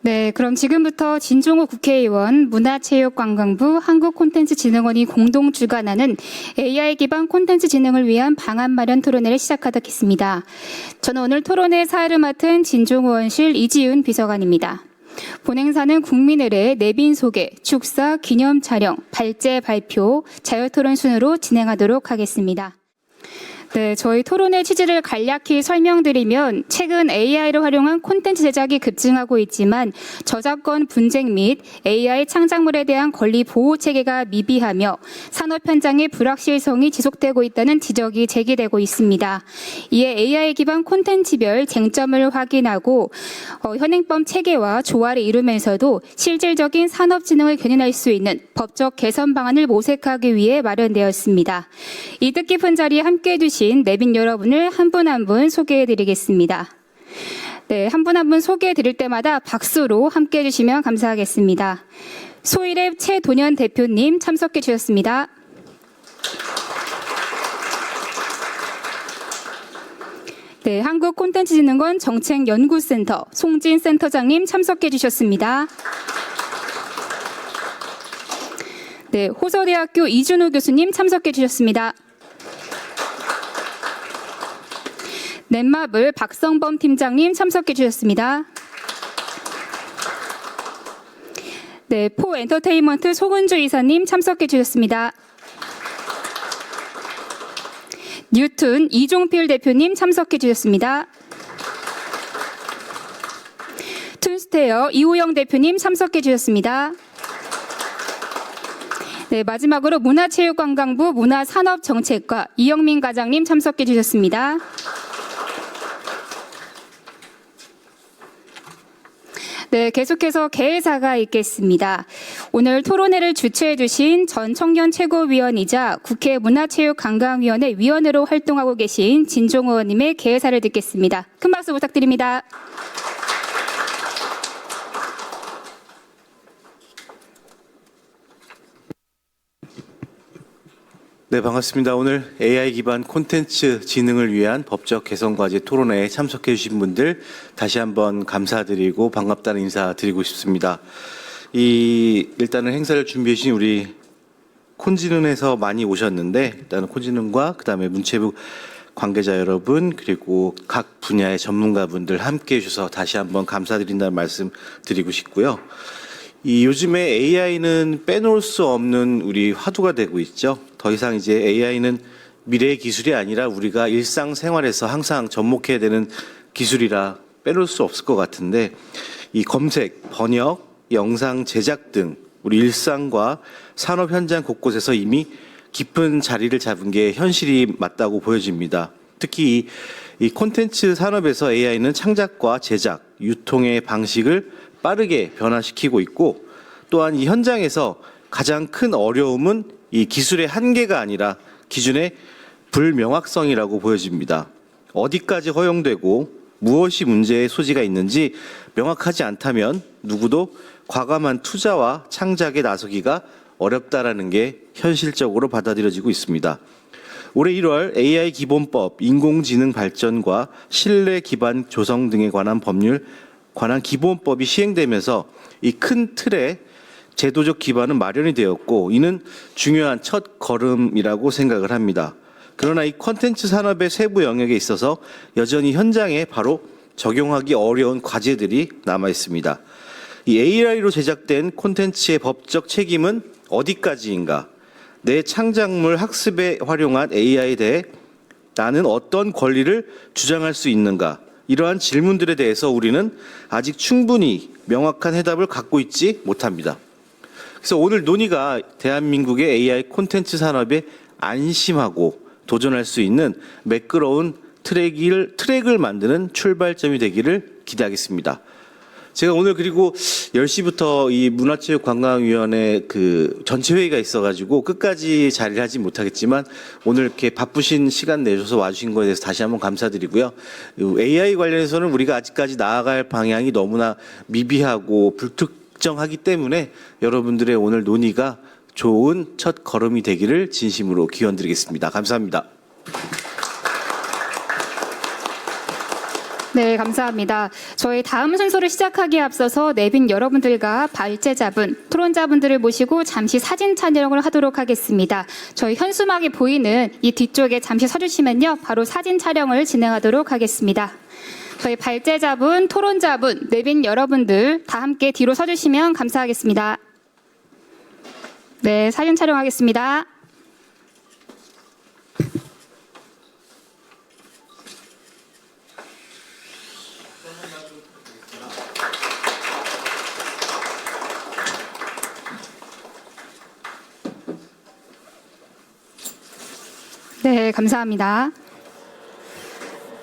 네, 그럼 지금부터 진종호 국회의원, 문화체육관광부, 한국콘텐츠진흥원이 공동 주관하는 AI 기반 콘텐츠 진흥을 위한 방안 마련 토론회를 시작하겠습니다. 저는 오늘 토론회 사회를 맡은 진종호 원실 이지윤 비서관입니다. 본행사는 국민의례 내빈 소개, 축사, 기념 촬영, 발제 발표, 자유토론 순으로 진행하도록 하겠습니다. 네, 저희 토론의 취지를 간략히 설명드리면 최근 AI를 활용한 콘텐츠 제작이 급증하고 있지만 저작권 분쟁 및 AI 창작물에 대한 권리 보호 체계가 미비하며 산업 현장의 불확실성이 지속되고 있다는 지적이 제기되고 있습니다. 이에 AI 기반 콘텐츠별 쟁점을 확인하고 현행법 체계와 조화를 이루면서도 실질적인 산업 진흥을 견인할 수 있는 법적 개선 방안을 모색하기 위해 마련되었습니다. 이 뜻깊은 자리에 함께해 주신 내빈 여러분을 한 분 한 분 소개해 드리겠습니다. 네, 한 분 한 분 소개해 드릴 때마다 박수로 함께해 주시면 감사하겠습니다. 소이랩 최돈현 대표님 참석해 주셨습니다. 네, 한국콘텐츠진흥원 정책연구센터 송진 센터장님 참석해 주셨습니다. 네, 호서대학교 이준호 교수님 참석해 주셨습니다. 넷마블 박성범 팀장님 참석해 주셨습니다. 네, 포엔터테인먼트 송은주 이사님 참석해 주셨습니다. 뉴튼 이종필 대표님 참석해 주셨습니다. 툰스테어 이호영 대표님 참석해 주셨습니다. 네, 마지막으로 문화체육관광부 문화산업정책과 이영민 과장님 참석해 주셨습니다. 네, 계속해서 개회사가 있겠습니다. 오늘 토론회를 주최해 주신 전 청년 최고위원이자 국회 문화체육관광위원회 위원으로 활동하고 계신 진종호 의원님의 개회사를 듣겠습니다. 큰 박수 부탁드립니다. 네, 반갑습니다. 오늘 AI 기반 콘텐츠 진흥을 위한 법적 개선 과제 토론회에 참석해 주신 분들 다시 한번 감사드리고 반갑다는 인사 드리고 싶습니다. 일단은 행사를 준비해 주신 우리 콘진흥에서 많이 오셨는데 일단은 콘진흥과 그다음에 문체부 관계자 여러분 그리고 각 분야의 전문가분들 함께해 주셔서 다시 한번 감사드린다는 말씀 드리고 싶고요. 요즘에 AI는 빼놓을 수 없는 우리 화두가 되고 있죠. 더 이상 이제 AI는 미래의 기술이 아니라 우리가 일상생활에서 항상 접목해야 되는 기술이라 빼놓을 수 없을 것 같은데 이 검색, 번역, 영상 제작 등 우리 일상과 산업 현장 곳곳에서 이미 깊은 자리를 잡은 게 현실이 맞다고 보여집니다. 특히 이 콘텐츠 산업에서 AI는 창작과 제작, 유통의 방식을 빠르게 변화시키고 있고 또한 이 현장에서 가장 큰 어려움은 이 기술의 한계가 아니라 기준의 불명확성이라고 보여집니다. 어디까지 허용되고 무엇이 문제의 소지가 있는지 명확하지 않다면 누구도 과감한 투자와 창작에 나서기가 어렵다라는 게 현실적으로 받아들여지고 있습니다. 올해 1월 AI 기본법, 인공지능 발전과 신뢰 기반 조성 등에 관한 법률 관한 기본법이 시행되면서 이 큰 틀의 제도적 기반은 마련이 되었고 이는 중요한 첫 걸음이라고 생각을 합니다. 그러나 이 콘텐츠 산업의 세부 영역에 있어서 여전히 현장에 바로 적용하기 어려운 과제들이 남아 있습니다. 이 AI로 제작된 콘텐츠의 법적 책임은 어디까지인가? 내 창작물 학습에 활용한 AI에 대해 나는 어떤 권리를 주장할 수 있는가? 이러한 질문들에 대해서 우리는 아직 충분히 명확한 해답을 갖고 있지 못합니다. 그래서 오늘 논의가 대한민국의 AI 콘텐츠 산업에 안심하고 도전할 수 있는 매끄러운 트랙을 만드는 출발점이 되기를 기대하겠습니다. 제가 오늘 그리고 10시부터 이 문화체육관광위원회 그 전체 회의가 있어가지고 끝까지 자리를 하지 못하겠지만 오늘 이렇게 바쁘신 시간 내줘서 와주신 거에 대해서 다시 한번 감사드리고요. AI 관련해서는 우리가 아직까지 나아갈 방향이 너무나 미비하고 불특정하기 때문에 여러분들의 오늘 논의가 좋은 첫 걸음이 되기를 진심으로 기원드리겠습니다. 감사합니다. 네, 감사합니다. 저희 다음 순서를 시작하기에 앞서서 내빈 여러분들과 발제자분, 토론자분들을 모시고 잠시 사진 촬영을 하도록 하겠습니다. 저희 현수막이 보이는 이 뒤쪽에 잠시 서주시면요, 바로 사진 촬영을 진행하도록 하겠습니다. 저희 발제자분, 토론자분, 내빈 여러분들 다 함께 뒤로 서주시면 감사하겠습니다. 네, 사진 촬영하겠습니다. 네, 감사합니다.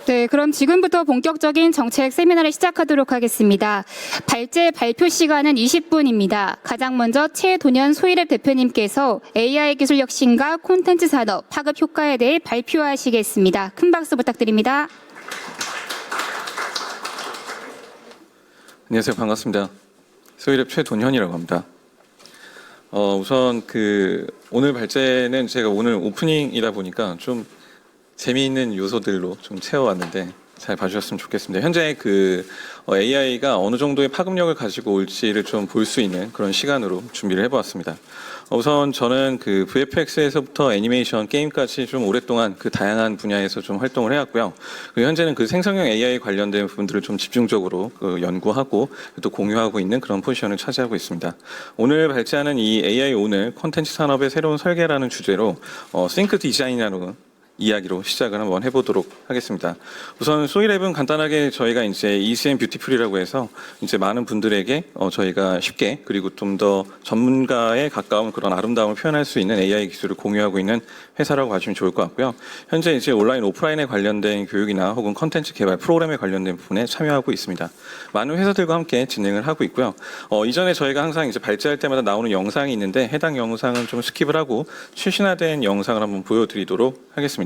네, 그럼 지금부터 본격적인 정책 세미나를 시작하도록 하겠습니다. 발제 발표 시간은 20분입니다. 가장 먼저 최돈현 소이랩 대표님께서 AI 기술 혁신과 콘텐츠 산업 파급 효과에 대해 발표하시겠습니다. 큰 박수 부탁드립니다. 안녕하세요. 반갑습니다. 소이랩 최돈현이라고 합니다. 우선 오늘 발제는 제가 오늘 오프닝이다 보니까 좀 재미있는 요소들로 좀 채워왔는데 잘 봐주셨으면 좋겠습니다. 현재 AI가 어느 정도의 파급력을 가지고 올지를 좀 볼 수 있는 그런 시간으로 준비를 해보았습니다. 우선 저는 VFX에서부터 애니메이션, 게임까지 좀 오랫동안 다양한 분야에서 좀 활동을 해왔고요. 그리고 현재는 생성형 AI 관련된 부분들을 좀 집중적으로 연구하고 또 공유하고 있는 그런 포지션을 차지하고 있습니다. 오늘 발제하는 이 AI 오늘 콘텐츠 산업의 새로운 설계라는 주제로 싱크 디자인이라는 이야기로 시작을 한번 해보도록 하겠습니다. 우선 소이랩은 간단하게 저희가 이제 ECM 뷰티풀이라고 해서 이제 많은 분들에게 저희가 쉽게 그리고 좀 더 전문가에 가까운 그런 아름다움을 표현할 수 있는 AI 기술을 공유하고 있는 회사라고 봐주시면 좋을 것 같고요. 현재 이제 온라인, 오프라인에 관련된 교육이나 혹은 컨텐츠 개발 프로그램에 관련된 부분에 참여하고 있습니다. 많은 회사들과 함께 진행을 하고 있고요. 이전에 저희가 항상 이제 발제할 때마다 나오는 영상이 있는데 해당 영상은 좀 스킵을 하고 최신화된 영상을 한번 보여드리도록 하겠습니다.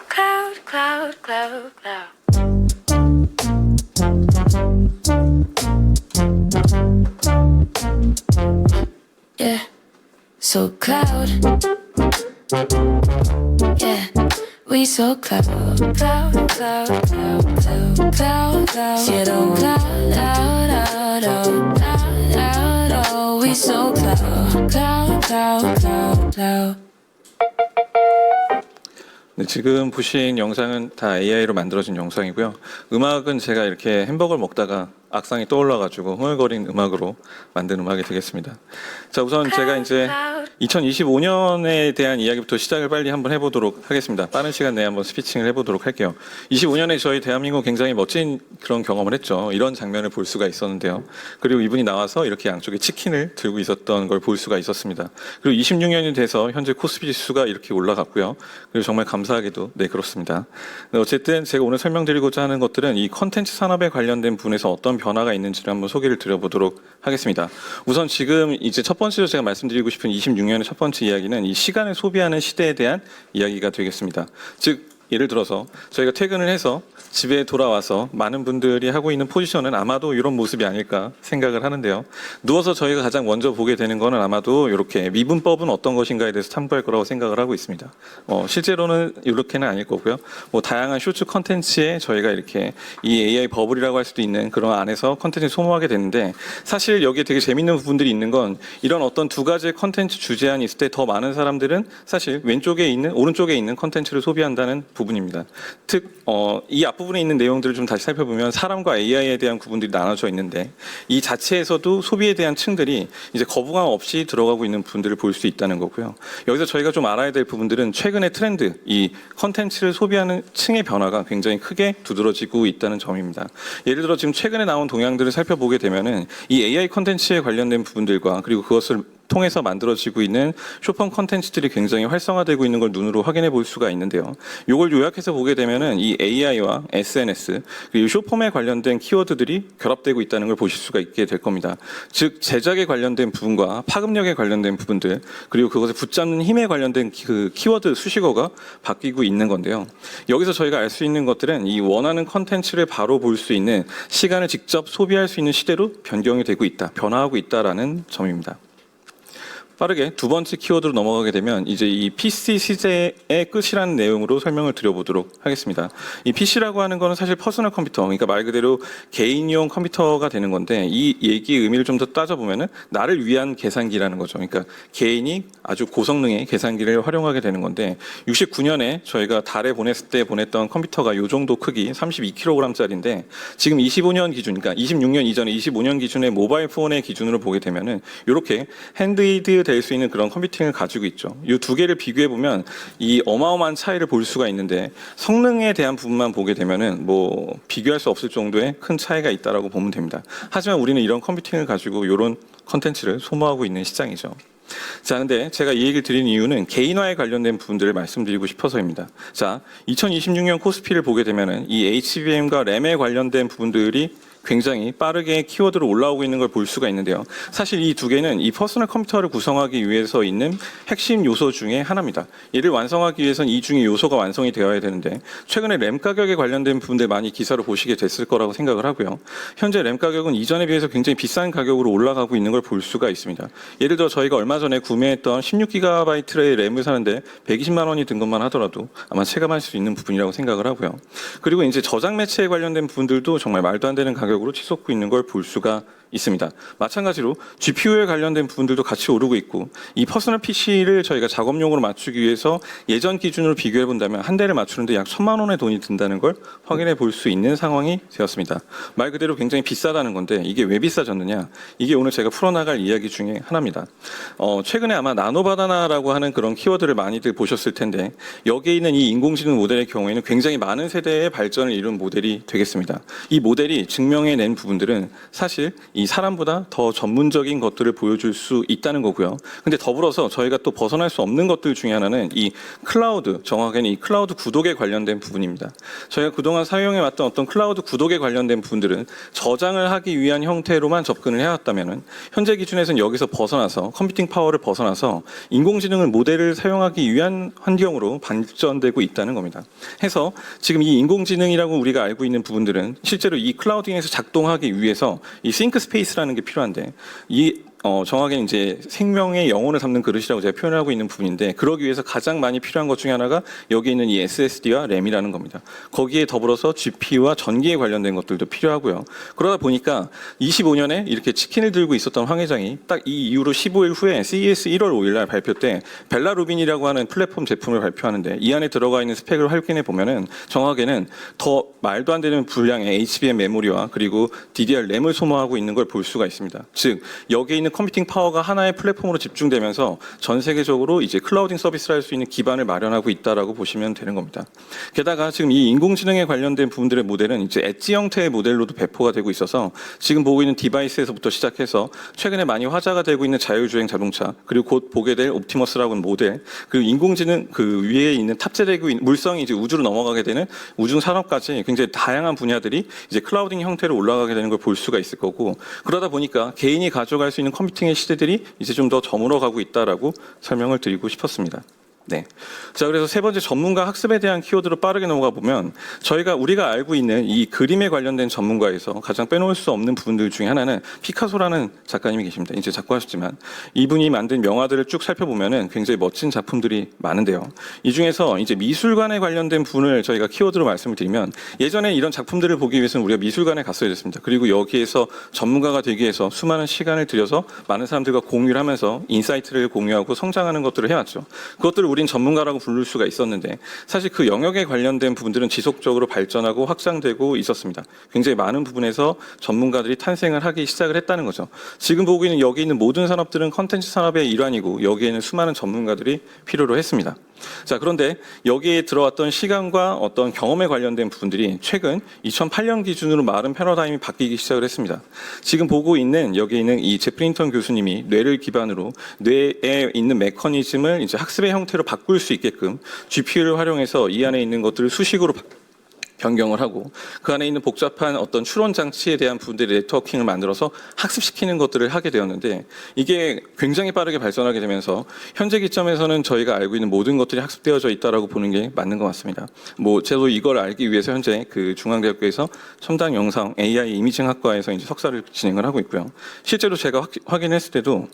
Cloud, cloud, cloud, cloud. Yeah, so cloud. Yeah, we so cloud, cloud, cloud, cloud, cloud, cloud, cloud. Shit on cloud, out, out, out, out, out, out. We so cloud, cloud, cloud, cloud, cloud. 네, 지금 보신 영상은 다 AI로 만들어진 영상이고요. 음악은 제가 이렇게 햄버거를 먹다가 악상이 떠올라가지고 흥얼거리는 음악으로 만든 음악이 되겠습니다. 자, 우선 제가 이제 2025년에 대한 이야기부터 시작을 빨리 한번 해보도록 하겠습니다. 빠른 시간 내에 한번 스피칭을 해보도록 할게요. 25년에 저희 대한민국 굉장히 멋진 그런 경험을 했죠. 이런 장면을 볼 수가 있었는데요. 그리고 이분이 나와서 이렇게 양쪽에 치킨을 들고 있었던 걸 볼 수가 있었습니다. 그리고 26년이 돼서 현재 코스피 지수가 이렇게 올라갔고요. 그리고 정말 감사하게도 네, 그렇습니다. 어쨌든 제가 오늘 설명드리고자 하는 것들은 이 컨텐츠 산업에 관련된 부분에서 어떤 변화가 있는지를 한번 소개를 드려보도록 하겠습니다. 우선 지금 이제 첫 번째로 제가 말씀드리고 싶은 26년의 첫 번째 이야기는 이 시간을 소비하는 시대에 대한 이야기가 되겠습니다. 즉 예를 들어서 저희가 퇴근을 해서 집에 돌아와서 많은 분들이 하고 있는 포지션은 아마도 이런 모습이 아닐까 생각을 하는데요. 누워서 저희가 가장 먼저 보게 되는 거는 아마도 이렇게 미분법은 어떤 것인가에 대해서 탐구할 거라고 생각을 하고 있습니다. 실제로는 이렇게는 아닐 거고요. 다양한 쇼츠 컨텐츠에 저희가 이렇게 이 AI 버블이라고 할 수도 있는 그런 안에서 컨텐츠를 소모하게 되는데 사실 여기에 되게 재밌는 부분들이 있는 건 이런 어떤 두 가지의 컨텐츠 주제안이 있을 때 더 많은 사람들은 사실 오른쪽에 있는 컨텐츠를 소비한다는 부분입니다. 이 앞부분에 있는 내용들을 좀 다시 살펴보면 사람과 AI에 대한 구분들이 나눠져 있는데 이 자체에서도 소비에 대한 층들이 이제 거부감 없이 들어가고 있는 부분들을 볼 수 있다는 거고요. 여기서 저희가 좀 알아야 될 부분들은 최근의 트렌드, 이 컨텐츠를 소비하는 층의 변화가 굉장히 크게 두드러지고 있다는 점입니다. 예를 들어 지금 최근에 나온 동향들을 살펴보게 되면은 이 AI 컨텐츠에 관련된 부분들과 그리고 그것을 통해서 만들어지고 있는 쇼폼 컨텐츠들이 굉장히 활성화되고 있는 걸 눈으로 확인해 볼 수가 있는데요. 이걸 요약해서 보게 되면은 이 AI와 SNS 그리고 쇼폼에 관련된 키워드들이 결합되고 있다는 걸 보실 수가 있게 될 겁니다. 즉 제작에 관련된 부분과 파급력에 관련된 부분들 그리고 그것을 붙잡는 힘에 관련된 키워드 수식어가 바뀌고 있는 건데요. 여기서 저희가 알 수 있는 것들은 이 원하는 컨텐츠를 바로 볼 수 있는 시간을 직접 소비할 수 있는 시대로 변경이 되고 있다, 변화하고 있다라는 점입니다. 빠르게 두 번째 키워드로 넘어가게 되면 이제 이 PC 시대의 끝이라는 내용으로 설명을 드려보도록 하겠습니다. 이 PC라고 하는 거는 사실 퍼스널 컴퓨터, 그러니까 말 그대로 개인용 컴퓨터가 되는 건데 이 얘기의 의미를 좀 더 따져보면은 나를 위한 계산기라는 거죠. 그러니까 개인이 아주 고성능의 계산기를 활용하게 되는 건데 69년에 저희가 달에 보냈을 때 보냈던 컴퓨터가 이 정도 크기 32kg짜리인데 지금 25년 기준, 그러니까 26년 이전에 25년 기준의 모바일 폰의 기준으로 보게 되면은 이렇게 핸드히드 될 수 있는 그런 컴퓨팅을 가지고 있죠. 이 두 개를 비교해 보면 이 어마어마한 차이를 볼 수가 있는데 성능에 대한 부분만 보게 되면은 뭐 비교할 수 없을 정도의 큰 차이가 있다라고 보면 됩니다. 하지만 우리는 이런 컴퓨팅을 가지고 이런 컨텐츠를 소모하고 있는 시장이죠. 자, 근데 제가 이 얘기를 드린 이유는 개인화에 관련된 부분들을 말씀드리고 싶어서입니다. 자, 2026년 코스피를 보게 되면은 이 HBM과 램에 관련된 부분들이 굉장히 빠르게 키워드로 올라오고 있는 걸 볼 수가 있는데요. 사실 이 두 개는 이 퍼스널 컴퓨터를 구성하기 위해서 있는 핵심 요소 중에 하나입니다. 이를 완성하기 위해서는 이 중에 요소가 완성이 되어야 되는데 최근에 램 가격에 관련된 부분들 많이 기사로 보시게 됐을 거라고 생각을 하고요. 현재 램 가격은 이전에 비해서 굉장히 비싼 가격으로 올라가고 있는 걸 볼 수가 있습니다. 예를 들어 저희가 얼마 전에 구매했던 16GB의 램을 사는데 120만 원이 든 것만 하더라도 아마 체감할 수 있는 부분이라고 생각을 하고요. 그리고 이제 저장 매체에 관련된 부분들도 정말 말도 안 되는 가격으로 치솟고 있는 걸 볼 수가 있습니다. 마찬가지로 GPU에 관련된 부분들도 같이 오르고 있고 이 퍼스널 PC를 저희가 작업용으로 맞추기 위해서 예전 기준으로 비교해 본다면 한 대를 맞추는데 약 1,000만 원의 돈이 든다는 걸 확인해 볼 수 있는 상황이 되었습니다. 말 그대로 굉장히 비싸다는 건데 이게 왜 비싸졌느냐? 이게 오늘 제가 풀어나갈 이야기 중에 하나입니다. 최근에 아마 나노바나나라고 하는 그런 키워드를 많이들 보셨을 텐데 여기에 있는 이 인공지능 모델의 경우에는 굉장히 많은 세대의 발전을 이룬 모델이 되겠습니다. 이 모델이 증명해낸 부분들은 사실 이 사람보다 더 전문적인 것들을 보여줄 수 있다는 거고요. 근데 더불어서 저희가 또 벗어날 수 없는 것들 중에 하나는 이 클라우드, 정확하게는 이 클라우드 구독에 관련된 부분입니다. 저희가 그동안 사용해왔던 어떤 클라우드 구독에 관련된 부분들은 저장을 하기 위한 형태로만 접근을 해왔다면은 현재 기준에서는 여기서 벗어나서 컴퓨팅 파워를 벗어나서 인공지능을 모델을 사용하기 위한 환경으로 발전되고 있다는 겁니다. 해서 지금 이 인공지능이라고 우리가 알고 있는 부분들은 실제로 이 클라우딩에서 작동하기 위해서 이 싱크 스페이스라는 게 필요한데 이 정확하게 이제 생명의 영혼을 담는 그릇이라고 제가 표현을 하고 있는 부분인데 그러기 위해서 가장 많이 필요한 것 중에 하나가 여기 있는 이 SSD와 램이라는 겁니다. 거기에 더불어서 GPU와 전기에 관련된 것들도 필요하고요. 그러다 보니까 25년에 이렇게 치킨을 들고 있었던 황 회장이 딱 이 이후로 15일 후에 CES 1월 5일 날 발표 때 벨라루빈이라고 하는 플랫폼 제품을 발표하는데 이 안에 들어가 있는 스펙을 확인해 보면은 정확하게는 더 말도 안 되는 분량의 HBM 메모리와 그리고 DDR 램을 소모하고 있는 걸 볼 수가 있습니다. 즉 여기에 있는 컴퓨팅 파워가 하나의 플랫폼으로 집중되면서 전 세계적으로 이제 클라우딩 서비스를 할 수 있는 기반을 마련하고 있다라고 보시면 되는 겁니다. 게다가 지금 이 인공지능에 관련된 부분들의 모델은 이제 엣지 형태의 모델로도 배포가 되고 있어서 지금 보고 있는 디바이스에서부터 시작해서 최근에 많이 화제가 되고 있는 자율주행 자동차 그리고 곧 보게 될 옵티머스라고 하는 모델 그리고 인공지능 그 위에 있는 탑재되고 있는 물성이 이제 우주로 넘어가게 되는 우주 산업까지 굉장히 다양한 분야들이 이제 클라우딩 형태로 올라가게 되는 걸 볼 수가 있을 거고 그러다 보니까 개인이 가져갈 수 있는 컴퓨팅의 시대들이 이제 좀 더 저물어가고 있다라고 설명을 드리고 싶었습니다. 네. 자, 그래서 세 번째 전문가 학습에 대한 키워드로 빠르게 넘어가 보면 우리가 알고 있는 이 그림에 관련된 전문가에서 가장 빼놓을 수 없는 부분들 중에 하나는 피카소라는 작가님이 계십니다. 이제 작고하셨지만 이분이 만든 명화들을 쭉 살펴보면은 굉장히 멋진 작품들이 많은데요. 이 중에서 이제 미술관에 관련된 부분을 저희가 키워드로 말씀을 드리면 예전에 이런 작품들을 보기 위해서는 우리가 미술관에 갔어야 됐습니다. 그리고 여기에서 전문가가 되기 위해서 수많은 시간을 들여서 많은 사람들과 공유를 하면서 인사이트를 공유하고 성장하는 것들을 해왔죠. 그것들을 우린 전문가라고 부를 수가 있었는데 사실 그 영역에 관련된 부분들은 지속적으로 발전하고 확장되고 있었습니다. 굉장히 많은 부분에서 전문가들이 탄생을 하기 시작을 했다는 거죠. 지금 보고 있는 여기 있는 모든 산업들은 컨텐츠 산업의 일환이고 여기에는 수많은 전문가들이 필요로 했습니다. 자, 그런데 여기에 들어왔던 시간과 어떤 경험에 관련된 부분들이 최근 2008년 기준으로 많은 패러다임이 바뀌기 시작을 했습니다. 지금 보고 있는 여기 있는 이 제프린턴 교수님이 뇌를 기반으로 뇌에 있는 메커니즘을 이제 학습의 형태로 바꿀 수 있게끔 GPU를 활용해서 이 안에 있는 것들을 수식으로 변경을 하고 그 안에 있는 복잡한 어떤 추론 장치에 대한 부분들의 네트워킹을 만들어서 학습시키는 것들을 하게 되었는데 이게 굉장히 빠르게 발전하게 되면서 현재 기점에서는 저희가 알고 있는 모든 것들이 학습되어져 있다라고 보는 게 맞는 것 같습니다. 저도 이걸 알기 위해서 현재 그 중앙대학교에서 첨단 영상 AI 이미징학과에서 이제 석사를 진행을 하고 있고요. 실제로 제가 확인했을 때도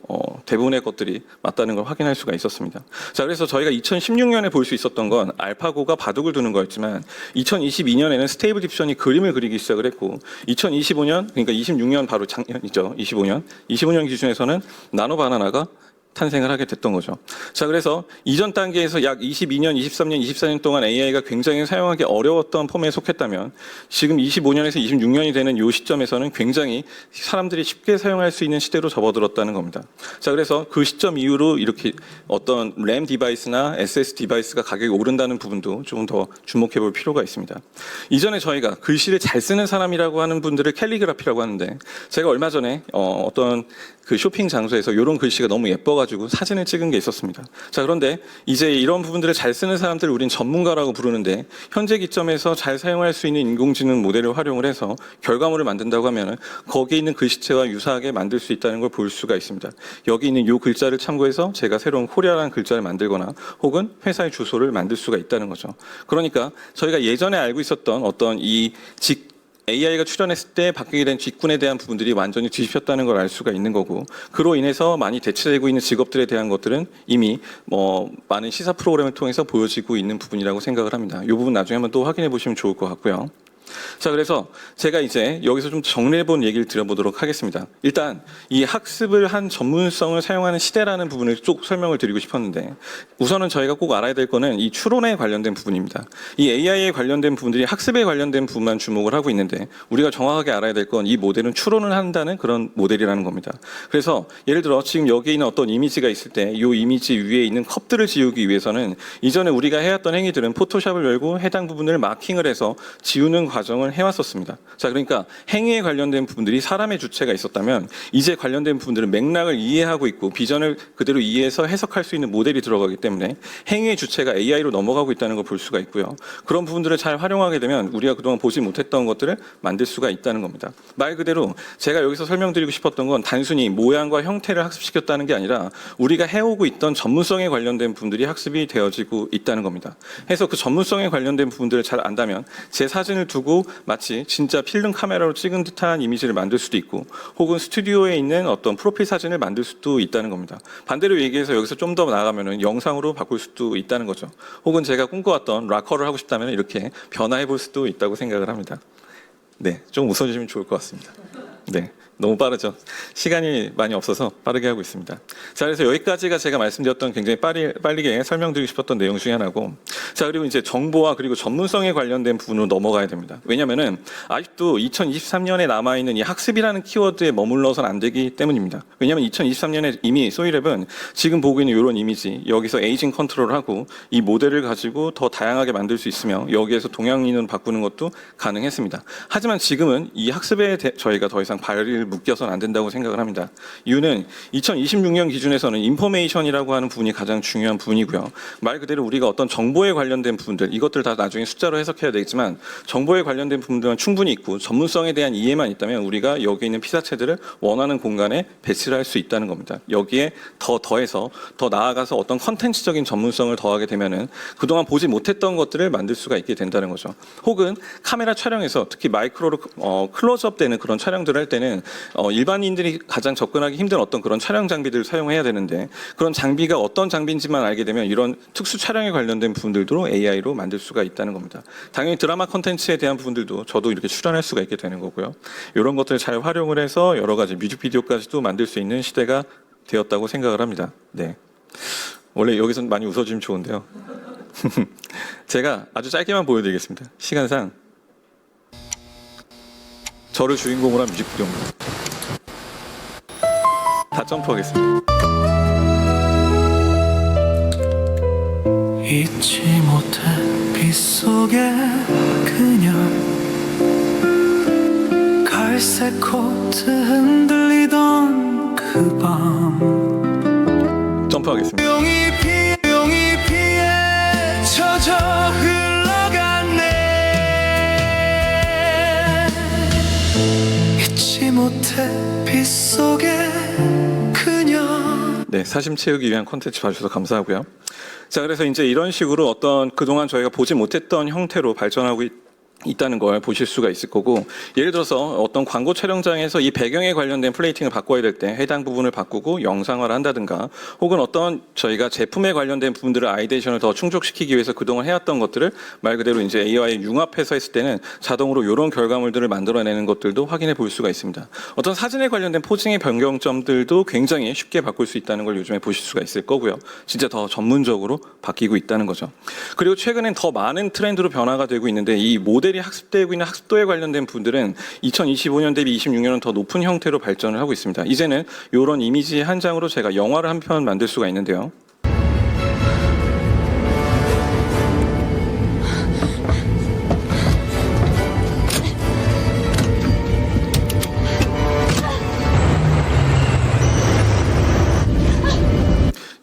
대부분의 것들이 맞다는 걸 확인할 수가 있었습니다. 자, 그래서 저희가 2016년에 볼 수 있었던 건 알파고가 바둑을 두는 거였지만 2022년에는 스테이블 디퓨전이 그림을 그리기 시작을 했고 2025년 그러니까 26년 바로 작년이죠. 25년 기준에서는 나노 바나나가 탄생을 하게 됐던 거죠. 자, 그래서 이전 단계에서 약 22년, 23년, 24년 동안 AI가 굉장히 사용하기 어려웠던 폼에 속했다면 지금 25년에서 26년이 되는 이 시점에서는 굉장히 사람들이 쉽게 사용할 수 있는 시대로 접어들었다는 겁니다. 자, 그래서 그 시점 이후로 이렇게 어떤 램 디바이스나 SS 디바이스가 가격이 오른다는 부분도 조금 더 주목해 볼 필요가 있습니다. 이전에 저희가 글씨를 잘 쓰는 사람이라고 하는 분들을 캘리그라피라고 하는데 제가 얼마 전에 어떤 그 쇼핑 장소에서 이런 글씨가 너무 예뻐가지고 사진을 찍은 게 있었습니다. 자, 그런데 이제 이런 부분들을 잘 쓰는 사람들을 우린 전문가라고 부르는데 현재 기점에서 잘 사용할 수 있는 인공지능 모델을 활용을 해서 결과물을 만든다고 하면은 거기에 있는 글씨체와 유사하게 만들 수 있다는 걸 볼 수가 있습니다. 여기 있는 이 글자를 참고해서 제가 새로운 코리아라는 글자를 만들거나 혹은 회사의 주소를 만들 수가 있다는 거죠. 그러니까 저희가 예전에 알고 있었던 어떤 AI가 출현했을 때 바뀌게 된 직군에 대한 부분들이 완전히 뒤집혔다는 걸 알 수가 있는 거고 그로 인해서 많이 대체되고 있는 직업들에 대한 것들은 이미 많은 시사 프로그램을 통해서 보여지고 있는 부분이라고 생각을 합니다. 이 부분 나중에 한번 또 확인해 보시면 좋을 것 같고요. 자, 그래서 제가 이제 여기서 좀 정리해본 얘기를 드려보도록 하겠습니다. 일단 이 학습을 한 전문성을 사용하는 시대라는 부분을 쭉 설명을 드리고 싶었는데 우선은 저희가 꼭 알아야 될 거는 이 추론에 관련된 부분입니다. 이 AI에 관련된 부분들이 학습에 관련된 부분만 주목을 하고 있는데 우리가 정확하게 알아야 될 건 이 모델은 추론을 한다는 그런 모델이라는 겁니다. 그래서 예를 들어 지금 여기 있는 어떤 이미지가 있을 때 이 이미지 위에 있는 컵들을 지우기 위해서는 이전에 우리가 해왔던 행위들은 포토샵을 열고 해당 부분을 마킹을 해서 지우는 과정을 해왔었습니다. 자, 그러니까 행위에 관련된 부분들이 사람의 주체가 있었다면 이제 관련된 부분들은 맥락을 이해하고 있고 비전을 그대로 이해해서 해석할 수 있는 모델이 들어가기 때문에 행위의 주체가 AI로 넘어가고 있다는 걸 볼 수가 있고요. 그런 부분들을 잘 활용하게 되면 우리가 그동안 보지 못했던 것들을 만들 수가 있다는 겁니다. 말 그대로 제가 여기서 설명드리고 싶었던 건 단순히 모양과 형태를 학습시켰다는 게 아니라 우리가 해오고 있던 전문성에 관련된 부분들이 학습이 되어지고 있다는 겁니다. 해서 그 전문성에 관련된 부분들을 잘 안다면 제 사진을 두고 마치 진짜 필름 카메라로 찍은 듯한 이미지를 만들 수도 있고 혹은 스튜디오에 있는 어떤 프로필 사진을 만들 수도 있다는 겁니다. 반대로 얘기해서 여기서 좀 더 나아가면은 영상으로 바꿀 수도 있다는 거죠. 혹은 제가 꿈꿔왔던 락커를 하고 싶다면 이렇게 변화해 볼 수도 있다고 생각을 합니다. 네, 좀 웃어주시면 좋을 것 같습니다. 네. 너무 빠르죠. 시간이 많이 없어서 빠르게 하고 있습니다. 자, 그래서 여기까지가 제가 말씀드렸던 굉장히 빠르게 설명드리고 싶었던 내용 중에 하나고, 자, 그리고 이제 정보와 그리고 전문성에 관련된 부분으로 넘어가야 됩니다. 왜냐면은 아직도 2023년에 남아있는 이 학습이라는 키워드에 머물러서는 안 되기 때문입니다. 왜냐면 2023년에 이미 소이랩은 지금 보고 있는 이런 이미지, 여기서 에이징 컨트롤을 하고 이 모델을 가지고 더 다양하게 만들 수 있으며 여기에서 동양인으로 바꾸는 것도 가능했습니다. 하지만 지금은 이 학습에 저희가 더 이상 발을 묶여서는 안 된다고 생각을 합니다. 이유는 2026년 기준에서는 인포메이션이라고 하는 부분이 가장 중요한 부분이고요. 말 그대로 우리가 어떤 정보에 관련된 부분들, 이것들 다 나중에 숫자로 해석해야 되겠지만 정보에 관련된 부분들은 충분히 있고 전문성에 대한 이해만 있다면 우리가 여기 있는 피사체들을 원하는 공간에 배치를 할 수 있다는 겁니다. 여기에 더해서 더 나아가서 어떤 컨텐츠적인 전문성을 더하게 되면은 그동안 보지 못했던 것들을 만들 수가 있게 된다는 거죠. 혹은 카메라 촬영에서 특히 마이크로로 클로즈업 되는 그런 촬영들을 할 때는 일반인들이 가장 접근하기 힘든 어떤 그런 촬영 장비들을 사용해야 되는데 그런 장비가 어떤 장비인지만 알게 되면 이런 특수 촬영에 관련된 부분들도 AI로 만들 수가 있다는 겁니다. 당연히 드라마 콘텐츠에 대한 부분들도 저도 이렇게 출연할 수가 있게 되는 거고요. 이런 것들을 잘 활용을 해서 여러 가지 뮤직비디오까지도 만들 수 있는 시대가 되었다고 생각을 합니다. 네. 원래 여기서 많이 웃어주면 좋은데요. 제가 아주 짧게만 보여드리겠습니다. 시간상 저를 주인공으로 한 뮤직비디오입니다. 다 점프하겠습니다. 잊지 못해 빗속에 그녀 갈색 코트 흔들리던 그 밤 점프하겠습니다. 용이 피에 젖어 흘러갔네 못해 빗속에 그냥 네, 사심 채우기 위한 콘텐츠 봐주셔서 감사하고요. 자, 그래서 이제 이런 식으로 어떤 그동안 저희가 보지 못했던 형태로 발전하고 있다는 걸 보실 수가 있을 거고, 예를 들어서 어떤 광고 촬영장에서 이 배경에 관련된 플레이팅을 바꿔야 될 때 해당 부분을 바꾸고 영상화를 한다든가, 혹은 어떤 저희가 제품에 관련된 부분들을 아이데이션을 더 충족시키기 위해서 그동안 해왔던 것들을 말 그대로 이제 AI에 융합해서 했을 때는 자동으로 이런 결과물들을 만들어내는 것들도 확인해 볼 수가 있습니다. 어떤 사진에 관련된 포징의 변경점들도 굉장히 쉽게 바꿀 수 있다는 걸 요즘에 보실 수가 있을 거고요. 진짜 더 전문적으로 바뀌고 있다는 거죠. 그리고 최근엔 더 많은 트렌드로 변화가 되고 있는데, 이 모델이 학습되고 있는 학습도에 관련된 분들은 2025년 대비 26년은 더 높은 형태로 발전을 하고 있습니다. 이제는 이런 이미지 한 장으로 제가 영화를 한 편 만들 수가 있는데요.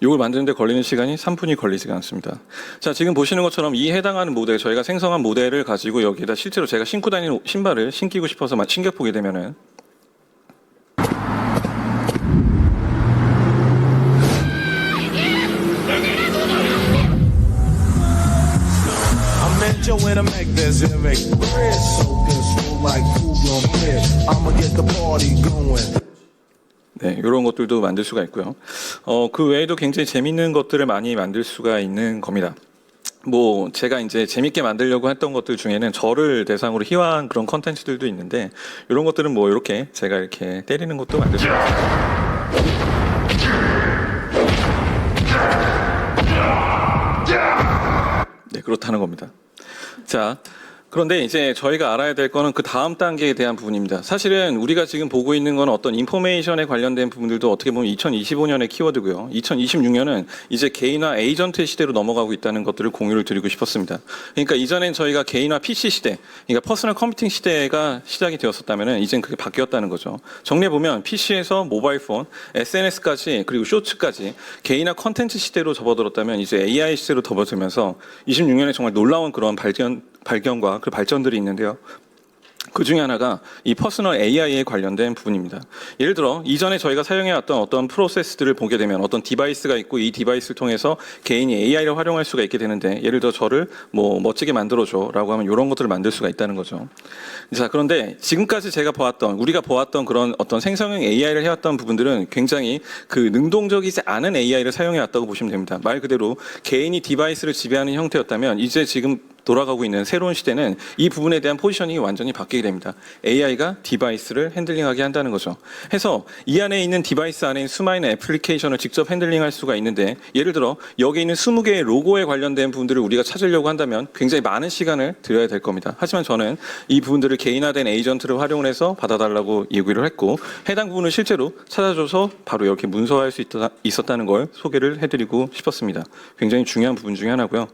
이걸 만드는데 걸리는 시간이 3분이 걸리지가 않습니다. 자, 지금 보시는 것처럼 이 해당하는 모델, 저희가 생성한 모델을 가지고 여기에다 실제로 제가 신고 다니는 신발을 신기고 싶어서 신겨보게 되면은 I meant your way to make this and make bread soaking slow like food on bread. I'ma get the party going. 네, 이런 것들도 만들 수가 있고요. 그 외에도 굉장히 재밌는 것들을 많이 만들 수가 있는 겁니다. 뭐 제가 이제 재밌게 만들려고 했던 것들 중에는 저를 대상으로 희화한 그런 컨텐츠들도 있는데, 이런 것들은 뭐 이렇게 제가 이렇게 때리는 것도 만들 수가 있습니다. 네, 그렇다는 겁니다. 자, 그런데 이제 저희가 알아야 될 거는 그 다음 단계에 대한 부분입니다. 사실은 우리가 지금 보고 있는 건 어떤 인포메이션에 관련된 부분들도 어떻게 보면 2025년의 키워드고요. 2026년은 이제 개인화 에이전트 시대로 넘어가고 있다는 것들을 공유를 드리고 싶었습니다. 그러니까 이전엔 저희가 개인화 PC 시대, 그러니까 퍼스널 컴퓨팅 시대가 시작이 되었었다면 이젠 그게 바뀌었다는 거죠. 정리해보면 PC에서 모바일 폰, SNS까지 그리고 쇼츠까지 개인화 컨텐츠 시대로 접어들었다면 이제 AI 시대로 접어들면서 26년에 정말 놀라운 그런 발견과 그 발전들이 있는데요. 그 중에 하나가 이 퍼스널 AI에 관련된 부분입니다. 예를 들어 이전에 저희가 사용해왔던 어떤 프로세스들을 보게 되면 어떤 디바이스가 있고, 이 디바이스를 통해서 개인이 AI를 활용할 수가 있게 되는데, 예를 들어 저를 뭐 멋지게 만들어줘 라고 하면 이런 것들을 만들 수가 있다는 거죠. 자, 그런데 지금까지 우리가 보았던 그런 어떤 생성형 AI를 해왔던 부분들은 굉장히 그 능동적이지 않은 AI를 사용해왔다고 보시면 됩니다. 말 그대로 개인이 디바이스를 지배하는 형태였다면, 이제 지금 돌아가고 있는 새로운 시대는 이 부분에 대한 포지셔닝이 완전히 바뀌게 됩니다. AI가 디바이스를 핸들링하게 한다는 거죠. 해서 이 안에 있는 디바이스 안에 있는 수많은 애플리케이션을 직접 핸들링할 수가 있는데, 예를 들어 여기 있는 20개의 로고에 관련된 부분들을 우리가 찾으려고 한다면 굉장히 많은 시간을 들여야 될 겁니다. 하지만 저는 이 부분들을 개인화된 에이전트를 활용을 해서 받아달라고 얘기를 했고, 해당 부분을 실제로 찾아줘서 바로 이렇게 문서화할 수 있었다는 걸 소개를 해드리고 싶었습니다. 굉장히 중요한 부분 중에 하나고요.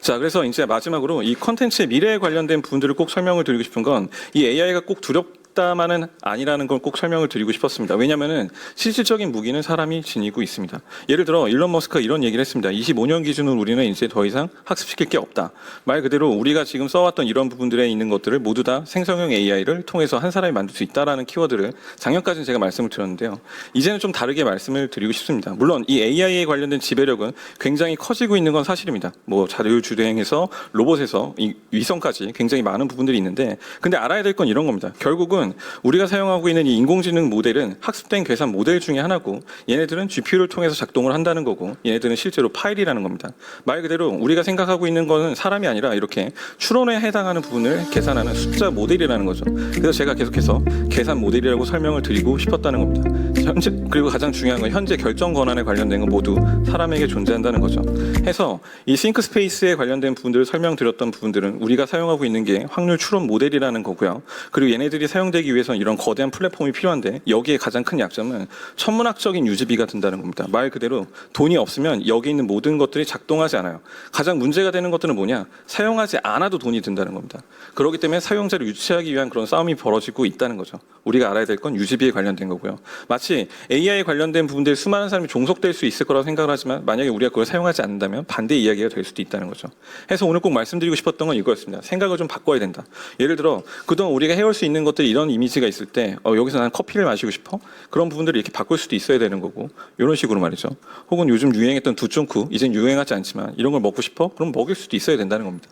자, 그래서 이제 마지막으로 이 컨텐츠의 미래에 관련된 부분들을 꼭 설명을 드리고 싶은 건, 이 AI가 꼭 두렵다만은 아니라는 걸 꼭 설명을 드리고 싶었습니다. 왜냐하면은 실질적인 무기는 사람이 지니고 있습니다. 예를 들어 일론 머스크가 이런 얘기를 했습니다. 25년 기준으로 우리는 이제 더 이상 학습시킬 게 없다. 말 그대로 우리가 지금 써왔던 이런 부분들에 있는 것들을 모두 다 생성형 AI를 통해서 한 사람이 만들 수 있다라는 키워드를 작년까지는 제가 말씀을 드렸는데요. 이제는 좀 다르게 말씀을 드리고 싶습니다. 물론 이 AI에 관련된 지배력은 굉장히 커지고 있는 건 사실입니다. 뭐 자율주행에서 로봇에서 이 위성까지 굉장히 많은 부분들이 있는데, 근데 알아야 될 건 이런 겁니다. 결국은 우리가 사용하고 있는 이 인공지능 모델은 학습된 계산 모델 중에 하나고, 얘네들은 GPU를 통해서 작동을 한다는 거고, 얘네들은 실제로 파일이라는 겁니다. 말 그대로 우리가 생각하고 있는 거는 사람이 아니라 이렇게 추론에 해당하는 부분을 계산하는 숫자 모델이라는 거죠. 그래서 제가 계속해서 계산 모델이라고 설명을 드리고 싶었다는 겁니다. 현재, 그리고 가장 중요한 건 현재 결정 권한에 관련된 건 모두 사람에게 존재한다는 거죠. 해서 이 싱크스페이스에 관련된 부분들을 설명드렸던 부분들은 우리가 사용하고 있는 게 확률 추론 모델이라는 거고요. 그리고 얘네들이 사용되기 위해서는 이런 거대한 플랫폼이 필요한데, 여기에 가장 큰 약점은 천문학적인 유지비가 든다는 겁니다. 말 그대로 돈이 없으면 여기 있는 모든 것들이 작동하지 않아요. 가장 문제가 되는 것들은 뭐냐? 사용하지 않아도 돈이 든다는 겁니다. 그렇기 때문에 사용자를 유치하기 위한 그런 싸움이 벌어지고 있다는 거죠. 우리가 알아야 될 건 유지비에 관련된 거고요. 마치 AI에 관련된 부분들에 수많은 사람이 종속될 수 있을 거라고 생각을 하지만, 만약에 우리가 그걸 사용하지 않는다면 반대 이야기가 될 수도 있다는 거죠. 해서 오늘 꼭 말씀드리고 싶었던 건 이거였습니다. 생각을 좀 바꿔야 된다. 예를 들어 그동안 우리가 해올 수 있는 것들이 이런 이미지가 있을 때 여기서 난 커피를 마시고 싶어? 그런 부분들을 이렇게 바꿀 수도 있어야 되는 거고 이런 식으로 말이죠. 혹은 요즘 유행했던 두쫑쿠 이젠 유행하지 않지만 이런 걸 먹고 싶어? 그럼 먹일 수도 있어야 된다는 겁니다.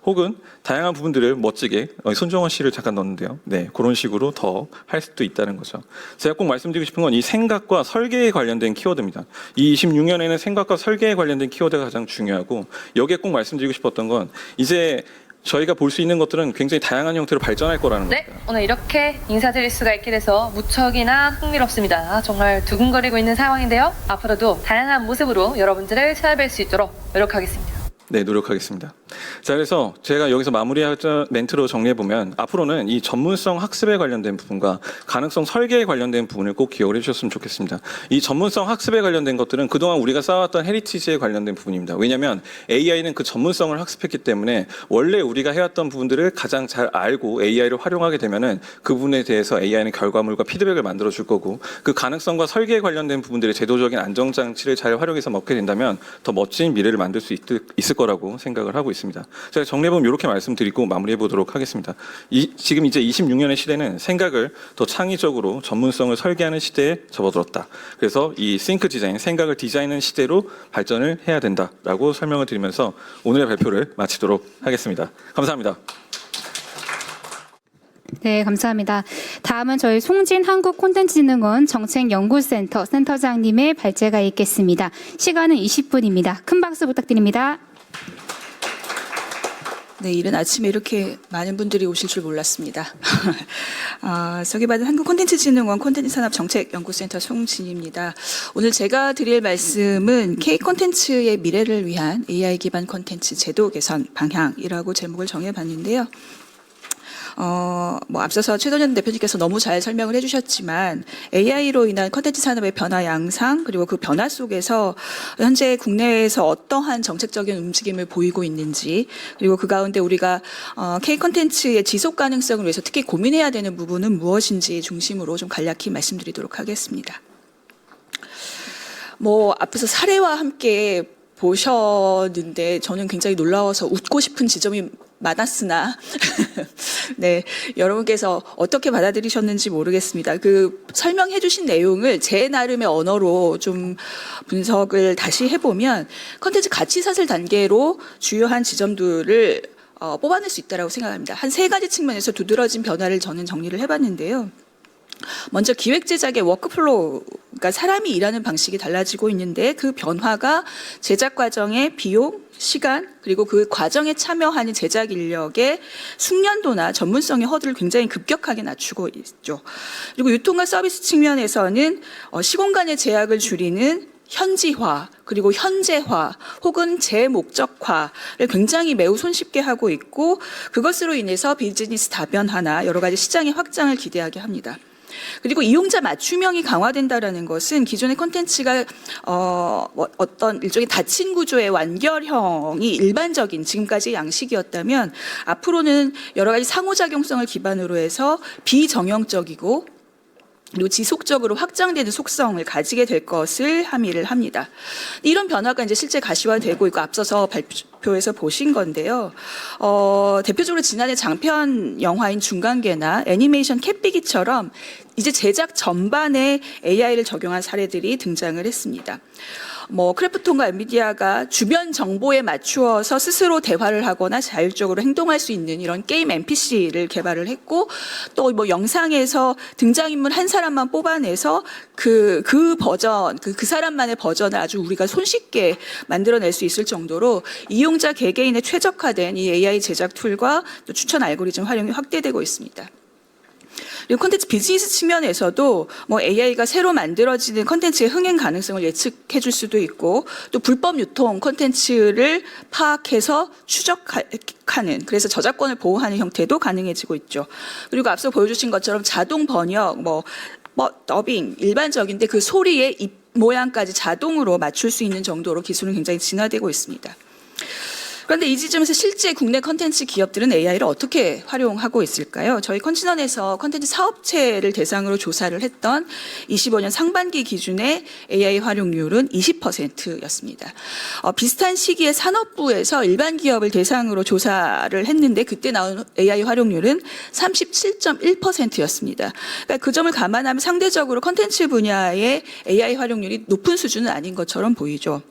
혹은 다양한 부분들을 멋지게 손정원 씨를 잠깐 넣었는데요. 네, 그런 식으로 더 할 수도 있다는 거죠. 제가 꼭 말씀드리고 싶은 건 이 생각과 설계에 관련된 키워드입니다. 이 26년에는 생각과 설계에 관련된 키워드가 가장 중요하고 여기에 꼭 말씀드리고 싶었던 건 이제 저희가 볼 수 있는 것들은 굉장히 다양한 형태로 발전할 거라는 네, 겁니다. 오늘 이렇게 인사드릴 수가 있게 돼서 무척이나 흥미롭습니다. 정말 두근거리고 있는 상황인데요. 앞으로도 다양한 모습으로 여러분들을 찾아뵐 수 있도록 노력하겠습니다. 네, 노력하겠습니다. 자, 그래서 제가 여기서 마무리하자 멘트로 정리해보면 앞으로는 이 전문성 학습에 관련된 부분과 가능성 설계에 관련된 부분을 꼭 기억을 해주셨으면 좋겠습니다. 이 전문성 학습에 관련된 것들은 그동안 우리가 쌓아왔던 헤리티지에 관련된 부분입니다. 왜냐하면 AI는 그 전문성을 학습했기 때문에 원래 우리가 해왔던 부분들을 가장 잘 알고 AI를 활용하게 되면은 그 부분에 대해서 AI는 결과물과 피드백을 만들어 줄 거고 그 가능성과 설계에 관련된 부분들의 제도적인 안정장치를 잘 활용해서 먹게 된다면 더 멋진 미래를 만들 수 있을 거라고 생각을 하고 있습니다. 제가 정리해보면 이렇게 말씀드리고 마무리해보도록 하겠습니다. 지금 이제 26년의 시대는 생각을 더 창의적으로 전문성을 설계하는 시대에 접어들었다. 그래서 이 think 디자인, 생각을 디자인하는 시대로 발전을 해야 된다라고 설명을 드리면서 오늘의 발표를 마치도록 하겠습니다. 감사합니다. 네, 감사합니다. 다음은 저희 송진 한국콘텐츠진흥원 정책연구센터 센터장님의 발제가 있겠습니다. 시간은 20분입니다. 큰 박수 부탁드립니다. 네, 이른 아침에 이렇게 많은 분들이 오실 줄 몰랐습니다. 소개받은 한국콘텐츠진흥원 콘텐츠산업정책연구센터 송진입니다. 오늘 제가 드릴 말씀은 K콘텐츠의 미래를 위한 AI 기반 콘텐츠 제도 개선 방향이라고 제목을 정해봤는데요. 앞서서 최선현 대표님께서 너무 잘 설명을 해주셨지만 AI로 인한 콘텐츠 산업의 변화 양상 그리고 그 변화 속에서 현재 국내에서 어떠한 정책적인 움직임을 보이고 있는지 그리고 그 가운데 우리가 K 콘텐츠의 지속 가능성을 위해서 특히 고민해야 되는 부분은 무엇인지 중심으로 좀 간략히 말씀드리도록 하겠습니다. 앞에서 사례와 함께 보셨는데 저는 굉장히 놀라워서 웃고 싶은 지점이 많았으나 네, 여러분께서 어떻게 받아들이셨는지 모르겠습니다. 그 설명해 주신 내용을 제 나름의 언어로 좀 분석을 다시 해보면 컨텐츠 가치 사슬 단계로 주요한 지점들을 뽑아낼 수 있다고 생각합니다. 한 3가지 측면에서 두드러진 변화를 저는 정리를 해봤는데요. 먼저 기획 제작의 워크플로우, 그러니까 사람이 일하는 방식이 달라지고 있는데 그 변화가 제작 과정의 비용, 시간, 그리고 그 과정에 참여하는 제작 인력의 숙련도나 전문성의 허들을 굉장히 급격하게 낮추고 있죠. 그리고 유통과 서비스 측면에서는 시공간의 제약을 줄이는 현지화, 그리고 현재화 혹은 재목적화를 굉장히 매우 손쉽게 하고 있고 그것으로 인해서 비즈니스 다변화나 여러 가지 시장의 확장을 기대하게 합니다. 그리고 이용자 맞춤형이 강화된다라는 것은 기존의 콘텐츠가 어떤 일종의 닫힌 구조의 완결형이 일반적인 지금까지 양식이었다면 앞으로는 여러 가지 상호작용성을 기반으로 해서 비정형적이고 그리고 지속적으로 확장되는 속성을 가지게 될 것을 함의를 합니다. 이런 변화가 이제 실제 가시화되고 있고 앞서서 발표에서 보신 건데요. 대표적으로 지난해 장편 영화인 중간계나 애니메이션 캣비기처럼 이제 제작 전반에 AI를 적용한 사례들이 등장을 했습니다. 크래프톤과 엔비디아가 주변 정보에 맞추어서 스스로 대화를 하거나 자율적으로 행동할 수 있는 이런 게임 NPC를 개발을 했고 또 영상에서 등장인물 한 사람만 뽑아내서 그 버전, 그 사람만의 버전을 아주 우리가 손쉽게 만들어낼 수 있을 정도로 이용자 개개인에 최적화된 이 AI 제작 툴과 또 추천 알고리즘 활용이 확대되고 있습니다. 그리고 콘텐츠 비즈니스 측면에서도 AI가 새로 만들어지는 콘텐츠의 흥행 가능성을 예측해 줄 수도 있고 또 불법 유통 콘텐츠를 파악해서 추적하는 그래서 저작권을 보호하는 형태도 가능해지고 있죠. 그리고 앞서 보여주신 것처럼 자동 번역, 더빙 일반적인데 그 소리의 입 모양까지 자동으로 맞출 수 있는 정도로 기술은 굉장히 진화되고 있습니다. 그런데 이 지점에서 실제 국내 컨텐츠 기업들은 AI를 어떻게 활용하고 있을까요? 저희 컨신원에서 컨텐츠 사업체를 대상으로 조사를 했던 25년 상반기 기준의 AI 활용률은 20%였습니다. 비슷한 시기에 산업부에서 일반 기업을 대상으로 조사를 했는데 그때 나온 AI 활용률은 37.1%였습니다. 그러니까 그 점을 감안하면 상대적으로 컨텐츠 분야의 AI 활용률이 높은 수준은 아닌 것처럼 보이죠.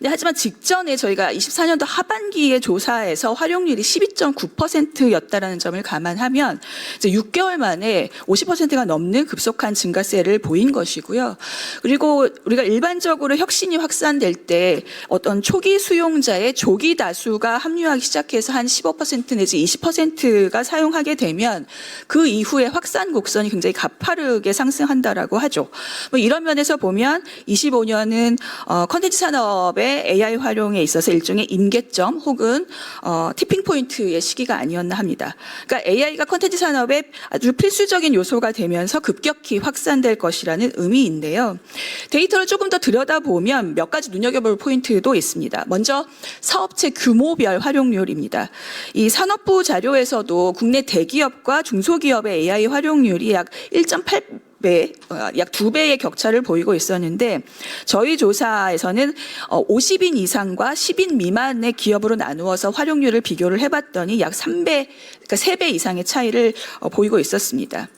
네, 하지만 직전에 저희가 24년도 하반기에 조사에서 활용률이 12.9%였다라는 점을 감안하면 이제 6개월 만에 50%가 넘는 급속한 증가세를 보인 것이고요. 그리고 우리가 일반적으로 혁신이 확산될 때 어떤 초기 수용자의 조기 다수가 합류하기 시작해서 한 15% 내지 20%가 사용하게 되면 그 이후에 확산 곡선이 굉장히 가파르게 상승한다라고 하죠. 뭐 이런 면에서 보면 25년은 컨텐츠 산업의 AI 활용에 있어서 일종의 임계점 혹은 티핑 포인트의 시기가 아니었나 합니다. 그러니까 AI가 콘텐츠 산업의 아주 필수적인 요소가 되면서 급격히 확산될 것이라는 의미인데요. 데이터를 조금 더 들여다보면 몇 가지 눈여겨볼 포인트도 있습니다. 먼저 사업체 규모별 활용률입니다. 이 산업부 자료에서도 국내 대기업과 중소기업의 AI 활용률이 약 1.8배, 약 2배의 격차를 보이고 있었는데 저희 조사에서는 50인 이상과 10인 미만의 기업으로 나누어서 활용률을 비교를 해봤더니 약 3배, 그러니까 3배 이상의 차이를 보이고 있었습니다.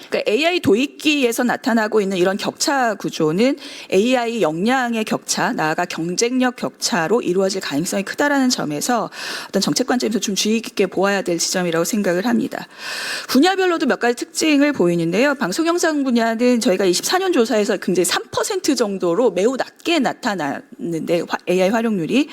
그러니까 AI 도입기에서 나타나고 있는 이런 격차 구조는 AI 역량의 격차, 나아가 경쟁력 격차로 이루어질 가능성이 크다라는 점에서 어떤 정책 관점에서 좀 주의 깊게 보아야 될 지점이라고 생각을 합니다. 분야별로도 몇 가지 특징을 보이는데요. 방송영상 분야는 저희가 24년 조사에서 굉장히 3% 정도로 매우 낮게 나타났는데 AI 활용률이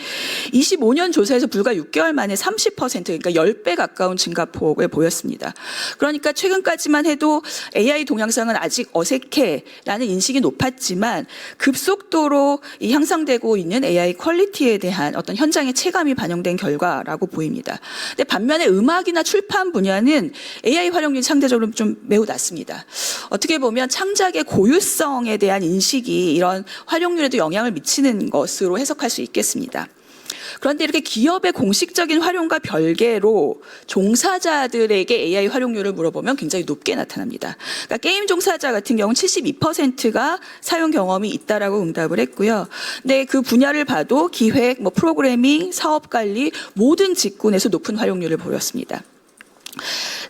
25년 조사에서 불과 6개월 만에 30%, 그러니까 10배 가까운 증가폭을 보였습니다. 그러니까 최근까지만 해도 AI 동영상은 아직 어색해라는 인식이 높았지만 급속도로 향상되고 있는 AI 퀄리티에 대한 어떤 현장의 체감이 반영된 결과라고 보입니다. 근데 반면에 음악이나 출판 분야는 AI 활용률이 상대적으로 좀 매우 낮습니다. 어떻게 보면 창작의 고유성에 대한 인식이 이런 활용률에도 영향을 미치는 것으로 해석할 수 있겠습니다. 그런데 이렇게 기업의 공식적인 활용과 별개로 종사자들에게 AI 활용률을 물어보면 굉장히 높게 나타납니다. 그러니까 게임 종사자 같은 경우는 72%가 사용 경험이 있다라고 응답을 했고요. 근데 그 분야를 봐도 기획, 프로그래밍, 사업 관리 모든 직군에서 높은 활용률을 보였습니다.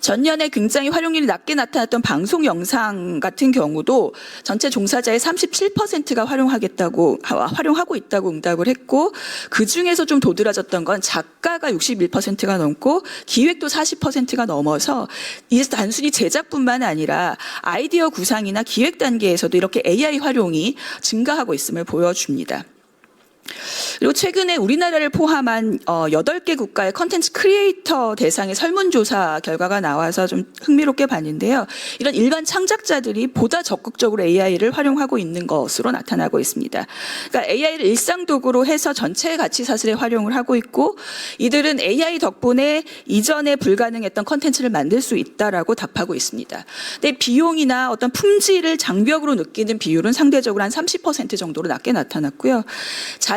전년에 굉장히 활용률이 낮게 나타났던 방송 영상 같은 경우도 전체 종사자의 37%가 활용하고 있다고 응답을 했고 그 중에서 좀 도드라졌던 건 작가가 61%가 넘고 기획도 40%가 넘어서 이게 단순히 제작뿐만 아니라 아이디어 구상이나 기획 단계에서도 이렇게 AI 활용이 증가하고 있음을 보여줍니다. 그리고 최근에 우리나라를 포함한 8개 국가의 컨텐츠 크리에이터 대상의 설문조사 결과가 나와서 좀 흥미롭게 봤는데요. 이런 일반 창작자들이 보다 적극적으로 AI를 활용하고 있는 것으로 나타나고 있습니다. 그러니까 AI를 일상 도구로 해서 전체 가치 사슬에 활용을 하고 있고 이들은 AI 덕분에 이전에 불가능했던 컨텐츠를 만들 수 있다라고 답하고 있습니다. 근데 비용이나 어떤 품질을 장벽으로 느끼는 비율은 상대적으로 한 30% 정도로 낮게 나타났고요.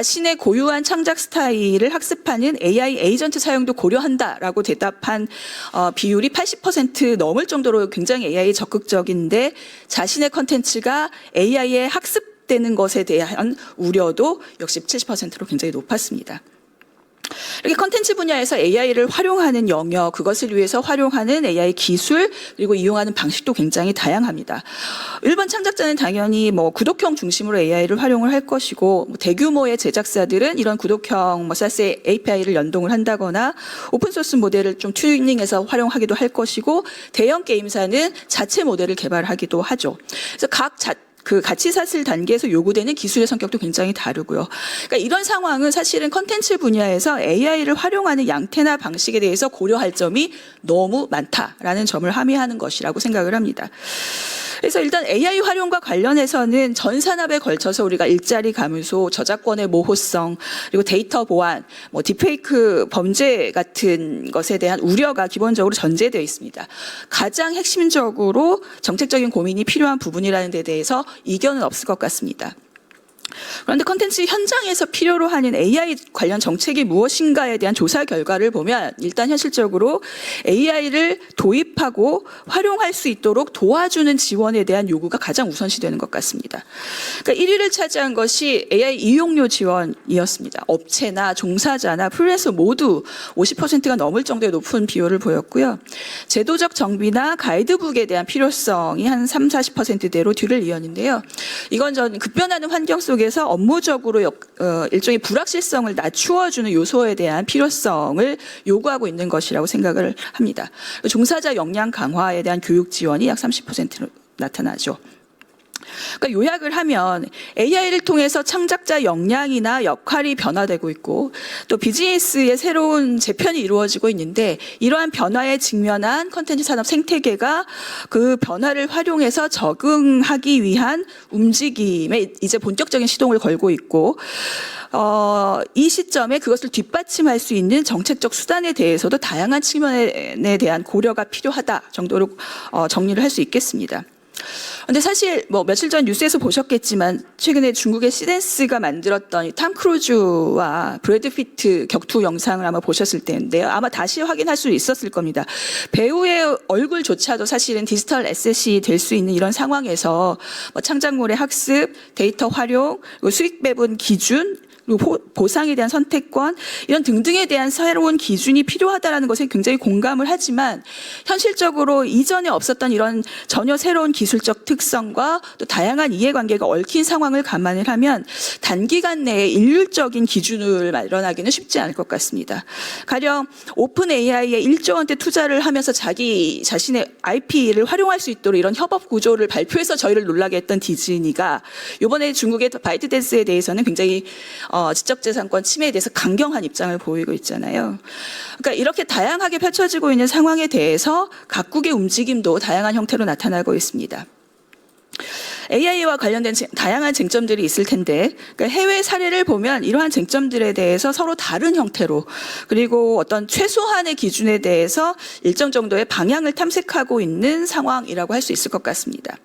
자신의 고유한 창작 스타일을 학습하는 AI 에이전트 사용도 고려한다라고 대답한 비율이 80% 넘을 정도로 굉장히 AI에 적극적인데 자신의 컨텐츠가 AI에 학습되는 것에 대한 우려도 역시 70%로 굉장히 높았습니다. 이렇게 컨텐츠 분야에서 AI를 활용하는 영역, 그것을 위해서 활용하는 AI 기술, 그리고 이용하는 방식도 굉장히 다양합니다. 일반 창작자는 당연히 구독형 중심으로 AI를 활용을 할 것이고, 대규모의 제작사들은 이런 구독형 SaaS API를 연동을 한다거나 오픈소스 모델을 좀 튜닝해서 활용하기도 할 것이고, 대형 게임사는 자체 모델을 개발하기도 하죠. 그래서 그 가치 사슬 단계에서 요구되는 기술의 성격도 굉장히 다르고요. 그러니까 이런 상황은 사실은 컨텐츠 분야에서 AI를 활용하는 양태나 방식에 대해서 고려할 점이 너무 많다라는 점을 함의하는 것이라고 생각을 합니다. 그래서 일단 AI 활용과 관련해서는 전 산업에 걸쳐서 우리가 일자리 감소, 저작권의 모호성, 그리고 데이터 보안, 딥페이크 범죄 같은 것에 대한 우려가 기본적으로 전제되어 있습니다. 가장 핵심적으로 정책적인 고민이 필요한 부분이라는 데 대해서 이견은 없을 것 같습니다. 그런데 콘텐츠 현장에서 필요로 하는 AI 관련 정책이 무엇인가에 대한 조사 결과를 보면 일단 현실적으로 AI를 도입하고 활용할 수 있도록 도와주는 지원에 대한 요구가 가장 우선시되는 것 같습니다. 그러니까 1위를 차지한 것이 AI 이용료 지원이었습니다. 업체나 종사자나 프리랜서 모두 50%가 넘을 정도의 높은 비율을 보였고요. 제도적 정비나 가이드북에 대한 필요성이 한 30-40%대로 뒤를 이었는데요. 이건 전 급변하는 환경 속에서 업무적으로 일종의 불확실성을 낮추어주는 요소에 대한 필요성을 요구하고 있는 것이라고 생각을 합니다. 종사자 역량 강화에 대한 교육 지원이 약 30%로 나타나죠. 그러니까 요약을 하면 AI를 통해서 창작자 역량이나 역할이 변화되고 있고 또 비즈니스의 새로운 재편이 이루어지고 있는데 이러한 변화에 직면한 콘텐츠 산업 생태계가 그 변화를 활용해서 적응하기 위한 움직임에 이제 본격적인 시동을 걸고 있고 이 시점에 그것을 뒷받침할 수 있는 정책적 수단에 대해서도 다양한 측면에 대한 고려가 필요하다 정도로 정리를 할 수 있겠습니다. 근데 사실 뭐 며칠 전 뉴스에서 보셨겠지만 최근에 중국의 시댄스가 만들었던 탐 크루즈와 브래드 피트 격투 영상을 아마 보셨을 텐데요. 아마 다시 확인할 수 있었을 겁니다. 배우의 얼굴조차도 사실은 디지털 에셋이 될 수 있는 이런 상황에서 뭐 창작물의 학습, 데이터 활용, 그리고 수익 배분 기준, 그리고 보상에 대한 선택권 이런 등등에 대한 새로운 기준이 필요하다는 것에 굉장히 공감을 하지만 현실적으로 이전에 없었던 이런 전혀 새로운 기술적 특성과 또 다양한 이해관계가 얽힌 상황을 감안을 하면 단기간 내에 일률적인 기준을 마련하기는 쉽지 않을 것 같습니다. 가령 오픈 AI에 1조 원대 투자를 하면서 자기 자신의 IP를 활용할 수 있도록 이런 협업 구조를 발표해서 저희를 놀라게 했던 디즈니가 이번에 중국의 바이트댄스에 대해서는 굉장히 지적재산권 침해에 대해서 강경한 입장을 보이고 있잖아요. 그러니까 이렇게 다양하게 펼쳐지고 있는 상황에 대해서 각국의 움직임도 다양한 형태로 나타나고 있습니다. AI와 관련된 다양한 쟁점들이 있을 텐데 그러니까 해외 사례를 보면 이러한 쟁점들에 대해서 서로 다른 형태로 그리고 어떤 최소한의 기준에 대해서 일정 정도의 방향을 탐색하고 있는 상황이라고 할 수 있을 것 같습니다.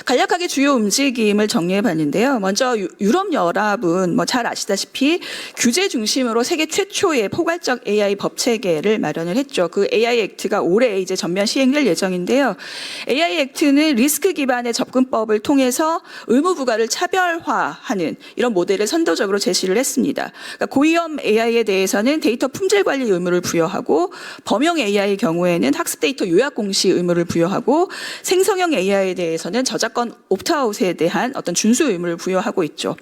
간략하게 주요 움직임을 정리해 봤는데요. 먼저 유럽연합은 뭐 잘 아시다시피 규제 중심으로 세계 최초의 포괄적 AI 법 체계를 마련을 했죠. 그 AI 액트가 올해 이제 전면 시행될 예정인데요. AI 액트는 리스크 기반의 접근법을 통해서 의무 부과를 차별화하는 이런 모델을 선도적으로 제시를 했습니다. 그러니까 고위험 AI에 대해서는 데이터 품질 관리 의무를 부여하고 범용 AI의 경우에는 학습 데이터 요약 공시 의무를 부여하고 생성형 AI에 대해서는 저작권 옵트아웃에 대한 어떤 준수 의무를 부여하고 있죠.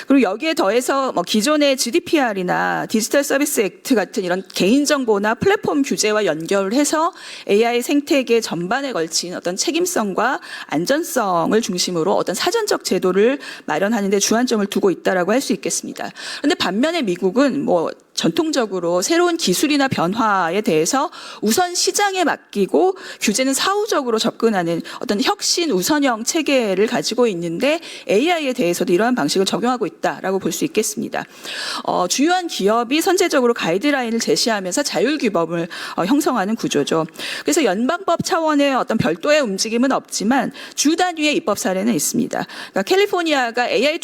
그리고 여기에 더해서 뭐 기존의 GDPR이나 디지털 서비스 액트 같은 이런 개인정보나 플랫폼 규제와 연결을 해서 AI 생태계 전반에 걸친 어떤 책임성과 안전성을 중심으로 어떤 사전적 제도를 마련하는 데 주안점을 두고 있다라고 할 수 있겠습니다. 그런데 반면에 미국은 뭐 전통적으로 새로운 기술이나 변화에 대해서 우선 시장에 맡기고 규제는 사후적으로 접근하는 어떤 혁신 우선형 체계를 가지고 있는데 AI에 대해서도 이러한 방식을 적용하고 있다라고 볼 수 있겠습니다. 주요한 기업이 선제적으로 가이드라인을 제시하면서 자율규범을 형성하는 구조죠. 그래서 연방법 차원의 어떤 별도의 움직임은 없지만 주 단위의 입법 사례는 있습니다. 그러니까 캘리포니아가 AI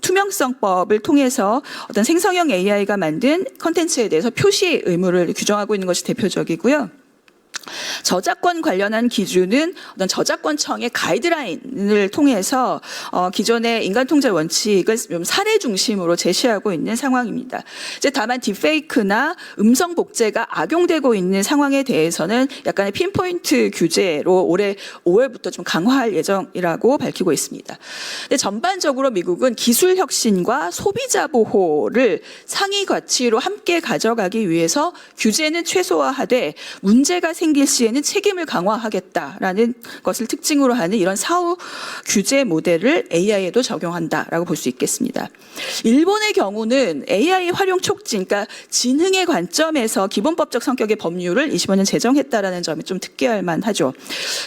투명성법을 통해서 어떤 생성형 AI가 만든 콘텐츠에 대해서 표시 의무를 규정하고 있는 것이 대표적이고요. 저작권 관련한 기준은 어떤 저작권청의 가이드라인을 통해서 기존의 인간통제 원칙을 좀 사례 중심으로 제시하고 있는 상황입니다. 이제 다만 딥페이크나 음성 복제가 악용되고 있는 상황에 대해서는 약간의 핀포인트 규제로 올해 5월부터 좀 강화할 예정이라고 밝히고 있습니다. 근데 전반적으로 미국은 기술 혁신과 소비자 보호를 상위 가치로 함께 가져가기 위해서 규제는 최소화하되 문제가 생길 시에는 책임을 강화하겠다라는 것을 특징으로 하는 이런 사후 규제 모델을 AI에도 적용한다라고 볼 수 있겠습니다. 일본의 경우는 AI 활용 촉진, 그러니까 진흥의 관점에서 기본법적 성격의 법률을 25년 제정했다라는 점이 좀 특기할 만하죠.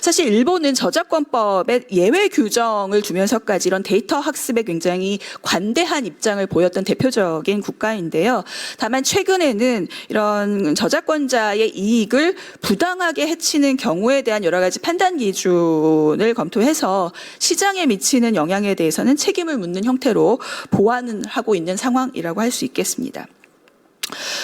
사실 일본은 저작권법에 예외 규정을 두면서까지 이런 데이터 학습에 굉장히 관대한 입장을 보였던 대표적인 국가인데요. 다만 최근에는 이런 저작권자의 이익을 부당 부당하게 해치는 경우에 대한 여러 가지 판단 기준을 검토해서 시장에 미치는 영향에 대해서는 책임을 묻는 형태로 보완을 하고 있는 상황이라고 할 수 있겠습니다.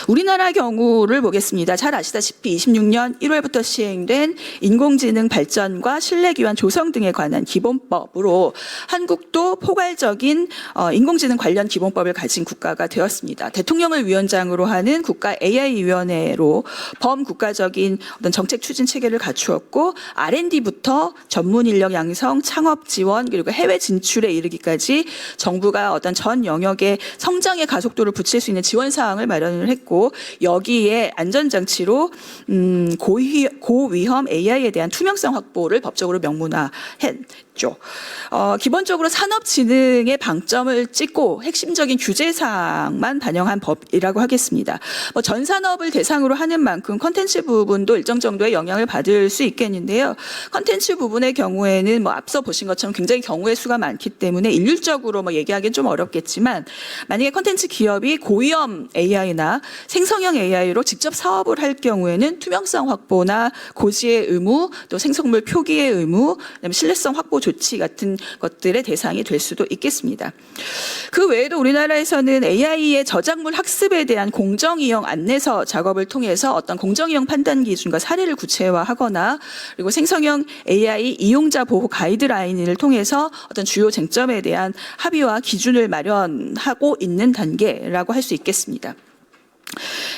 우리나라 경우를 보겠습니다. 잘 아시다시피 26년 1월부터 시행된 인공지능 발전과 신뢰기반 조성 등에 관한 기본법으로 한국도 포괄적인 인공지능 관련 기본법을 가진 국가가 되었습니다. 대통령을 위원장으로 하는 국가 AI위원회로 범국가적인 어떤 정책 추진 체계를 갖추었고 R&D부터 전문 인력 양성, 창업 지원 그리고 해외 진출에 이르기까지 정부가 어떤 전 영역의 성장의 가속도를 붙일 수 있는 지원 사항을 마련을 했고 여기에 안전장치로 고위험 AI에 대한 투명성 확보를 법적으로 명문화했죠. 기본적으로 산업진흥의 방점을 찍고 핵심적인 규제사항만 반영한 법이라고 하겠습니다. 전 산업을 대상으로 하는 만큼 콘텐츠 부분도 일정 정도의 영향을 받을 수 있겠는데요. 콘텐츠 부분의 경우에는 앞서 보신 것처럼 굉장히 경우의 수가 많기 때문에 일률적으로 얘기하기는 좀 어렵겠지만 만약에 콘텐츠 기업이 고위험 AI나 생성형 AI로 직접 사업을 할 경우에는 투명성 확보나 고지의 의무, 또 생성물 표기의 의무, 그다음에 신뢰성 확보 조치 같은 것들의 대상이 될 수도 있겠습니다. 그 외에도 우리나라에서는 AI의 저작물 학습에 대한 공정이용 안내서 작업을 통해서 어떤 공정이용 판단 기준과 사례를 구체화하거나 그리고 생성형 AI 이용자 보호 가이드라인을 통해서 어떤 주요 쟁점에 대한 합의와 기준을 마련하고 있는 단계라고 할 수 있겠습니다.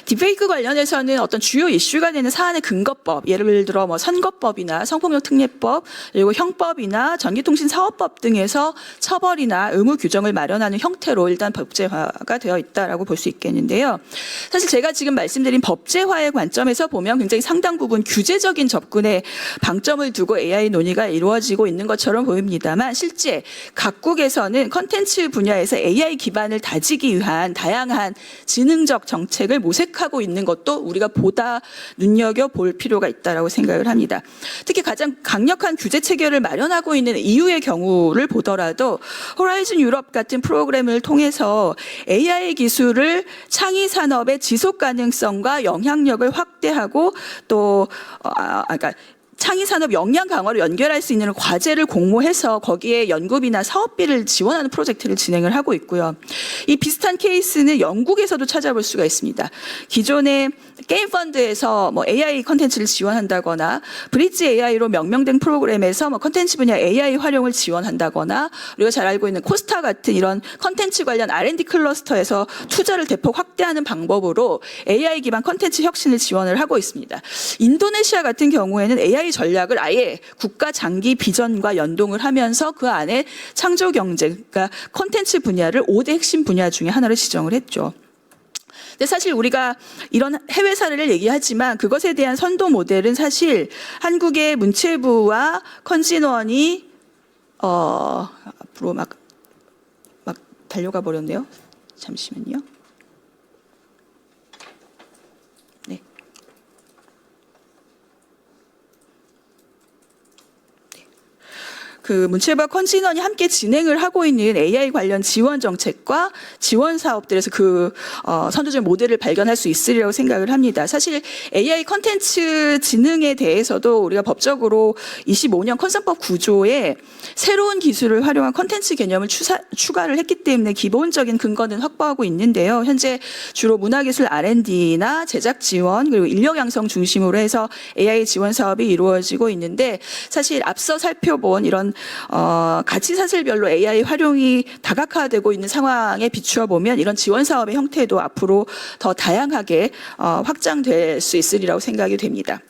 딥페이크 관련해서는 어떤 주요 이슈가 되는 사안의 근거법, 예를 들어 선거법이나 성폭력 특례법, 그리고 형법이나 전기통신사업법 등에서 처벌이나 의무 규정을 마련하는 형태로 일단 법제화가 되어 있다라고 볼 수 있겠는데요. 사실 제가 지금 말씀드린 법제화의 관점에서 보면 굉장히 상당 부분 규제적인 접근에 방점을 두고 AI 논의가 이루어지고 있는 것처럼 보입니다만 실제 각국에서는 콘텐츠 분야에서 AI 기반을 다지기 위한 다양한 지능적 정책을 모색하고 있는 것도 우리가 보다 눈여겨볼 필요가 있다고 생각을 합니다. 특히 가장 강력한 규제 체계를 마련하고 있는 EU의 경우를 보더라도 호라이즌 유럽 같은 프로그램을 통해서 AI 기술을 창의 산업의 지속 가능성과 영향력을 확대하고 또 그러니까 창의산업 역량 강화로 연결할 수 있는 과제를 공모해서 거기에 연구비나 사업비를 지원하는 프로젝트를 진행을 하고 있고요. 이 비슷한 케이스는 영국에서도 찾아볼 수가 있습니다. 기존의 게임 펀드에서 AI 컨텐츠를 지원한다거나 브릿지 AI로 명명된 프로그램에서 컨텐츠 분야 AI 활용을 지원한다거나 우리가 잘 알고 있는 코스타 같은 이런 컨텐츠 관련 R&D 클러스터에서 투자를 대폭 확대하는 방법으로 AI 기반 컨텐츠 혁신을 지원을 하고 있습니다. 인도네시아 같은 경우에는 AI 전략을 아예 국가 장기 비전과 연동을 하면서 그 안에 창조 경제, 그러니까 콘텐츠 분야를 5대 핵심 분야 중에 하나로 지정을 했죠. 근데 사실 우리가 이런 해외 사례를 얘기하지만 그것에 대한 선도 모델은 사실 한국의 문체부와 컨진원이 앞으로 막 달려가 버렸네요. 잠시만요. 그 문체부와 컨진원이 함께 진행을 하고 있는 AI 관련 지원 정책과 지원 사업들에서 그 선도적 모델을 발견할 수 있으리라고 생각을 합니다. 사실 AI 컨텐츠 지능에 대해서도 우리가 법적으로 25년 컨설법 구조에 새로운 기술을 활용한 컨텐츠 개념을 추가를 했기 때문에 기본적인 근거는 확보하고 있는데요. 현재 주로 문화기술 R&D나 제작 지원 그리고 인력 양성 중심으로 해서 AI 지원 사업이 이루어지고 있는데 사실 앞서 살펴본 이런 가치 사슬별로 AI 활용이 다각화되고 있는 상황에 비추어 보면 이런 지원 사업의 형태도 앞으로 더 다양하게 확장될 수 있으리라고 생각이 됩니다.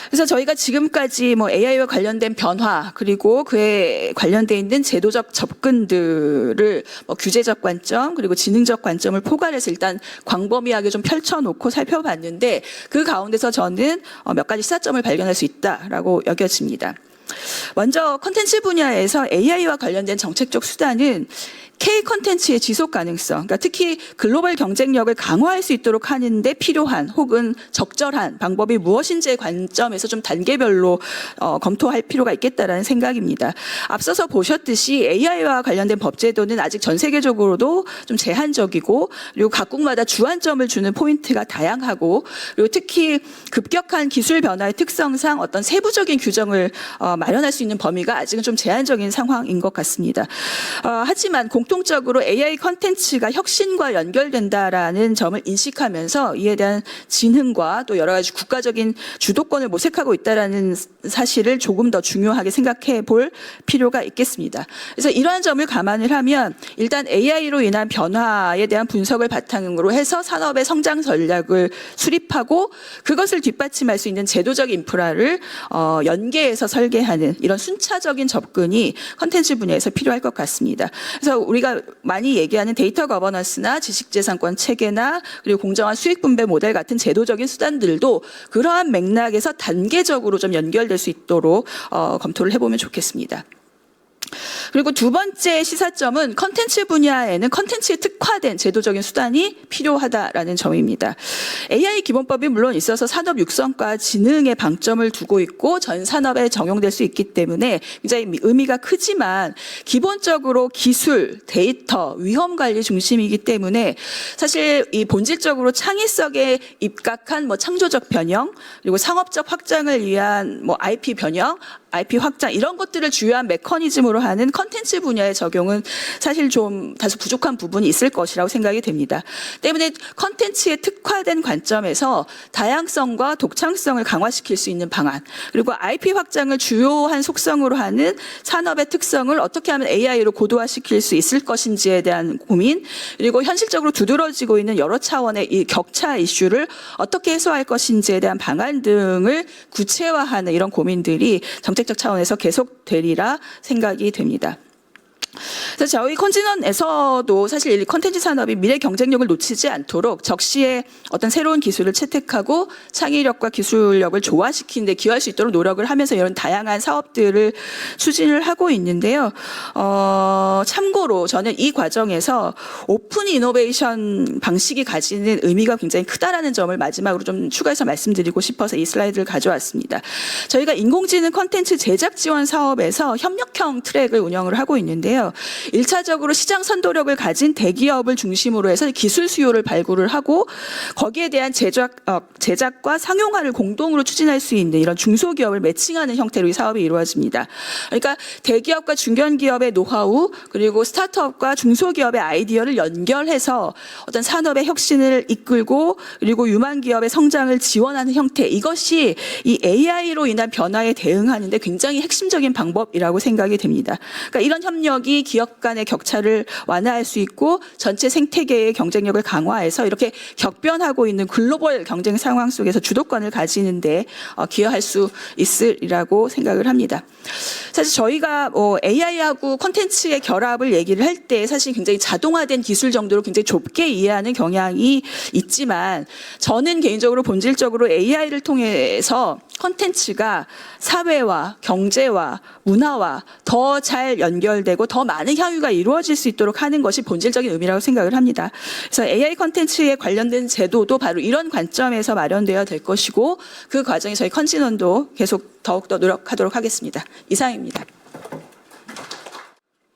그래서 저희가 지금까지 AI와 관련된 변화 그리고 그에 관련돼 있는 제도적 접근들을 규제적 관점 그리고 지능적 관점을 포괄해서 일단 광범위하게 좀 펼쳐놓고 살펴봤는데 그 가운데서 저는 몇 가지 시사점을 발견할 수 있다라고 여겨집니다. 먼저 콘텐츠 분야에서 AI와 관련된 정책적 수단은 K 콘텐츠의 지속 가능성, 그러니까 특히 글로벌 경쟁력을 강화할 수 있도록 하는데 필요한 혹은 적절한 방법이 무엇인지의 관점에서 좀 단계별로 검토할 필요가 있겠다라는 생각입니다. 앞서서 보셨듯이 AI와 관련된 법제도는 아직 전 세계적으로도 좀 제한적이고, 그리고 각국마다 주안점을 주는 포인트가 다양하고, 그리고 특히 급격한 기술 변화의 특성상 어떤 세부적인 규정을 마련할 수 있는 범위가 아직은 좀 제한적인 상황인 것 같습니다. 하지만 공통적으로 AI 콘텐츠가 혁신과 연결된다라는 점을 인식하면서 이에 대한 진흥과 또 여러 가지 국가적인 주도권을 모색하고 있다라는 사실을 조금 더 중요하게 생각해 볼 필요가 있겠습니다. 그래서 이러한 점을 감안을 하면 일단 AI로 인한 변화에 대한 분석을 바탕으로 해서 산업의 성장 전략을 수립하고 그것을 뒷받침할 수 있는 제도적 인프라를 연계해서 설계하는 이런 순차적인 접근이 콘텐츠 분야에서 필요할 것 같습니다. 그래서 우리가 많이 얘기하는 데이터 거버넌스나 지식재산권 체계나 그리고 공정한 수익 분배 모델 같은 제도적인 수단들도 그러한 맥락에서 단계적으로 좀 연결될 수 있도록 검토를 해보면 좋겠습니다. 그리고 두 번째 시사점은 콘텐츠 분야에는 콘텐츠에 특화된 제도적인 수단이 필요하다라는 점입니다. AI 기본법이 물론 있어서 산업 육성과 진흥에 방점을 두고 있고 전 산업에 적용될 수 있기 때문에 굉장히 의미가 크지만 기본적으로 기술, 데이터, 위험 관리 중심이기 때문에 사실 이 본질적으로 창의성에 입각한 창조적 변형, 그리고 상업적 확장을 위한 IP 변형, IP 확장 이런 것들을 주요한 메커니즘으로 하는 컨텐츠 분야의 적용은 사실 좀 다소 부족한 부분이 있을 것이라고 생각이 됩니다. 때문에 컨텐츠에 특화된 관점에서 다양성과 독창성을 강화시킬 수 있는 방안, 그리고 IP 확장을 주요한 속성으로 하는 산업의 특성을 어떻게 하면 AI로 고도화시킬 수 있을 것인지에 대한 고민, 그리고 현실적으로 두드러지고 있는 여러 차원의 이 격차 이슈를 어떻게 해소할 것인지에 대한 방안 등을 구체화하는 이런 고민들이 정책적 차원에서 계속되리라 생각이 됩니다. 그래서 저희 컨진원에서도 사실 이 콘텐츠 산업이 미래 경쟁력을 놓치지 않도록 적시에 어떤 새로운 기술을 채택하고 창의력과 기술력을 조화시키는 데 기여할 수 있도록 노력을 하면서 이런 다양한 사업들을 추진을 하고 있는데요. 참고로 저는 이 과정에서 오픈 이노베이션 방식이 가지는 의미가 굉장히 크다라는 점을 마지막으로 좀 추가해서 말씀드리고 싶어서 이 슬라이드를 가져왔습니다. 저희가 인공지능 콘텐츠 제작 지원 사업에서 협력형 트랙을 운영을 하고 있는데요. 1차적으로 시장 선도력을 가진 대기업을 중심으로 해서 기술 수요를 발굴을 하고 거기에 대한 제작과 상용화를 공동으로 추진할 수 있는 이런 중소기업을 매칭하는 형태로 이 사업이 이루어집니다. 그러니까 대기업과 중견기업의 노하우 그리고 스타트업과 중소기업의 아이디어를 연결해서 어떤 산업의 혁신을 이끌고 그리고 유망기업의 성장을 지원하는 형태, 이것이 이 AI로 인한 변화에 대응하는 데 굉장히 핵심적인 방법이라고 생각이 됩니다. 그러니까 이런 협력이 기업 간의 격차를 완화할 수 있고 전체 생태계의 경쟁력을 강화해서 이렇게 격변하고 있는 글로벌 경쟁 상황 속에서 주도권을 가지는데 기여할 수 있으리라고 생각을 합니다. 사실 저희가 AI하고 콘텐츠의 결합을 얘기를 할 때 사실 굉장히 자동화된 기술 정도로 굉장히 좁게 이해하는 경향이 있지만 저는 개인적으로 본질적으로 AI를 통해서 콘텐츠가 사회와 경제와 문화와 더 잘 연결되고 더 많은 향유가 이루어질 수 있도록 하는 것이 본질적인 의미라고 생각을 합니다. 그래서 AI 콘텐츠에 관련된 제도도 바로 이런 관점에서 마련되어야 될 것이고 그 과정에 저희 컨진원도 계속 더욱더 노력하도록 하겠습니다. 이상입니다.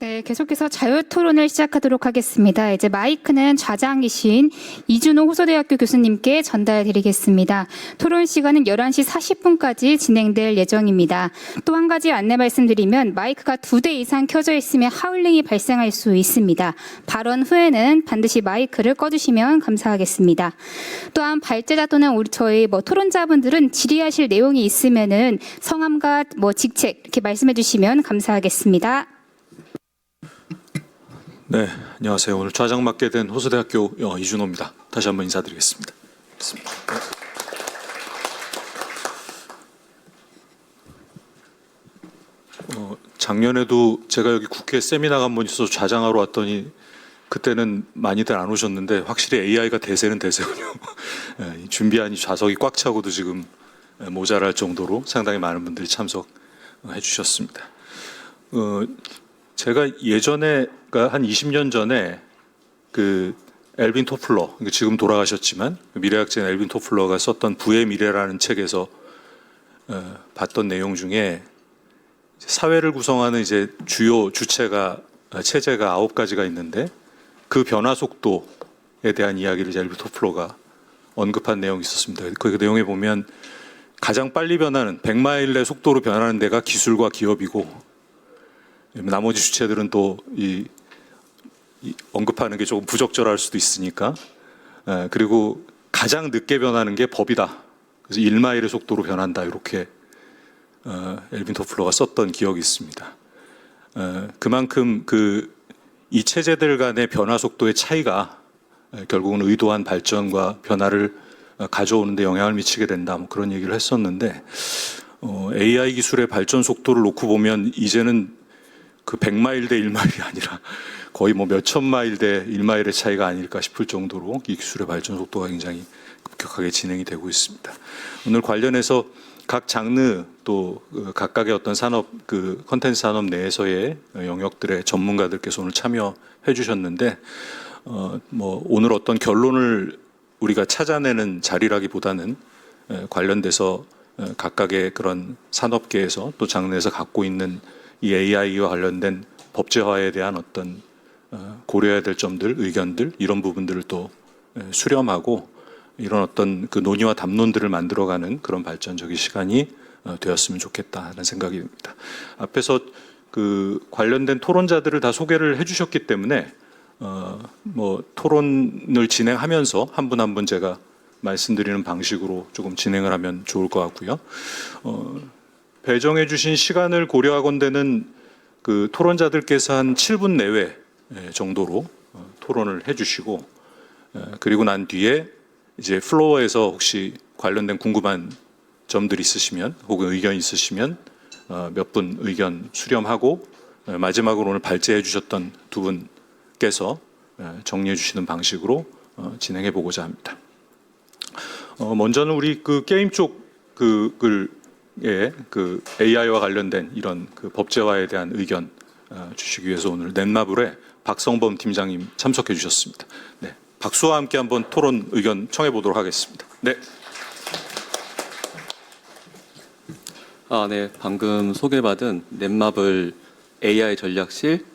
네, 계속해서 자유토론을 시작하도록 하겠습니다. 이제 마이크는 좌장이신 이준호 호서대학교 교수님께 전달드리겠습니다. 토론 시간은 11시 40분까지 진행될 예정입니다. 또 한 가지 안내 말씀드리면 마이크가 2대 이상 켜져 있으면 하울링이 발생할 수 있습니다. 발언 후에는 반드시 마이크를 꺼주시면 감사하겠습니다. 또한 발제자 또는 저희 토론자분들은 질의하실 내용이 있으면은 성함과 직책 이렇게 말씀해 주시면 감사하겠습니다. 네, 안녕하세요. 오늘 좌장 맡게 된 호서대학교 이준호입니다. 다시 한번 인사드리겠습니다. 작년에도 제가 여기 국회 세미나가 한 번 있어서 좌장하러 왔더니 그때는 많이들 안 오셨는데 확실히 AI가 대세는 대세군요. 준비한 이 좌석이 꽉 차고도 지금 모자랄 정도로 상당히 많은 분들이 참석해 주셨습니다. 제가 예전에 그러니까 한 20년 전에 그 엘빈 토플러, 지금 돌아가셨지만 미래학자인 엘빈 토플러가 썼던 부의 미래라는 책에서 봤던 내용 중에 사회를 구성하는 이제 주요 주체가 체제가 9가지가 있는데 그 변화 속도에 대한 이야기를 이제 엘빈 토플러가 언급한 내용이 있었습니다. 그 내용에 보면 가장 빨리 변하는 100마일의 속도로 변하는 데가 기술과 기업이고 나머지 주체들은 또 언급하는 게 조금 부적절할 수도 있으니까 그리고 가장 늦게 변하는 게 법이다. 그래서 1마일의 속도로 변한다. 이렇게 엘빈 토플러가 썼던 기억이 있습니다. 그만큼 이 체제들 간의 변화 속도의 차이가 결국은 의도한 발전과 변화를 가져오는 데 영향을 미치게 된다. 뭐 그런 얘기를 했었는데 AI 기술의 발전 속도를 놓고 보면 이제는 그 100마일 대 1마일이 아니라 거의 뭐 몇천 마일 대 1마일의 차이가 아닐까 싶을 정도로 이 기술의 발전 속도가 굉장히 급격하게 진행이 되고 있습니다. 오늘 관련해서 각 장르 또 각각의 어떤 산업 그 컨텐츠 산업 내에서의 영역들의 전문가들께서 오늘 참여해 주셨는데 뭐 오늘 어떤 결론을 우리가 찾아내는 자리라기보다는 관련돼서 각각의 그런 산업계에서 또 장르에서 갖고 있는 이 AI와 관련된 법제화에 대한 어떤 고려해야 될 점들, 의견들 이런 부분들을 또 수렴하고 이런 어떤 그 논의와 담론들을 만들어가는 그런 발전적인 시간이 되었으면 좋겠다는 생각이 듭니다. 앞에서 그 관련된 토론자들을 다 소개를 해주셨기 때문에 뭐 토론을 진행하면서 한 분 한 분 제가 말씀드리는 방식으로 조금 진행을 하면 좋을 것 같고요. 배정해 주신 시간을 고려하건대는 그 토론자들께서 한 7분 내외 정도로 토론을 해주시고 그리고 난 뒤에 이제 플로어에서 혹시 관련된 궁금한 점들 있으시면 혹은 의견 있으시면 몇 분 의견 수렴하고 마지막으로 오늘 발제해 주셨던 두 분께서 정리해 주시는 방식으로 진행해 보고자 합니다. 먼저는 우리 그 게임 쪽 그 AI와 관련된 이런 그 법제화에 대한 의견 주시기 위해서 오늘 넷마블의 박성범 팀장님 참석해 주셨습니다. 네, 박수와 함께 한번 토론 의견 청해 보도록 하겠습니다. 네. 네, 방금 소개받은 넷마블 AI 전략실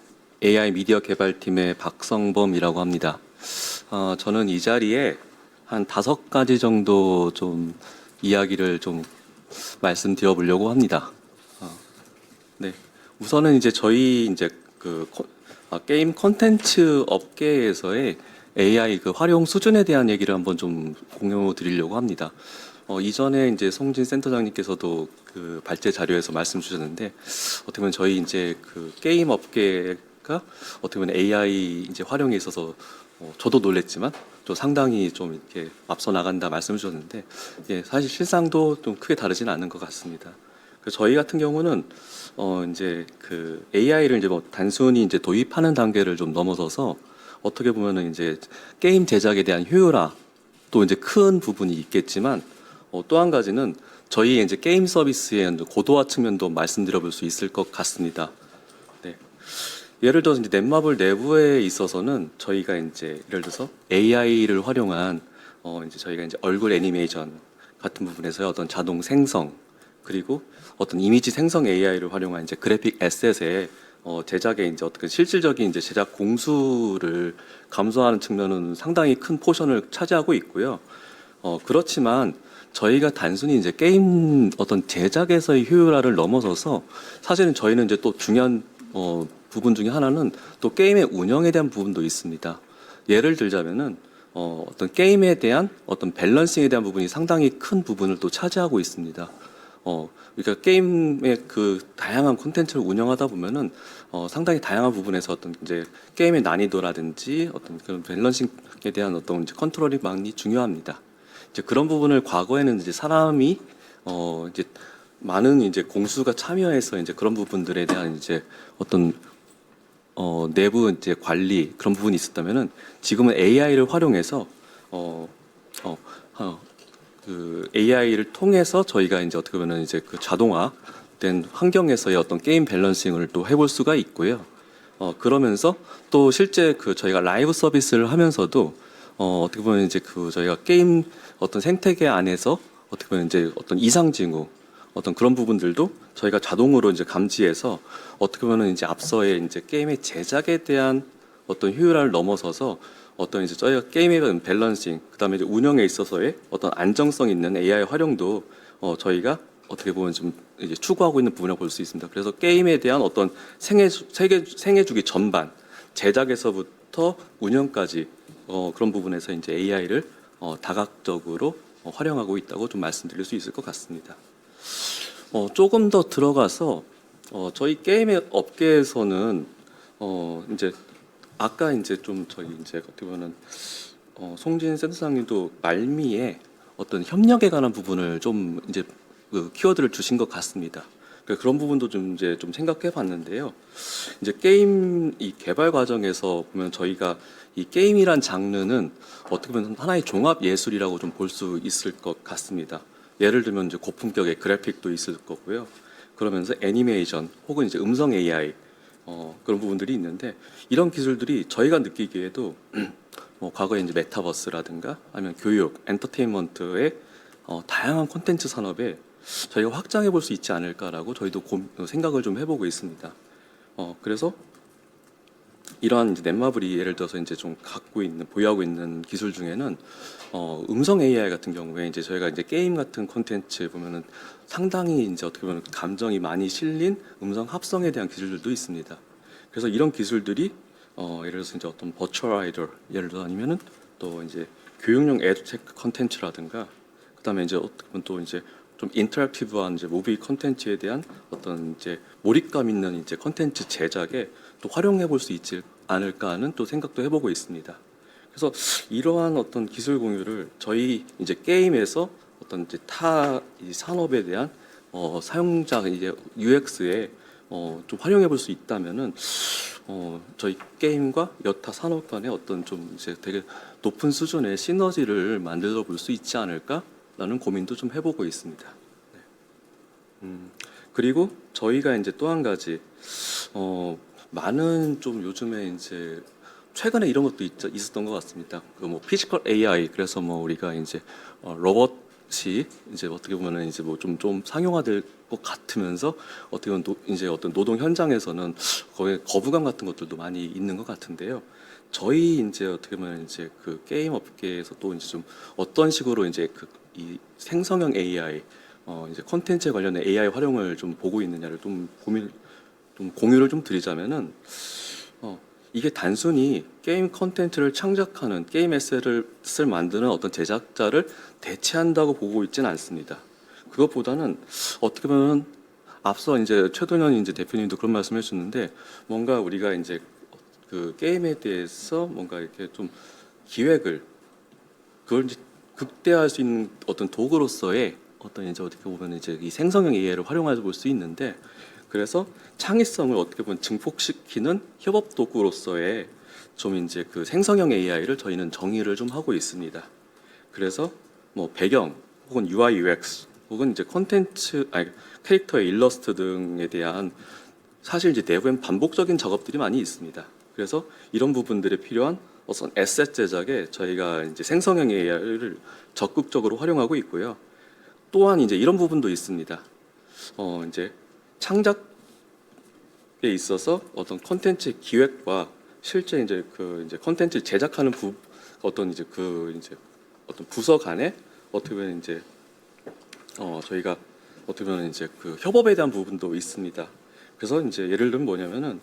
AI 미디어 개발팀의 박성범이라고 합니다. 저는 이 자리에 한 5가지 정도 좀 이야기를 좀 말씀드려 보려고 합니다. 네, 우선은 이제 저희 이제 그 게임 콘텐츠 업계에서의 AI 그 활용 수준에 대한 얘기를 한번 좀 공유 드리려고 합니다. 이전에 이제 송진 센터장님께서도 그 발제 자료에서 말씀 주셨는데 어떻게 보면 저희 이제 그 게임 업계가 어떻게 보면 AI 이제 활용에 있어서 저도 놀랬지만 또 상당히 좀 이렇게 앞서 나간다 말씀 주셨는데 예, 사실 실상도 좀 크게 다르지는 않은 것 같습니다. 그래서 저희 같은 경우는 이제 그 AI를 이제 뭐 단순히 이제 도입하는 단계를 좀 넘어서서 어떻게 보면은 이제 게임 제작에 대한 효율화 또 이제 큰 부분이 있겠지만 또 한 가지는 저희 이제 게임 서비스의 고도화 측면도 말씀드려볼 수 있을 것 같습니다. 네. 예를 들어서 이제 넷마블 내부에 있어서는 저희가 이제 예를 들어서 AI를 활용한 이제 저희가 이제 얼굴 애니메이션 같은 부분에서의 어떤 자동 생성 그리고 어떤 이미지 생성 AI를 활용한 이제 그래픽 에셋의 제작에 이제 어떻게 실질적인 이제 제작 공수를 감소하는 측면은 상당히 큰 포션을 차지하고 있고요. 그렇지만 저희가 단순히 이제 게임 어떤 제작에서의 효율화를 넘어서서 사실은 저희는 이제 또 중요한 부분 중에 하나는 또 게임의 운영에 대한 부분도 있습니다. 예를 들자면은 어떤 게임에 대한 어떤 밸런싱에 대한 부분이 상당히 큰 부분을 또 차지하고 있습니다. 그러니까 게임의 그 다양한 콘텐츠를 운영하다 보면은 상당히 다양한 부분에서 어떤 이제 게임의 난이도라든지 어떤 그런 밸런싱에 대한 어떤 이제 컨트롤이 많이 중요합니다. 이제 그런 부분을 과거에는 이제 사람이 이제 많은 이제 공수가 참여해서 이제 그런 부분들에 대한 이제 어떤 내부 이제 관리 그런 부분이 있었다면은 지금은 AI를 활용해서 그 AI를 통해서 저희가 이제 어떻게 보면 이제 그 자동화된 환경에서의 어떤 게임 밸런싱을 또 해볼 수가 있고요. 그러면서 또 실제 그 저희가 라이브 서비스를 하면서도 어떻게 보면 이제 그 저희가 게임 어떤 생태계 안에서 어떻게 보면 이제 어떤 이상 징후 어떤 그런 부분들도 저희가 자동으로 이제 감지해서 어떻게 보면 이제 앞서의 이제 게임의 제작에 대한 어떤 효율화를 넘어서서 어떤 이제 저희가 게임에 대한 밸런싱, 그다음에 이제 운영에 있어서의 어떤 안정성 있는 AI 활용도 저희가 어떻게 보면 좀 이제 추구하고 있는 부분이라고 볼 수 있습니다. 그래서 게임에 대한 어떤 생애 주기 전반, 제작에서부터 운영까지 그런 부분에서 이제 AI를 다각적으로 활용하고 있다고 좀 말씀드릴 수 있을 것 같습니다. 조금 더 들어가서 저희 게임의 업계에서는 이제 아까 이제 좀 저희 이제 어떻게 보면 송진 센터장님도 말미에 어떤 협력에 관한 부분을 좀 이제 그 키워드를 주신 것 같습니다. 그런 부분도 좀 이제 좀 생각해 봤는데요. 이제 게임 이 개발 과정에서 보면 저희가 이 게임이란 장르는 어떻게 보면 하나의 종합 예술이라고 좀 볼 수 있을 것 같습니다. 예를 들면 이제 고품격의 그래픽도 있을 거고요. 그러면서 애니메이션 혹은 이제 음성 AI 그런 부분들이 있는데 이런 기술들이 저희가 느끼기에도 과거에 이제 메타버스라든가 아니면 교육, 엔터테인먼트의 다양한 콘텐츠 산업에 저희가 확장해 볼 수 있지 않을까라고 저희도 생각을 좀 해보고 있습니다. 그래서 이러한 이제 넷마블이 예를 들어서 이제 좀 보유하고 있는 기술 중에는 음성 AI 같은 경우에 이제 저희가 이제 게임 같은 콘텐츠 보면은 상당히 이제 어떻게 보면 감정이 많이 실린 음성 합성에 대한 기술들도 있습니다. 그래서 이런 기술들이 예를 들어서 이제 어떤 버추얼 아이돌 예를 들어 아니면은 또 이제 교육용 에듀테크 콘텐츠라든가 그다음에 이제 어떻게 보면 또 이제 좀 인터랙티브한 이제 무비 콘텐츠에 대한 어떤 이제 몰입감 있는 이제 콘텐츠 제작에 또 활용해 볼 수 있지 않을까 하는 또 생각도 해보고 있습니다. 그래서 이러한 어떤 기술 공유를 저희 이제 게임에서 어떤 이제 타 이 산업에 대한 사용자 이제 UX에 좀 활용해 볼 수 있다면은 저희 게임과 여타 산업 간의 어떤 좀 이제 되게 높은 수준의 시너지를 만들어 볼 수 있지 않을까라는 고민도 좀 해보고 있습니다. 네. 그리고 저희가 이제 또 한 가지 많은 좀 요즘에 이제 최근에 이런 것도 있었던 것 같습니다. 그 뭐 피지컬 AI 그래서 뭐 우리가 이제 로봇이 이제 어떻게 보면은 이제 뭐 좀 상용화될 것 같으면서 어떻게 보면 이제 어떤 노동 현장에서는 거의 거부감 같은 것들도 많이 있는 것 같은데요. 저희 이제 어떻게 보면 이제 그 게임 업계에서 또 이제 좀 어떤 식으로 이제 그 이 생성형 AI 이제 콘텐츠에 관련된 AI 활용을 좀 보고 있느냐를 좀 공유를 좀 드리자면은 이게 단순히 게임 콘텐츠를 창작하는 게임 에셋을 만드는 어떤 제작자를 대체한다고 보고 있지는 않습니다. 그것보다는 어떻게 보면 앞서 이제 최동현 이제 대표님도 그런 말씀을 해주셨는데 뭔가 우리가 이제 그 게임에 대해서 뭔가 이렇게 좀 기획을 그걸 이제 극대화할 수 있는 어떤 도구로서의 어떤 이제 어떻게 보면 이제 이 생성형 AI를 활용해 볼 수 있는데 그래서 창의성을 어떻게 보면 증폭시키는 협업 도구로서의 좀 이제 그 생성형 AI를 저희는 정의를 좀 하고 있습니다. 그래서 뭐 배경 혹은 UI UX 혹은 이제 캐릭터의 일러스트 등에 대한 사실 이제 내부엔 반복적인 작업들이 많이 있습니다. 그래서 이런 부분들에 필요한 어떤 에셋 제작에 저희가 이제 생성형 AI를 적극적으로 활용하고 있고요. 또한 이제 이런 부분도 있습니다. 이제 창작에 있어서 어떤 콘텐츠 기획과 실제 이제 그 이제 콘텐츠 제작하는 어떤 부서 간에 어떻게 보면 이제 저희가 어떻게 보면 이제 그 협업에 대한 부분도 있습니다. 그래서 이제 예를 들면 뭐냐면은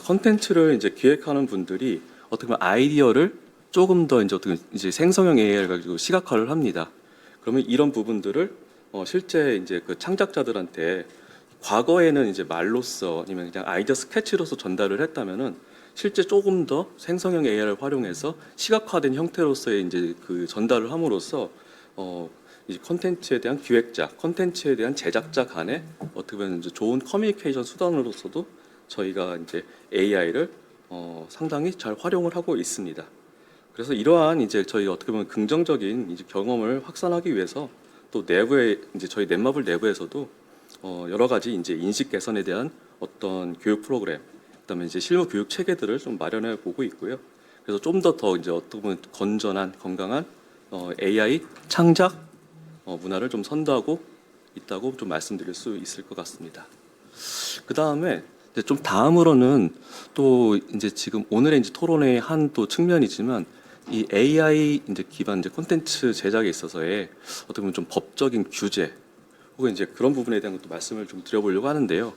콘텐츠를 이제 기획하는 분들이 어떻게 보면 아이디어를 조금 더 이제 어떻게 이제 생성형 AI를 가지고 시각화를 합니다. 그러면 이런 부분들을 실제 이제 그 창작자들한테 과거에는 이제 말로써 아니면 그냥 아이디어 스케치로서 전달을 했다면은 실제 조금 더 생성형 AI를 활용해서 시각화된 형태로서의 이제 그 전달을 함으로써 이 콘텐츠에 대한 기획자, 콘텐츠에 대한 제작자 간에 어떻게 보면 이제 좋은 커뮤니케이션 수단으로서도 저희가 이제 AI를 상당히 잘 활용을 하고 있습니다. 그래서 이러한 이제 저희 어떻게 보면 긍정적인 이제 경험을 확산하기 위해서 또 내부에 이제 저희 넷마블 내부에서도 여러 가지 이제 인식 개선에 대한 어떤 교육 프로그램 그다음에 이제 실무 교육 체계들을 좀 마련해 보고 있고요. 그래서 좀 더 이제 어떻게 보면 건전한 건강한 AI 창작 문화를 좀 선도하고 있다고 좀 말씀드릴 수 있을 것 같습니다. 그 다음에 좀 다음으로는 또 이제 지금 오늘의 이제 토론의 한 또 측면이지만 이 AI 이제 기반 이제 콘텐츠 제작에 있어서의 어떻게 보면 좀 법적인 규제 혹은 이제 그런 부분에 대한 것도 말씀을 좀 드려보려고 하는데요.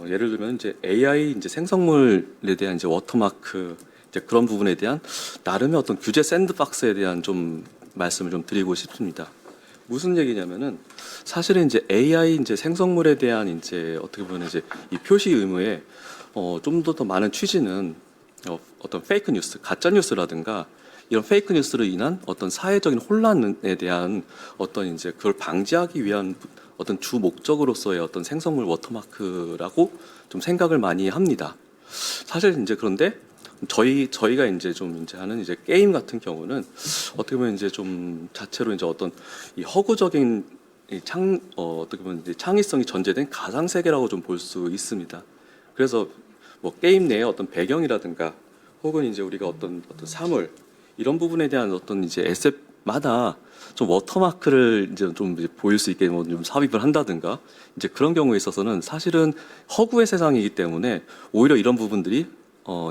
예를 들면 이제 AI 이제 생성물에 대한 이제 워터마크 이제 그런 부분에 대한 나름의 어떤 규제 샌드박스에 대한 좀 말씀을 좀 드리고 싶습니다. 무슨 얘기냐면은 사실은 이제 AI 이제 생성물에 대한 이제 어떻게 보면 이제 이 표시 의무에 좀 더 많은 취지는 어떤 페이크 뉴스, 가짜 뉴스라든가 이런 페이크 뉴스로 인한 어떤 사회적인 혼란에 대한 어떤 이제 그걸 방지하기 위한 어떤 주 목적으로서의 어떤 생성물 워터마크라고 좀 생각을 많이 합니다. 사실 이제 그런데 저희가 이제 좀 이제 하는 이제 게임 같은 경우는 어떻게 보면 이제 좀 자체로 이제 어떤 이 허구적인 어떻게 보면 이제 창의성이 전제된 가상 세계라고 좀 볼 수 있습니다. 그래서 뭐 게임 내의 어떤 배경이라든가 혹은 이제 우리가 어떤 사물 이런 부분에 대한 어떤 이제 에셋마다 좀 워터마크를 이제 좀 이제 보일 수 있게 뭐 좀 삽입을 한다든가 이제 그런 경우에 있어서는 사실은 허구의 세상이기 때문에 오히려 이런 부분들이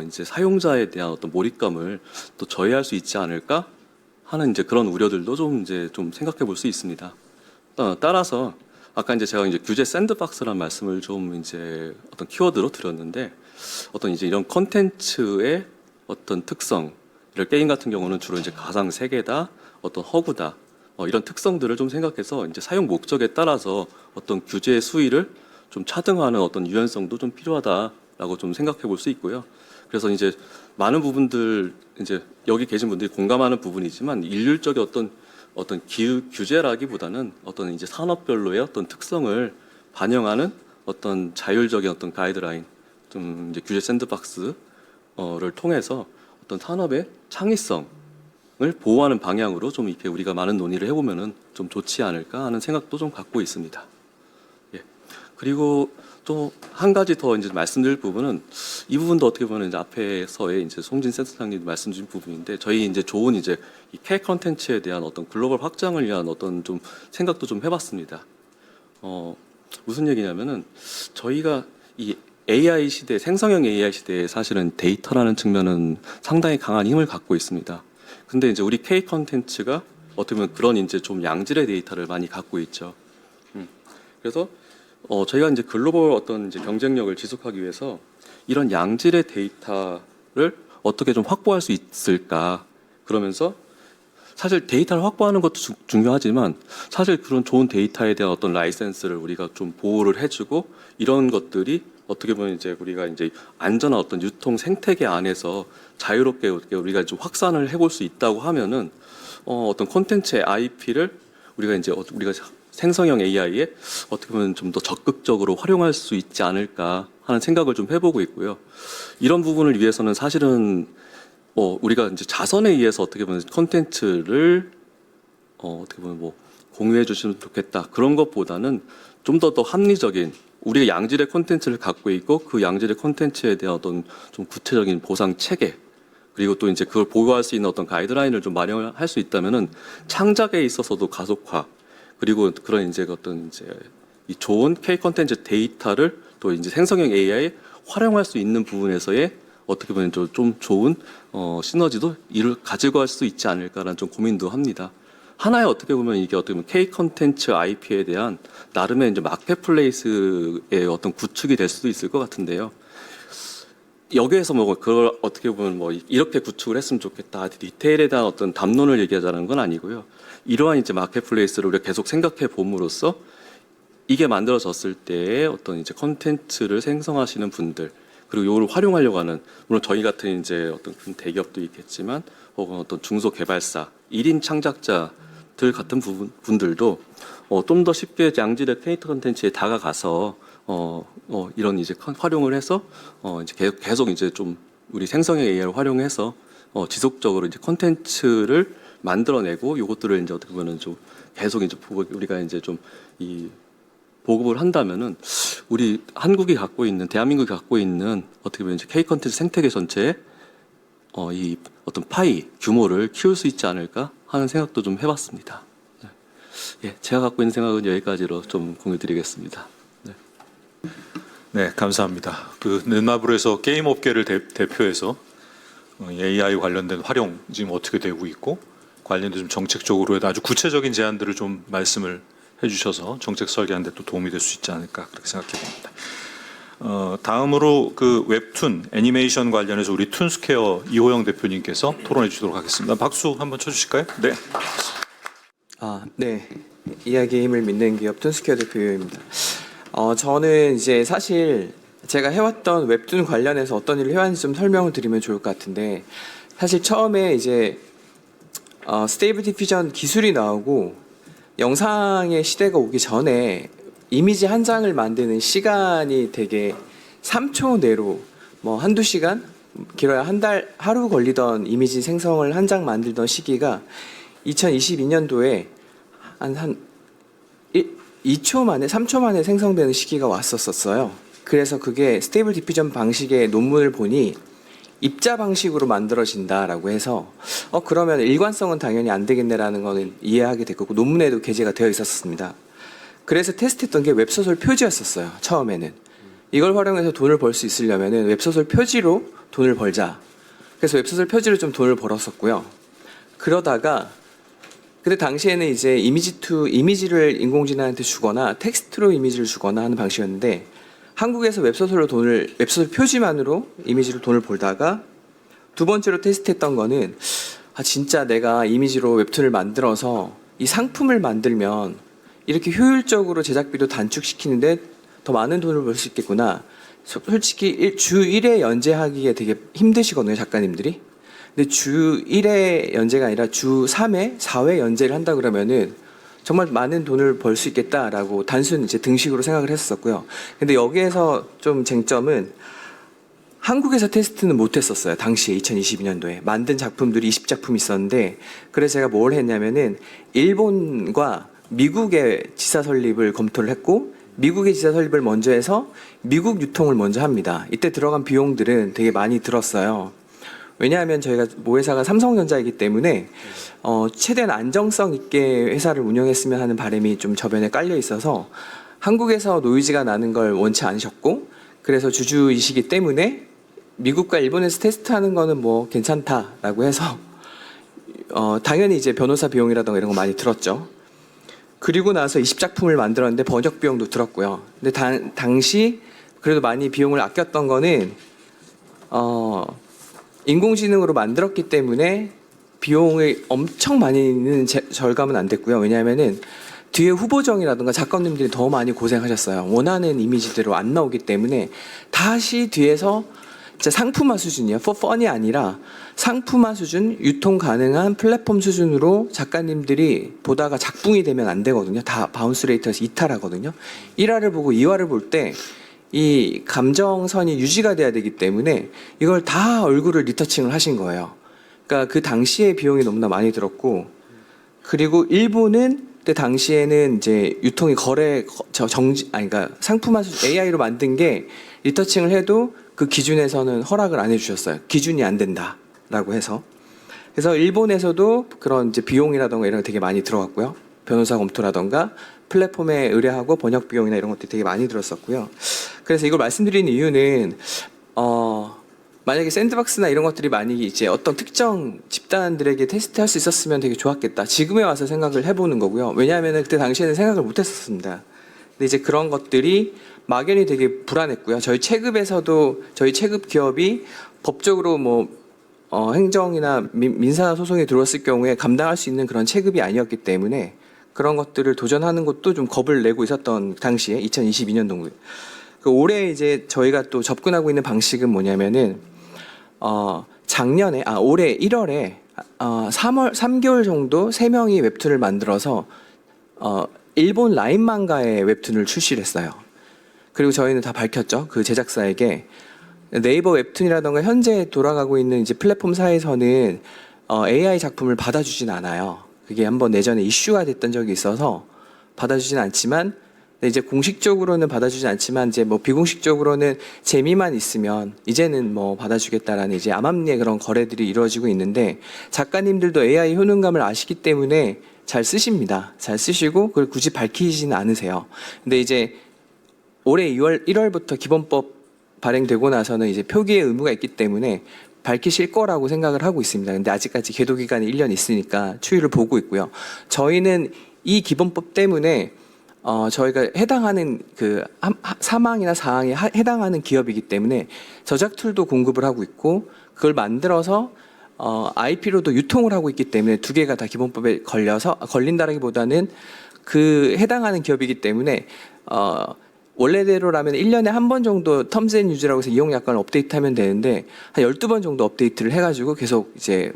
이제 사용자에 대한 어떤 몰입감을 또 저해할 수 있지 않을까 하는 이제 그런 우려들도 좀 이제 좀 생각해 볼 수 있습니다. 따라서 아까 이제 제가 이제 규제 샌드박스라는 말씀을 좀 이제 어떤 키워드로 드렸는데 어떤 이제 이런 컨텐츠의 어떤 특성, 이런 게임 같은 경우는 주로 이제 가상 세계다, 어떤 허구다, 이런 특성들을 좀 생각해서 이제 사용 목적에 따라서 어떤 규제의 수위를 좀 차등하는 어떤 유연성도 좀 필요하다라고 좀 생각해 볼 수 있고요. 그래서 이제 많은 부분들 이제 여기 계신 분들이 공감하는 부분이지만 일률적인 어떤 규제라기보다는 어떤 이제 산업별로의 어떤 특성을 반영하는 어떤 자율적인 어떤 가이드라인, 좀 이제 규제 샌드박스를 통해서 어떤 산업의 창의성을 보호하는 방향으로 좀 이렇게 우리가 많은 논의를 해보면은 좀 좋지 않을까 하는 생각도 좀 갖고 있습니다. 예. 그리고 또 한 가지 더 이제 말씀드릴 부분은 이 부분도 어떻게 보면 이제 앞에서의 이제 송진 센터장님 말씀 주신 부분인데 저희 이제 좋은 이제 이 K 컨텐츠에 대한 어떤 글로벌 확장을 위한 어떤 좀 생각도 좀 해봤습니다. 무슨 얘기냐면은 저희가 이 AI 시대, 생성형 AI 시대에 사실은 데이터라는 측면은 상당히 강한 힘을 갖고 있습니다. 근데 이제 우리 K 컨텐츠가 어떻게 보면 그런 이제 좀 양질의 데이터를 많이 갖고 있죠. 그래서 저희가 이제 글로벌 어떤 이제 경쟁력을 지속하기 위해서 이런 양질의 데이터를 어떻게 좀 확보할 수 있을까? 그러면서 사실 데이터를 확보하는 것도 중요하지만 사실 그런 좋은 데이터에 대한 어떤 라이센스를 우리가 좀 보호를 해주고 이런 것들이 어떻게 보면 이제 우리가 이제 안전한 어떤 유통 생태계 안에서 자유롭게 우리가 좀 확산을 해볼 수 있다고 하면은 어떤 콘텐츠의 IP를 우리가 생성형 AI에 어떻게 보면 좀 더 적극적으로 활용할 수 있지 않을까 하는 생각을 좀 해보고 있고요. 이런 부분을 위해서는 사실은 우리가 이제 자선에 의해서 어떻게 보면 콘텐츠를 어떻게 보면 뭐 공유해 주시면 좋겠다 그런 것보다는 좀 더 합리적인 우리가 양질의 콘텐츠를 갖고 있고 그 양질의 콘텐츠에 대한 어떤 좀 구체적인 보상 체계 그리고 또 이제 그걸 보호할 수 있는 어떤 가이드라인을 좀 마련할 수 있다면은 창작에 있어서도 가속화 그리고 그런 이제 어떤 이제 이 좋은 K 콘텐츠 데이터를 또 이제 생성형 AI에 활용할 수 있는 부분에서의 어떻게 보면 좀 좋은 시너지도 이를 가지고 갈 수 있지 않을까라는 좀 고민도 합니다. 하나의 어떻게 보면 이게 어떻게 보면 K 콘텐츠 IP에 대한 나름의 이제 마켓플레이스의 어떤 구축이 될 수도 있을 것 같은데요. 여기에서 뭐 그걸 어떻게 보면 뭐 이렇게 구축을 했으면 좋겠다 디테일에 대한 어떤 담론을 얘기하자는 건 아니고요. 이러한 이제 마켓플레이스를 우리가 계속 생각해 봄으로써 이게 만들어졌을 때의 어떤 이제 콘텐츠를 생성하시는 분들 그리고 이걸 활용하려고 하는 물론 저희 같은 이제 어떤 큰 대기업도 있겠지만 혹은 어떤 중소개발사 1인 창작자들 같은 분들도 좀 더 쉽게 양질의 K 콘텐츠에 다가가서 이런 이제 활용을 해서 이제 계속 이제 좀 우리 생성형 AI를 활용해서 지속적으로 이제 콘텐츠를 만들어내고 이것들을 이제 어떻게 보면 좀 계속 이제 우리가 이제 좀 보급을 한다면은 우리 한국이 갖고 있는 대한민국이 갖고 있는 어떻게 보면 이제 K 컨텐츠 생태계 전체에 이 어떤 파이 규모를 키울 수 있지 않을까 하는 생각도 좀 해봤습니다. 네. 예, 제가 갖고 있는 생각은 여기까지로 좀 공유드리겠습니다. 네. 네, 감사합니다. 그 넷마블에서 게임 업계를 대표해서 AI 관련된 활용 지금 어떻게 되고 있고 관련된 좀 정책적으로 해도 아주 구체적인 제안들을 좀 말씀을 해주셔서 정책 설계하는 데 또 도움이 될 수 있지 않을까 그렇게 생각해 봅니다. 다음으로 그 웹툰 애니메이션 관련해서 우리 툰스퀘어 이호영 대표님께서 토론해 주시도록 하겠습니다. 박수 한번 쳐주실까요? 네. 네. 이야기의 힘을 믿는 기업 툰스퀘어 대표입니다. 저는 이제 사실 제가 해왔던 웹툰 관련해서 어떤 일을 해왔는지 좀 설명을 드리면 좋을 것 같은데, 사실 처음에 이제 스테이블 디퓨전 기술이 나오고 영상의 시대가 오기 전에 이미지 한 장을 만드는 시간이 되게 3초 내로 뭐 한두 시간, 길어야 한 달, 하루 걸리던 이미지 생성을 한 장 만들던 시기가 2022년도에 한 2초 만에, 3초 만에 생성되는 시기가 왔었어요. 그래서 그게 스테이블 디퓨전 방식의 논문을 보니 입자 방식으로 만들어진다라고 해서 그러면 일관성은 당연히 안 되겠네라는 거는 이해하게 됐고, 논문에도 게재가 되어 있었습니다. 그래서 테스트했던 게 웹소설 표지였었어요. 처음에는 이걸 활용해서 돈을 벌 수 있으려면은 웹소설 표지로 돈을 벌자. 그래서 웹소설 표지로 좀 돈을 벌었었고요. 그러다가 그때 당시에는 이제 이미지를 인공지능한테 주거나 텍스트로 이미지를 주거나 하는 방식이었는데, 한국에서 웹소설 표지만으로 이미지로 돈을 벌다가 두 번째로 테스트했던 거는 진짜 내가 이미지로 웹툰을 만들어서 이 상품을 만들면 이렇게 효율적으로 제작비도 단축시키는데 더 많은 돈을 벌 수 있겠구나. 솔직히 주 1회 연재하기에 되게 힘드시거든요, 작가님들이. 근데 주 1회 연재가 아니라 주 3회, 4회 연재를 한다 그러면은 정말 많은 돈을 벌 수 있겠다라고 단순 이제 등식으로 생각을 했었고요. 근데 여기에서 좀 쟁점은 한국에서 테스트는 못 했었어요. 당시에 2022년도에 만든 작품들이 20작품 있었는데, 그래서 제가 뭘 했냐면은 일본과 미국의 지사 설립을 검토를 했고, 미국의 지사 설립을 먼저 해서 미국 유통을 먼저 합니다. 이때 들어간 비용들은 되게 많이 들었어요. 왜냐하면 저희가 모회사가 삼성전자이기 때문에 최대한 안정성 있게 회사를 운영했으면 하는 바람이 좀 저변에 깔려 있어서 한국에서 노이즈가 나는 걸 원치 않으셨고, 그래서 주주이시기 때문에 미국과 일본에서 테스트하는 거는 뭐 괜찮다라고 해서 당연히 이제 변호사 비용이라던가 이런 거 많이 들었죠. 그리고 나서 20작품을 만들었는데 번역 비용도 들었고요. 근데 당시 그래도 많이 비용을 아꼈던 거는 인공지능으로 만들었기 때문에 비용을 엄청 많이는 절감은 안 됐고요. 왜냐하면은 뒤에 후보정이라든가 작가님들이 더 많이 고생하셨어요. 원하는 이미지대로 안 나오기 때문에 다시 뒤에서 진짜 상품화 수준이에요. for fun이 아니라 상품화 수준, 유통 가능한 플랫폼 수준으로 작가님들이 보다가 작붕이 되면 안 되거든요. 다 바운스 레이트에서 이탈하거든요. 1화를 보고 2화를 볼 때 이 감정선이 유지가 돼야 되기 때문에 이걸 다 얼굴을 리터칭을 하신 거예요. 그러니까 그 당시에 비용이 너무나 많이 들었고, 그리고 일본은 그때 당시에는 이제 유통이 그러니까 상품화 수준 AI로 만든 게 리터칭을 해도 그 기준에서는 허락을 안 해주셨어요. 기준이 안 된다라고 해서. 그래서 일본에서도 그런 이제 비용이라던가 이런 게 되게 많이 들어갔고요. 변호사 검토라던가 플랫폼에 의뢰하고 번역 비용이나 이런 것들이 되게 많이 들었었고요. 그래서 이걸 말씀드리는 이유는 만약에 샌드박스나 이런 것들이 만약에 이제 어떤 특정 집단들에게 테스트할 수 있었으면 되게 좋았겠다. 지금에 와서 생각을 해보는 거고요. 왜냐하면 그때 당시에는 생각을 못했었습니다. 근데 이제 그런 것들이 막연히 되게 불안했고요. 저희 체급에서도 저희 체급 기업이 법적으로 뭐 행정이나 민사 소송이 들어왔을 경우에 감당할 수 있는 그런 체급이 아니었기 때문에 그런 것들을 도전하는 것도 좀 겁을 내고 있었던 당시에 2022년도에. 올해 이제 저희가 또 접근하고 있는 방식은 뭐냐면은 올해 1월에 3개월 정도 3명이 웹툰을 만들어서 일본 라인 망가의 웹툰을 출시를 했어요. 그리고 저희는 다 밝혔죠. 그 제작사에게 네이버 웹툰이라던가 현재 돌아가고 있는 이제 플랫폼사에서는 AI 작품을 받아주진 않아요. 그게 한번 예전에 이슈가 됐던 적이 있어서 받아주진 않지만 근데 이제 공식적으로는 받아주지 않지만 이제 뭐 비공식적으로는 재미만 있으면 이제는 뭐 받아주겠다라는 이제 암암리의 그런 거래들이 이루어지고 있는데 작가님들도 AI 효능감을 아시기 때문에 잘 쓰십니다. 잘 쓰시고 그걸 굳이 밝히지는 않으세요. 근데 이제 올해 1월부터 기본법 발행되고 나서는 이제 표기의 의무가 있기 때문에 밝히실 거라고 생각을 하고 있습니다. 근데 아직까지 계도 기간이 1년 있으니까 추이를 보고 있고요. 저희는 이 기본법 때문에 저희가 해당하는 그 사망이나 사항에 해당하는 기업이기 때문에 저작 툴도 공급을 하고 있고 그걸 만들어서 IP로도 유통을 하고 있기 때문에 두 개가 다 기본법에 걸린다라기보다는 그 해당하는 기업이기 때문에 원래대로라면 1년에 한 번 정도 텀즈 앤 유즈라고 해서 이용 약관을 업데이트하면 되는데 한 12번 정도 업데이트를 해가지고 계속 이제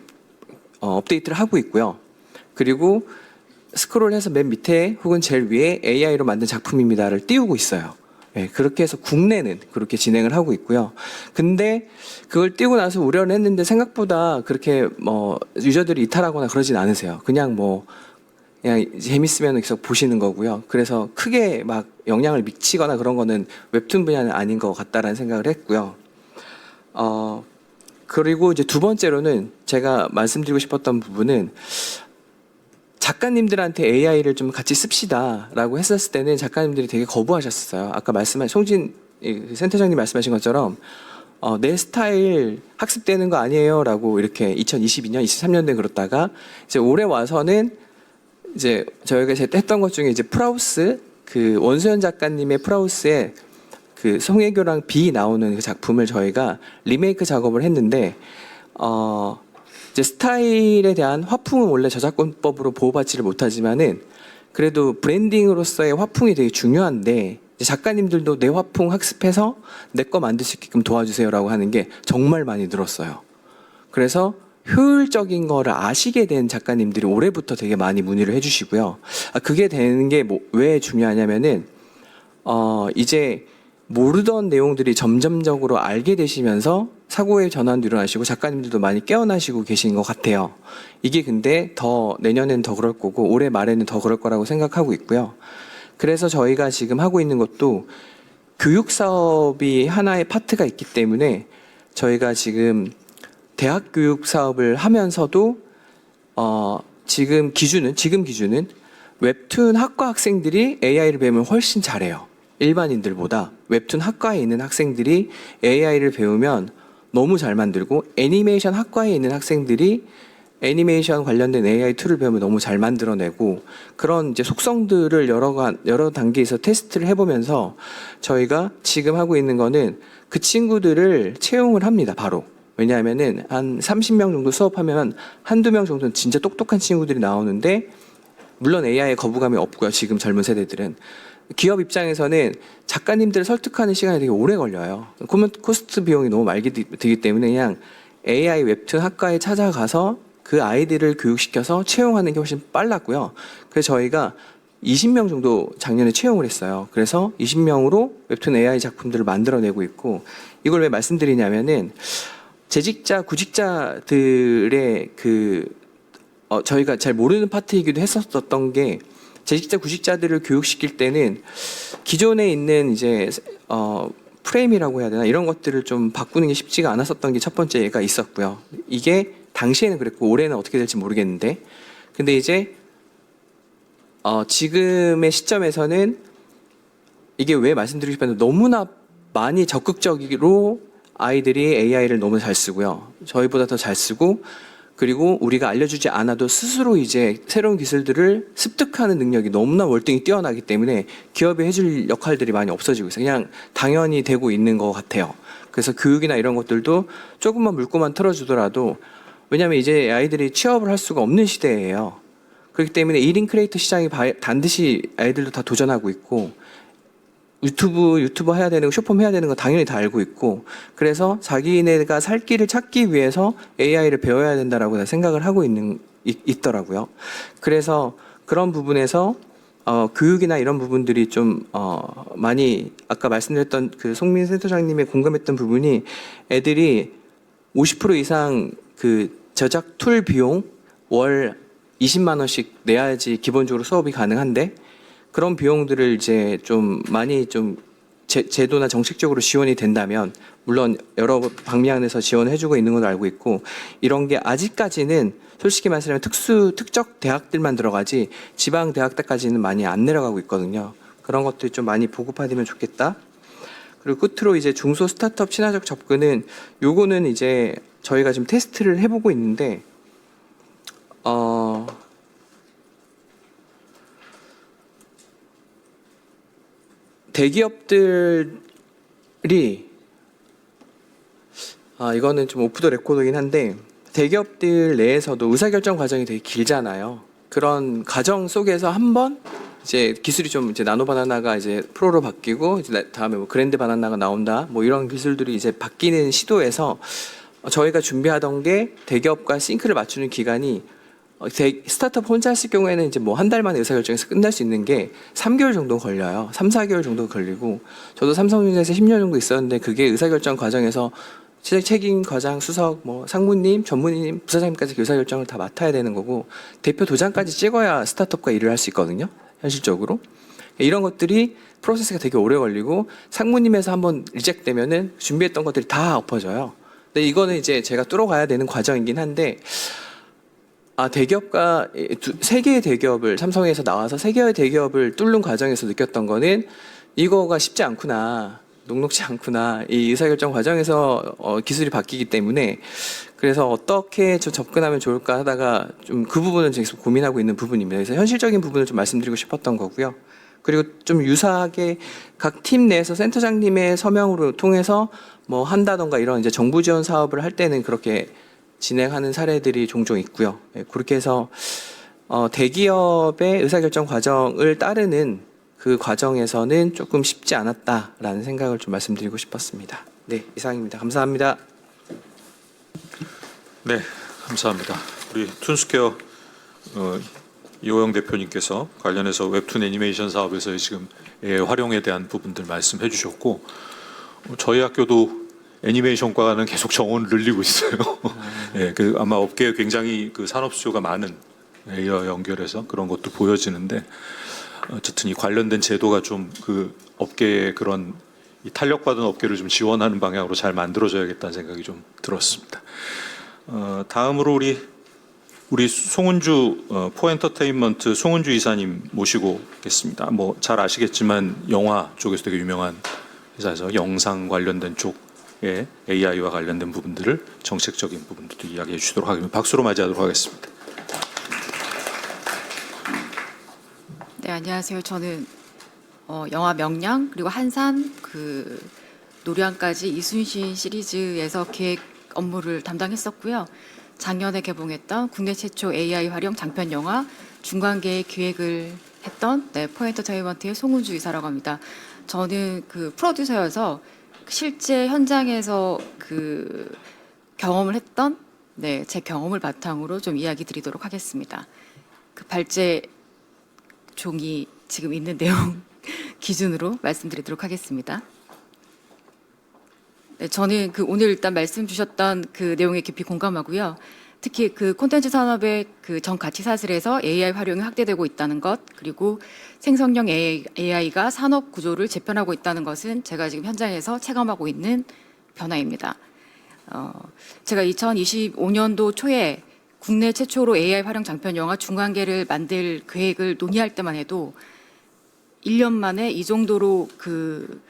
업데이트를 하고 있고요. 그리고 스크롤해서 맨 밑에 혹은 제일 위에 AI로 만든 작품입니다를 띄우고 있어요. 네, 그렇게 해서 국내는 그렇게 진행을 하고 있고요. 근데 그걸 띄우고 나서 우려를 했는데 생각보다 그렇게 뭐 유저들이 이탈하거나 그러진 않으세요. 그냥 재밌으면 계속 보시는 거고요. 그래서 크게 막 영향을 미치거나 그런 거는 웹툰 분야는 아닌 것 같다라는 생각을 했고요. 그리고 이제 두 번째로는 제가 말씀드리고 싶었던 부분은 작가님들한테 AI를 좀 같이 씁시다라고 했었을 때는 작가님들이 되게 거부하셨어요. 아까 말씀하신 송진 센터장님 말씀하신 것처럼 내 스타일 학습되는 거 아니에요라고 이렇게 2022년, 23년도에 그렇다가 이제 올해 와서는 이제 저희가 했던 것 중에 이제 프라우스 그 원수연 작가님의 프라우스에 그 송혜교랑 비 나오는 그 작품을 저희가 리메이크 작업을 했는데 이제 스타일에 대한 화풍은 원래 저작권법으로 보호받지를 못하지만은 그래도 브랜딩으로서의 화풍이 되게 중요한데 작가님들도 내 화풍 학습해서 내 거 만들 수 있게끔 도와주세요라고 하는 게 정말 많이 늘었어요. 그래서 효율적인 거를 아시게 된 작가님들이 올해부터 되게 많이 문의를 해주시고요. 그게 되는 게 왜 중요하냐면은 이제 모르던 내용들이 점점적으로 알게 되시면서 사고의 전환도 일어나시고 작가님들도 많이 깨어나시고 계신 것 같아요. 이게 근데 더 내년엔 더 그럴 거고 올해 말에는 더 그럴 거라고 생각하고 있고요. 그래서 저희가 지금 하고 있는 것도 교육 사업이 하나의 파트가 있기 때문에 저희가 지금 대학 교육 사업을 하면서도 지금 기준은 웹툰 학과 학생들이 AI를 배우면 훨씬 잘해요. 일반인들보다 웹툰 학과에 있는 학생들이 AI를 배우면 너무 잘 만들고 애니메이션 학과에 있는 학생들이 애니메이션 관련된 AI 툴을 배우면 너무 잘 만들어내고 그런 이제 속성들을 여러 단계에서 테스트를 해보면서 저희가 지금 하고 있는 거는 그 친구들을 채용을 합니다. 바로. 왜냐하면은 한 30명 정도 수업하면 한두 명 정도는 진짜 똑똑한 친구들이 나오는데 물론 AI에 거부감이 없고요. 지금 젊은 세대들은. 기업 입장에서는 작가님들을 설득하는 시간이 되게 오래 걸려요. 코스트 비용이 너무 많이 들기 때문에 그냥 AI 웹툰 학과에 찾아가서 그 아이들을 교육시켜서 채용하는 게 훨씬 빨랐고요. 그래서 저희가 20명 정도 작년에 채용을 했어요. 그래서 20명으로 웹툰 AI 작품들을 만들어내고 있고 이걸 왜 말씀드리냐면은 재직자, 구직자들의 저희가 잘 모르는 파트이기도 했었던 게 재직자, 구직자들을 교육시킬 때는 기존에 있는 이제 프레임이라고 해야 되나 이런 것들을 좀 바꾸는 게 쉽지가 않았었던 게 첫 번째가 있었고요. 이게 당시에는 그랬고 올해는 어떻게 될지 모르겠는데 근데 이제 지금의 시점에서는 이게 왜 말씀드리고 싶었는데 너무나 많이 적극적으로 아이들이 AI를 너무 잘 쓰고요. 저희보다 더 잘 쓰고 그리고 우리가 알려주지 않아도 스스로 이제 새로운 기술들을 습득하는 능력이 너무나 월등히 뛰어나기 때문에 기업이 해줄 역할들이 많이 없어지고 있어요. 그냥 당연히 되고 있는 것 같아요. 그래서 교육이나 이런 것들도 조금만 물꼬만 틀어주더라도 왜냐하면 이제 아이들이 취업을 할 수가 없는 시대예요. 그렇기 때문에 1인 크리에이터 시장이 반드시 아이들도 다 도전하고 있고 유튜버 해야 되는 거, 쇼폼 해야 되는 거 당연히 다 알고 있고 그래서 자기네가 살 길을 찾기 위해서 AI를 배워야 된다라고 생각을 하고 있더라고요. 그래서 그런 부분에서 교육이나 이런 부분들이 좀 많이 아까 말씀드렸던 그 송민 센터장님의 공감했던 부분이 애들이 50% 이상 그 저작 툴 비용 월 20만 원씩 내야지 기본적으로 수업이 가능한데 그런 비용들을 이제 좀 많이 좀 제도나 정책적으로 지원이 된다면 물론 여러 방면에서 지원해주고 있는 걸로 알고 있고 이런 게 아직까지는 솔직히 말씀하면 특적 대학들만 들어가지 지방 대학들까지는 많이 안 내려가고 있거든요. 그런 것들이 좀 많이 보급화되면 좋겠다. 그리고 끝으로 이제 중소 스타트업 친화적 접근은 요거는 이제 저희가 지금 테스트를 해보고 있는데 대기업들이 이거는 좀 오프 더 레코드긴 한데 대기업들 내에서도 의사결정 과정이 되게 길잖아요. 그런 과정 속에서 한번 이제 기술이 좀 이제 나노 바나나가 이제 프로로 바뀌고 이제 다음에 뭐 그랜드 바나나가 나온다 뭐 이런 기술들이 이제 바뀌는 시도에서 저희가 준비하던 게 대기업과 싱크를 맞추는 기간이 스타트업 혼자 했을 경우에는 이제 뭐 한 달 만에 의사결정에서 끝날 수 있는 게 3개월 정도 걸려요. 3, 4개월 정도 걸리고 저도 삼성전자에서 10년 정도 있었는데 그게 의사결정 과정에서 책임 과장, 수석, 뭐 상무님, 전무님, 부사장님까지 의사결정을 다 맡아야 되는 거고 대표 도장까지 찍어야 스타트업과 일을 할 수 있거든요. 현실적으로. 이런 것들이 프로세스가 되게 오래 걸리고 상무님에서 한번 리젝되면은 준비했던 것들이 다 엎어져요. 근데 이거는 이제 제가 뚫어가야 되는 과정이긴 한데 대기업과 세 개의 대기업을 삼성에서 나와서 세 개의 대기업을 뚫는 과정에서 느꼈던 거는 이거가 쉽지 않구나. 녹록지 않구나. 이 의사결정 과정에서 기술이 바뀌기 때문에 그래서 어떻게 좀 접근하면 좋을까 하다가 좀 그 부분은 계속 고민하고 있는 부분입니다. 그래서 현실적인 부분을 좀 말씀드리고 싶었던 거고요. 그리고 좀 유사하게 각 팀 내에서 센터장님의 서명으로 통해서 뭐 한다던가 이런 이제 정부 지원 사업을 할 때는 그렇게 진행하는 사례들이 종종 있고요. 그렇게 해서 대기업의 의사결정 과정을 따르는 그 과정에서는 조금 쉽지 않았다라는 생각을 좀 말씀드리고 싶었습니다. 네, 이상입니다. 감사합니다. 네, 감사합니다. 우리 툰스퀘어 이호영 대표님께서 관련해서 웹툰 애니메이션 사업에서의 지금 활용에 대한 부분들 말씀해 주셨고 저희 학교도 애니메이션과는 계속 정원을 늘리고 있어요. 예, 그 아마 업계에 굉장히 그 산업 수요가 많은 에이와 연결해서 그런 것도 보여지는데 어쨌든 이 관련된 제도가 좀 그 업계의 그런 이 탄력받은 업계를 좀 지원하는 방향으로 잘 만들어져야겠다는 생각이 좀 들었습니다. 다음으로 우리 송은주 포엔터테인먼트 송은주 이사님 모시고 오겠습니다. 뭐 잘 아시겠지만 영화 쪽에서 되게 유명한 회사에서 영상 관련된 쪽에 AI와 관련된 부분들을 정책적인 부분들도 이야기해 주시도록 하겠습니다. 박수로 맞이하도록 하겠습니다. 네, 안녕하세요. 저는 영화 명량 그리고 한산 그 노량까지 이순신 시리즈에서 기획 업무를 담당했었고요. 작년에 개봉했던 국내 최초 AI 활용 장편 영화 중간계의 기획을 했던 포엔터테인먼트의 송은주 이사라고 합니다. 저는 그 프로듀서여서 실제 현장에서 그 경험을 했던 제 경험을 바탕으로 좀 이야기 드리도록 하겠습니다. 그 발제 종이 지금 있는 내용 기준으로 말씀드리도록 하겠습니다. 네, 저는 그 오늘 일단 말씀 주셨던 그 내용에 깊이 공감하고요. 특히 그 콘텐츠 산업의 그 전 가치 사슬에서 AI 활용이 확대되고 있다는 것, 그리고 생성형 AI가 산업 구조를 재편하고 있다는 것은 제가 지금 현장에서 체감하고 있는 변화입니다. 제가 2025년도 초에 국내 최초로 AI 활용 장편 영화 중간계를 만들 계획을 논의할 때만 해도 1년 만에 이 정도로 그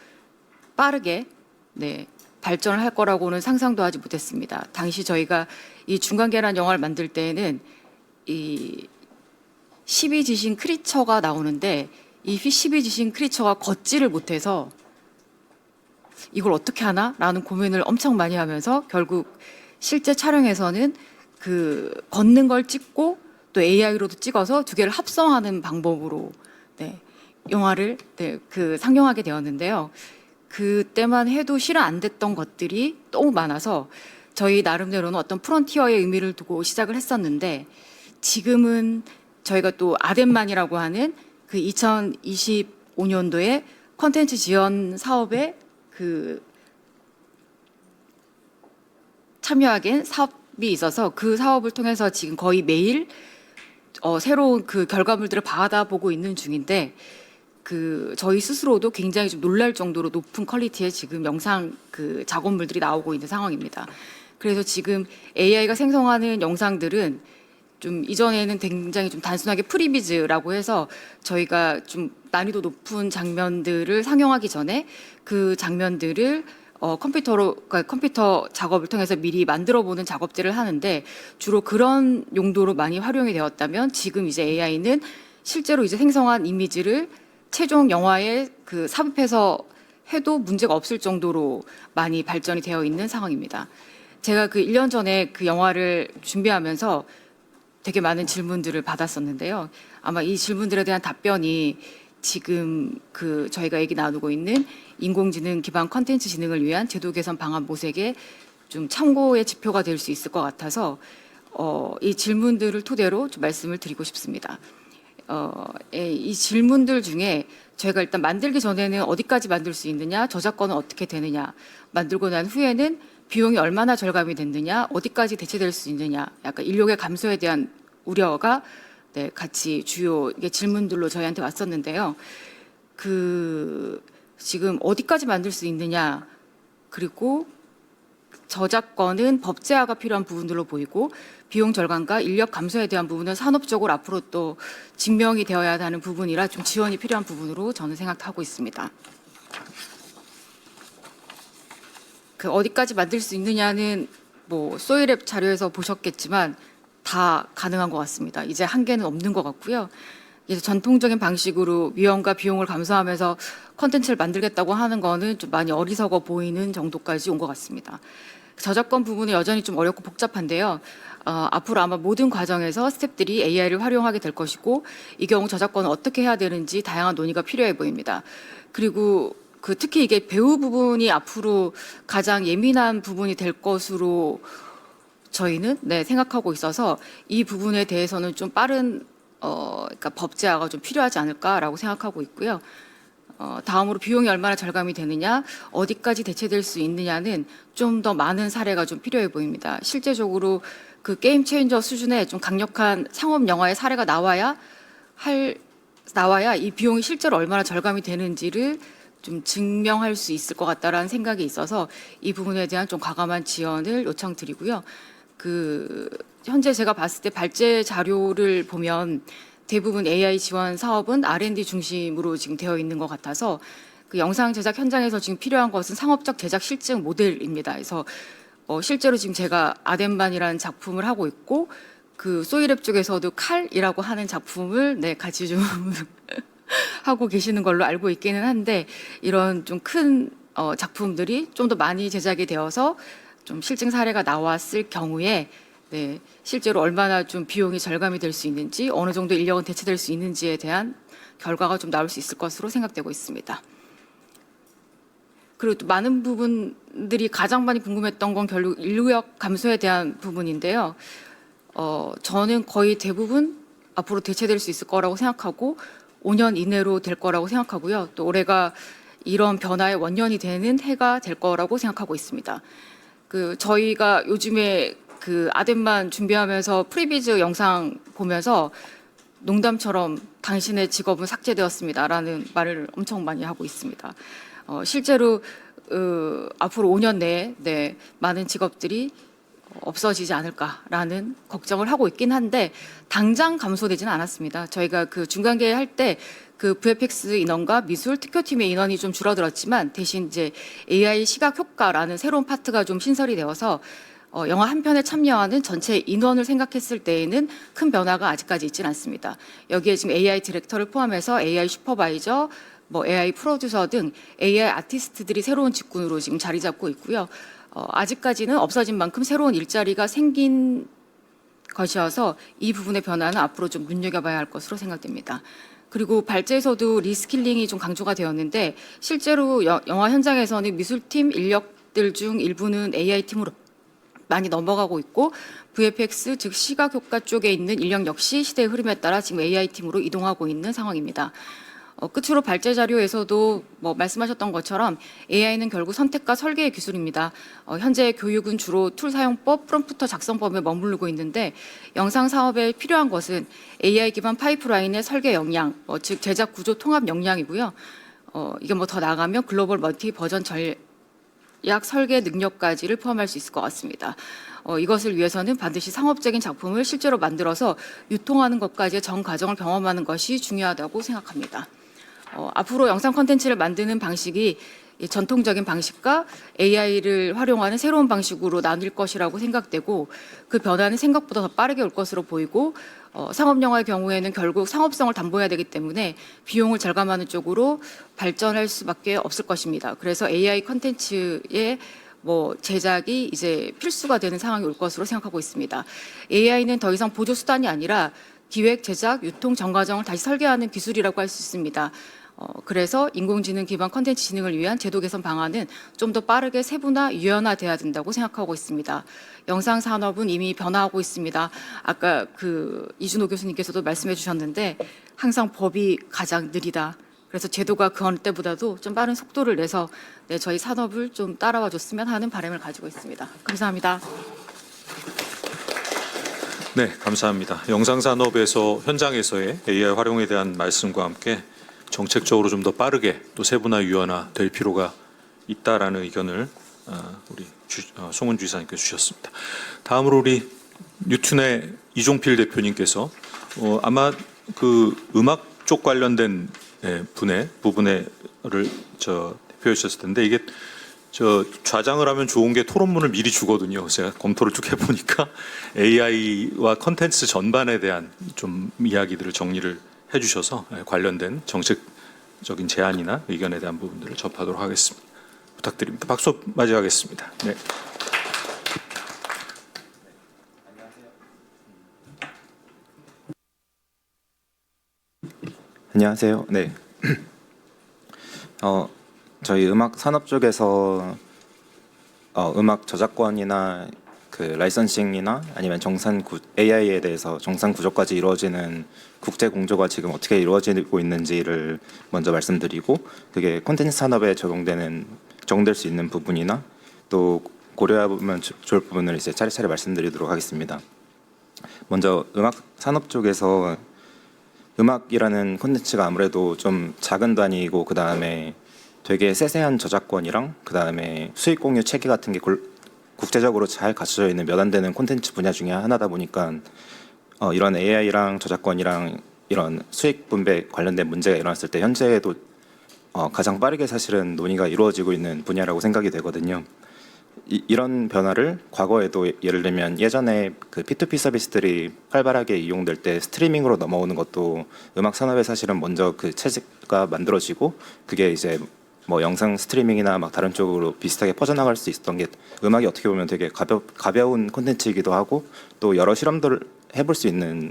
빠르게 발전을 할 거라고는 상상도 하지 못했습니다. 당시 저희가 이 중간계라는 영화를 만들 때에는 이 12지신 크리처가 나오는데 이 12지신 크리처가 걷지를 못해서 이걸 어떻게 하나? 라는 고민을 엄청 많이 하면서 결국 실제 촬영에서는 그 걷는 걸 찍고 또 AI로도 찍어서 두 개를 합성하는 방법으로 영화를 그 상영하게 되었는데요. 그때만 해도 실현 안 됐던 것들이 너무 많아서 저희 나름대로는 어떤 프론티어의 의미를 두고 시작을 했었는데 지금은 저희가 또 아덴만이라고 하는 그 2025년도에 콘텐츠 지원 사업에 그 참여하게 사업이 있어서 그 사업을 통해서 지금 거의 매일 새로운 그 결과물들을 받아보고 있는 중인데 저희 스스로도 굉장히 좀 놀랄 정도로 높은 퀄리티의 지금 영상 작업물들이 나오고 있는 상황입니다. 그래서 지금 AI가 생성하는 영상들은 좀 이전에는 굉장히 좀 단순하게 프리미즈라고 해서 저희가 좀 난이도 높은 장면들을 상영하기 전에 그 장면들을 그러니까 컴퓨터 작업을 통해서 미리 만들어보는 작업들을 하는데 주로 그런 용도로 많이 활용이 되었다면 지금 이제 AI는 실제로 이제 생성한 이미지를 최종 영화에 삽입해서 해도 문제가 없을 정도로 많이 발전이 되어 있는 상황입니다. 제가 1년 전에 그 영화를 준비하면서 되게 많은 질문들을 받았었는데요. 아마 이 질문들에 대한 답변이 지금 저희가 얘기 나누고 있는 인공지능 기반 컨텐츠 진흥을 위한 제도 개선 방안 모색에 좀 참고의 지표가 될 수 있을 것 같아서 이 질문들을 토대로 좀 말씀을 드리고 싶습니다. 이 질문들 중에 저희가 일단 만들기 전에는 어디까지 만들 수 있느냐, 저작권은 어떻게 되느냐, 만들고 난 후에는 비용이 얼마나 절감이 됐느냐, 어디까지 대체될 수 있느냐, 약간 인력의 감소에 대한 우려가 같이 주요 질문들로 저희한테 왔었는데요. 지금 어디까지 만들 수 있느냐, 그리고 저작권은 법제화가 필요한 부분들로 보이고 비용 절감과 인력 감소에 대한 부분은 산업적으로 앞으로 또 증명이 되어야 하는 부분이라 좀 지원이 필요한 부분으로 저는 생각하고 있습니다. 어디까지 만들 수 있느냐는 소이랩 자료에서 보셨겠지만 다 가능한 것 같습니다. 이제 한계는 없는 것 같고요. 이제 전통적인 방식으로 위험과 비용을 감수하면서 컨텐츠를 만들겠다고 하는 거는 좀 많이 어리석어 보이는 정도까지 온 것 같습니다. 저작권 부분은 여전히 좀 어렵고 복잡한데요. 앞으로 아마 모든 과정에서 스태프들이 AI를 활용하게 될 것이고 이 경우 저작권을 어떻게 해야 되는지 다양한 논의가 필요해 보입니다. 그리고 특히 이게 배우 부분이 앞으로 가장 예민한 부분이 될 것으로 저희는 생각하고 있어서 이 부분에 대해서는 좀 빠른 그러니까 법제화가 좀 필요하지 않을까라고 생각하고 있고요. 다음으로 비용이 얼마나 절감이 되느냐, 어디까지 대체될 수 있느냐는 좀 더 많은 사례가 좀 필요해 보입니다. 실제적으로 게임 체인저 수준의 좀 강력한 상업 영화의 사례가 나와야 이 비용이 실제로 얼마나 절감이 되는지를 좀 증명할 수 있을 것 같다라는 생각이 있어서 이 부분에 대한 좀 과감한 지원을 요청드리고요. 현재 제가 봤을 때 발제 자료를 보면 대부분 AI 지원 사업은 R&D 중심으로 지금 되어 있는 것 같아서 영상 제작 현장에서 지금 필요한 것은 상업적 제작 실증 모델입니다. 그래서 실제로 지금 제가 아덴반이라는 작품을 하고 있고 소이랩 쪽에서도 칼이라고 하는 작품을 같이 좀 하고 계시는 걸로 알고 있기는 한데 이런 좀 큰 작품들이 좀 더 많이 제작이 되어서 좀 실증 사례가 나왔을 경우에 실제로 얼마나 좀 비용이 절감이 될 수 있는지 어느 정도 인력은 대체될 수 있는지에 대한 결과가 좀 나올 수 있을 것으로 생각되고 있습니다. 그리고 또 많은 부분들이 가장 많이 궁금했던 건 결국 인력 감소에 대한 부분인데요. 저는 거의 대부분 앞으로 대체될 수 있을 거라고 생각하고 5년 이내로 될 거라고 생각하고요. 또 올해가 이런 변화의 원년이 되는 해가 될 거라고 생각하고 있습니다. 저희가 요즘에 아덴만 준비하면서 프리비즈 영상 보면서 농담처럼 당신의 직업은 삭제되었습니다라는 말을 엄청 많이 하고 있습니다. 실제로 앞으로 5년 내에 많은 직업들이 없어지지 않을까라는 걱정을 하고 있긴 한데 당장 감소되지는 않았습니다. 저희가 중간계획 할 때 VFX 인원과 미술 특효팀의 인원이 좀 줄어들었지만 대신 이제 AI 시각 효과라는 새로운 파트가 좀 신설이 되어서 영화 한 편에 참여하는 전체 인원을 생각했을 때에는 큰 변화가 아직까지 있지는 않습니다. 여기에 지금 AI 디렉터를 포함해서 AI 슈퍼바이저, AI 프로듀서 등 AI 아티스트들이 새로운 직군으로 지금 자리 잡고 있고요. 아직까지는 없어진 만큼 새로운 일자리가 생긴 것이어서 이 부분의 변화는 앞으로 좀 눈여겨봐야 할 것으로 생각됩니다. 그리고 발제에서도 리스킬링이 좀 강조가 되었는데 실제로 영화 현장에서는 미술팀 인력들 중 일부는 AI팀으로 많이 넘어가고 있고 VFX 즉 시각효과 쪽에 있는 인력 역시 시대의 흐름에 따라 지금 AI팀으로 이동하고 있는 상황입니다. 끝으로 발제 자료에서도 뭐 말씀하셨던 것처럼 AI는 결국 선택과 설계의 기술입니다. 현재 교육은 주로 툴 사용법, 프롬프터 작성법에 머무르고 있는데 영상 사업에 필요한 것은 AI 기반 파이프라인의 설계 역량, 즉 제작 구조 통합 역량이고요. 이게 뭐 더 나가면 글로벌 멀티 버전 전략 설계 능력까지를 포함할 수 있을 것 같습니다. 이것을 위해서는 반드시 상업적인 작품을 실제로 만들어서 유통하는 것까지의 전 과정을 경험하는 것이 중요하다고 생각합니다. 앞으로 영상 콘텐츠를 만드는 방식이 이 전통적인 방식과 AI를 활용하는 새로운 방식으로 나뉠 것이라고 생각되고 그 변화는 생각보다 더 빠르게 올 것으로 보이고 상업 영화의 경우에는 결국 상업성을 담보해야 되기 때문에 비용을 절감하는 쪽으로 발전할 수밖에 없을 것입니다. 그래서 AI 콘텐츠의 뭐 제작이 이제 필수가 되는 상황이 올 것으로 생각하고 있습니다. AI는 더 이상 보조 수단이 아니라 기획, 제작, 유통 전 과정을 다시 설계하는 기술이라고 할 수 있습니다. 그래서 인공지능 기반 콘텐츠 진흥을 위한 제도 개선 방안은 좀 더 빠르게 세분화, 유연화돼야 된다고 생각하고 있습니다. 영상 산업은 이미 변화하고 있습니다. 아까 이준호 교수님께서도 말씀해 주셨는데 항상 법이 가장 느리다. 그래서 제도가 그 어느 때보다도 좀 빠른 속도를 내서 저희 산업을 좀 따라와 줬으면 하는 바람을 가지고 있습니다. 감사합니다. 네, 감사합니다. 영상 산업에서 현장에서의 AI 활용에 대한 말씀과 함께 정책적으로 좀 더 빠르게 또 세분화 유연화 될 필요가 있다라는 의견을 우리 송은 주지사님께서 주셨습니다. 다음으로 우리 뉴튼의 이종필 대표님께서 아마 그 음악 쪽 관련된 부분을 대표해 주셨을 텐데 이게 좌장을 하면 좋은 게 토론문을 미리 주거든요. 제가 검토를 쭉 해보니까 AI와 컨텐츠 전반에 대한 좀 이야기들을 정리를 해주셔서 관련된 정책적인 제안이나 의견에 대한 부분들을 접하도록 하겠습니다. 부탁드립니다. 박수 맞이하겠습니다. 네. 안녕하세요. 네. 저희 음악 산업 쪽에서 음악 저작권이나 그 라이선싱이나 아니면 AI에 대해서 정산 구조까지 이루어지는 국제 공조가 지금 어떻게 이루어지고 있는지를 먼저 말씀드리고 그게 콘텐츠 산업에 적용될 수 있는 부분이나 또 고려해보면 좋을 부분을 이제 차례차례 말씀드리도록 하겠습니다. 먼저 음악 산업 쪽에서 음악이라는 콘텐츠가 아무래도 좀 작은 단위이고 그 다음에 되게 세세한 저작권이랑 그 다음에 수익 공유 체계 같은 게 국제적으로 잘 갖춰져 있는 몇 안 되는 콘텐츠 분야 중에 하나다 보니까 이런 AI랑 저작권이랑 이런 수익 분배 관련된 문제가 일어났을 때 현재에도 가장 빠르게 사실은 논의가 이루어지고 있는 분야라고 생각이 되거든요. 이런 변화를 과거에도 예를 들면 예전에 그 P2P 서비스들이 활발하게 이용될 때 스트리밍으로 넘어오는 것도 음악 산업에 사실은 먼저 그 체제가 만들어지고 그게 이제 뭐 영상 스트리밍이나 막 다른 쪽으로 비슷하게 퍼져나갈 수 있었던 게 음악이 어떻게 보면 되게 가벼운 콘텐츠이기도 하고 또 여러 실험들을 해볼 수 있는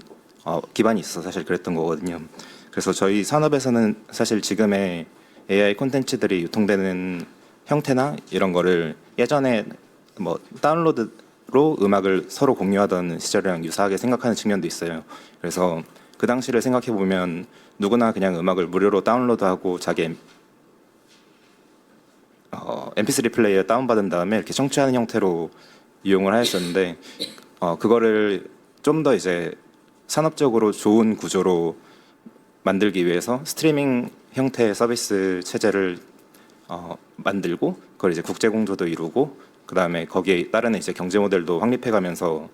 기반이 있어서 사실 그랬던 거거든요. 그래서 저희 산업에서는 사실 지금의 AI 콘텐츠들이 유통되는 형태나 이런 거를 예전에 뭐 다운로드로 음악을 서로 공유하던 시절이랑 유사하게 생각하는 측면도 있어요. 그래서 그 당시를 생각해 보면 누구나 그냥 음악을 무료로 다운로드하고 자기 MP3 플레이어 다운받은 다음에 이렇게 청취하는 형태로 이용을 하였었는데 그거를 좀 더 이제 산업적으로 좋은 구조로 만들기 위해서 스트리밍 형태의 서비스 체제를 만들고 그걸 이제 국제 공조도 이루고 그 다음에 거기에 따르는 이제 경제 모델도 확립해가면서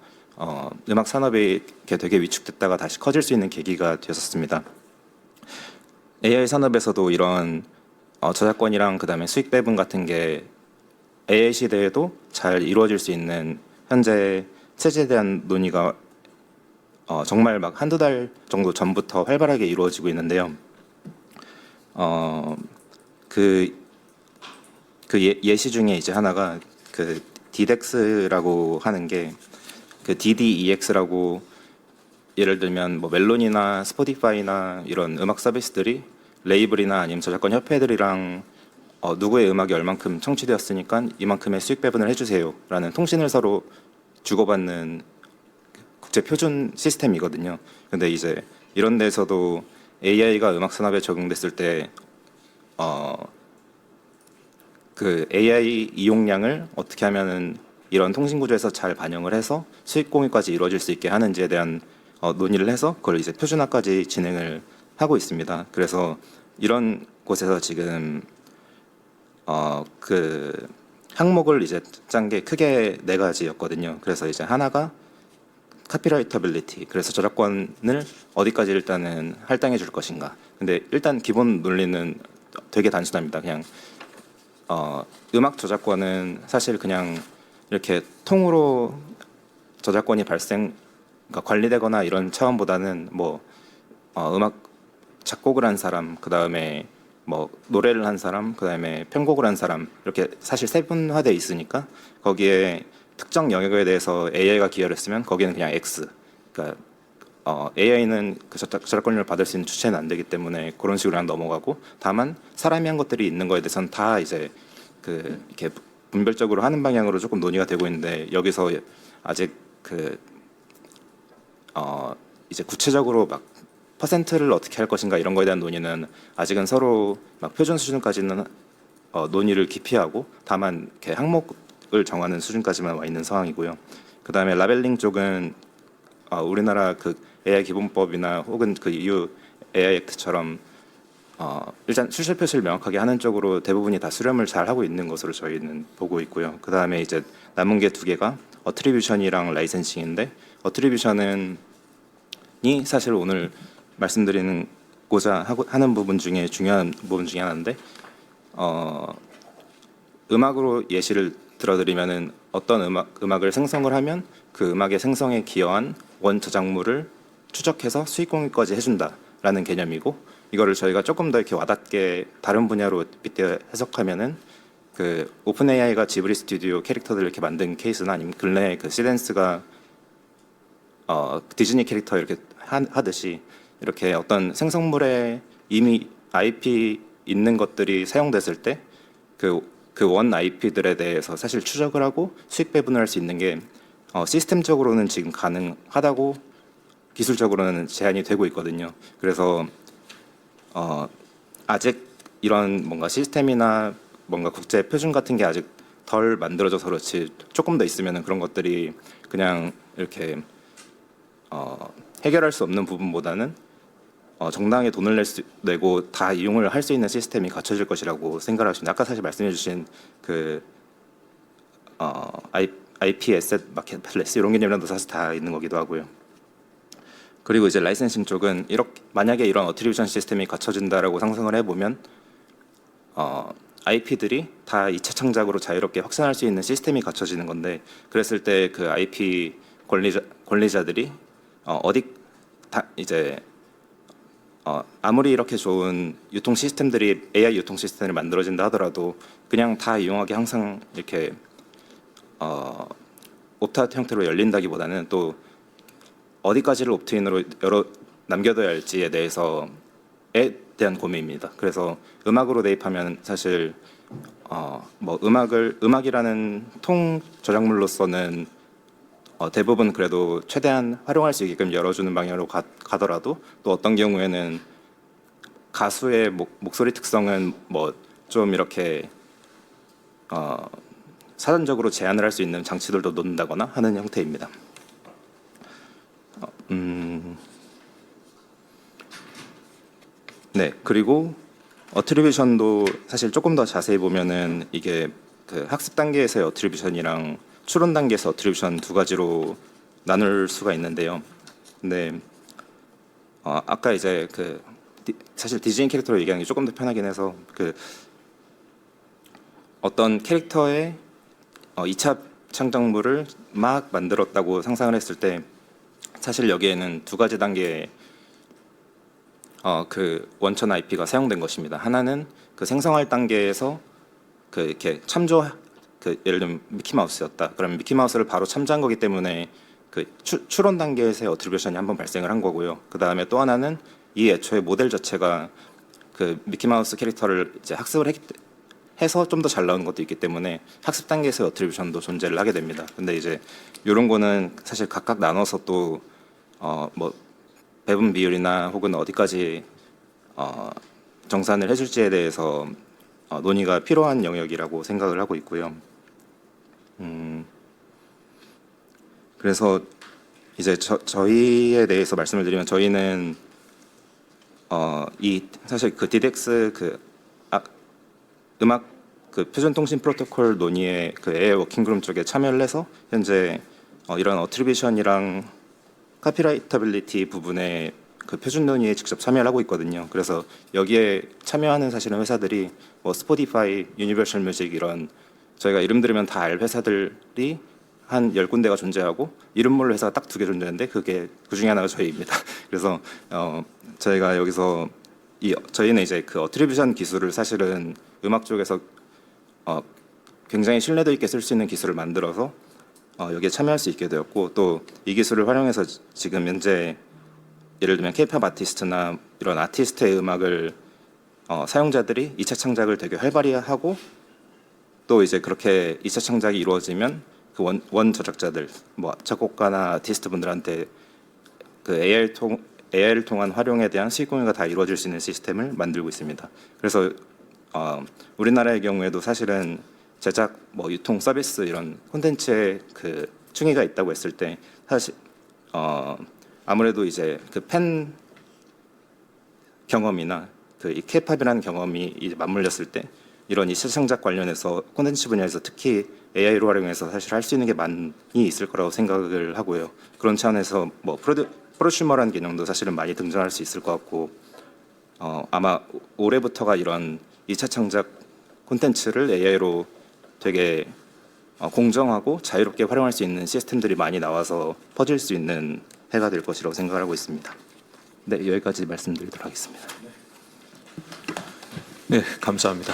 음악 산업이 되게 위축됐다가 다시 커질 수 있는 계기가 되었습니다. AI 산업에서도 이런 저작권이랑 그 다음에 수익 배분 같은 게 AI 시대에도 잘 이루어질 수 있는 현재 체제에 대한 논의가 정말 막 한두 달 정도 전부터 활발하게 이루어지고 있는데요. 예시 중에 이제 하나가 그 DDEX라고 하는 게 그 DDEX라고 예를 들면 뭐 멜론이나 스포티파이나 이런 음악 서비스들이 레이블이나 아니면 저작권 협회들이랑 누구의 음악이 얼만큼 청취되었으니까 이만큼의 수익 배분을 해주세요라는 통신을 서로 주고받는 국제 표준 시스템이거든요. 근데 이제 이런 데서도 AI가 음악 산업에 적용됐을 때 그 AI 이용량을 어떻게 하면은 이런 통신 구조에서 잘 반영을 해서 수익 공유까지 이루어질 수 있게 하는지에 대한 논의를 해서 그걸 이제 표준화까지 진행을 하고 있습니다. 그래서 이런 곳에서 지금 그 항목을 이제 짠 게 크게 4가지였거든요. 그래서 이제 하나가 카피라이터빌리티, 그래서 저작권을 어디까지 일단은 할당해 줄 것인가. 근데 일단 기본 논리는 되게 단순합니다. 그냥 음악 저작권은 사실 그냥 이렇게 통으로 저작권이 그러니까 관리되거나 이런 차원보다는 뭐 음악 작곡을 한 사람, 그 다음에 뭐 노래를 한 사람, 그 다음에 편곡을 한 사람, 이렇게 사실 세분화돼 있으니까 거기에 특정 영역에 대해서 AI가 기여를 했으면 거기는 그냥 X. 그러니까 AI는 그 저작권료를 받을 수 있는 주체는 안 되기 때문에 그런 식으로 그냥 넘어가고, 다만 사람이 한 것들이 있는 거에 대해서는 다 이제 그 이렇게 분별적으로 하는 방향으로 조금 논의가 되고 있는데, 여기서 아직 이제 구체적으로 막 퍼센트를 어떻게 할 것인가 이런 거에 대한 논의는 아직은 서로 막 표준 수준까지는 논의를 기피하고, 다만 이렇게 항목을 정하는 수준까지만 와 있는 상황이고요. 그 다음에 라벨링 쪽은 우리나라 그 AI 기본법이나 혹은 그 EU AI 액트처럼 일단 출실 표시를 명확하게 하는 쪽으로 대부분이 다 수렴을 잘 하고 있는 것으로 저희는 보고 있고요. 그 다음에 이제 남은 게 2개가 어트리뷰션이랑 라이센싱인데, 어트리뷰션은 이 사실 오늘 말씀드리고자 하는 부분 중에 중요한 부분 중에 하나인데, 음악으로 예시를 들어드리면은 어떤 음악을 생성을 하면 그 음악의 생성에 기여한 원 저작물을 추적해서 수익 공유까지 해준다라는 개념이고, 이거를 저희가 조금 더 이렇게 와닿게 다른 분야로 빗대어 해석하면은 그 오픈 AI가 지브리 스튜디오 캐릭터들을 이렇게 만든 케이스나 아니면 근래에 그 시덴스가 디즈니 캐릭터 이렇게 하듯이 이렇게 어떤 생성물에 이미 IP 있는 것들이 사용됐을 때 그 원 IP들에 대해서 사실 추적을 하고 수익 배분을 할 수 있는 게 시스템적으로는 지금 가능하다고 기술적으로는 제한이 되고 있거든요. 그래서 아직 이런 뭔가 시스템이나 뭔가 국제 표준 같은 게 아직 덜 만들어져서 그렇지, 조금 더 있으면은 그런 것들이 그냥 이렇게 해결할 수 없는 부분보다는 정당하게 돈을 내고 다 이용을 할 수 있는 시스템이 갖춰질 것이라고 생각을 하십니다. 아까 사실 말씀해주신 그 IP 에셋 마켓플레이스 이런 개념이랑도 사실 다 있는 거기도 하고요. 그리고 이제 라이센싱 쪽은 만약에 이런 어트리뷰션 시스템이 갖춰진다라고 상상을 해보면 IP들이 다 2차 창작으로 자유롭게 확산할 수 있는 시스템이 갖춰지는 건데, 그랬을 때 그 IP 권리자들이 이제 아무리 이렇게 좋은 유통 시스템들이 AI 유통 시스템을 만들어진다 하더라도 그냥 다 이용하기 항상 이렇게 옵트아웃 형태로 열린다기보다는 또 어디까지를 옵트인으로 남겨둬야 할지에 대한 고민입니다. 그래서 음악으로 대입하면 사실 뭐 음악이라는 통 저작물로서는 대부분 그래도 최대한 활용할 수 있게끔 열어주는 방향으로 가더라도, 또 어떤 경우에는 가수의 목소리 특성은 뭐 좀 이렇게 사전적으로 제한을 할 수 있는 장치들도 놓는다거나 하는 형태입니다. 네, 그리고 어트리뷰션도 사실 조금 더 자세히 보면은 이게 그 학습 단계에서의 어트리뷰션이랑 추론 단계에서 어트리뷰션 2가지로 나눌 수가 있는데요. 근데 아까 이제 사실 디즈니 캐릭터로 얘기하는 게 조금 더 편하긴 해서 어떤 캐릭터의 2차 창작물을 막 만들었다고 상상을 했을 때 사실 여기에는 2가지 단계의 그 원천 IP가 사용된 것입니다. 하나는 그 생성할 단계에서 이렇게 예를 들면 미키마우스였다. 그러면 미키마우스를 바로 참조한 거기 때문에 그 추론 단계에서의 어트리뷰션이 한번 발생을 한 거고요. 그 다음에 또 하나는 이 애초에 모델 자체가 그 미키마우스 캐릭터를 이제 학습을 해서 좀 더 잘 나오는 것도 있기 때문에 학습 단계에서의 어트리뷰션도 존재를 하게 됩니다. 근데 이제 이런 거는 사실 각각 나눠서 또 뭐 배분 비율이나 혹은 어디까지 정산을 해줄지에 대해서 논의가 필요한 영역이라고 생각을 하고 있고요. 그래서 이제 저희에 대해서 말씀을 드리면 저희는 사실 그 디덱스 음악 표준통신 프로토콜 논의에 그 AI 워킹그룹 쪽에 참여를 해서 현재 이런 어트리뷰션이랑 카피라이터빌리티 부분에 그 표준 논의에 직접 참여를 하고 있거든요. 그래서 여기에 참여하는 사실은 회사들이 뭐 스포티파이, 유니버셜 뮤직 이런 저희가 이름 들으면 다 알 회사들이 한 10군데가 존재하고 이름 모를 회사가 딱 2개 존재하는데 그 중에 하나가 저희입니다. 그래서 저희가 여기서 저희는 이제 그 어트리뷰션 기술을 사실은 음악 쪽에서 굉장히 신뢰도 있게 쓸 수 있는 기술을 만들어서 여기에 참여할 수 있게 되었고 또 이 기술을 활용해서 지금 현재 예를 들면 K-팝 아티스트나 이런 아티스트의 음악을 사용자들이 2차 창작을 되게 활발히 하고 또 이제 그렇게 2차 창작이 이루어지면 그 원 저작자들, 뭐 작곡가나 아티스트 분들한테 그 AI를 통한 활용에 대한 수익 공유가 다 이루어질 수 있는 시스템을 만들고 있습니다. 그래서 우리나라의 경우에도 사실은 제작, 뭐 유통 서비스 이런 콘텐츠의 그 충의가 있다고 했을 때 사실 아무래도 이제 그 팬 경험이나 그 이 K-팝이라는 경험이 이제 맞물렸을 때 이런 2차 창작 관련해서 콘텐츠 분야에서 특히 AI로 활용해서 사실 할 수 있는 게 많이 있을 거라고 생각을 하고요. 그런 차원에서 뭐 프로슈머라는 개념도 사실은 많이 등장할 수 있을 것 같고 아마 올해부터가 이런 2차 창작 콘텐츠를 AI로 되게 공정하고 자유롭게 활용할 수 있는 시스템들이 많이 나와서 퍼질 수 있는 해가 될 것이라고 생각을 하고 있습니다. 네, 여기까지 말씀드리도록 하겠습니다. 네, 감사합니다.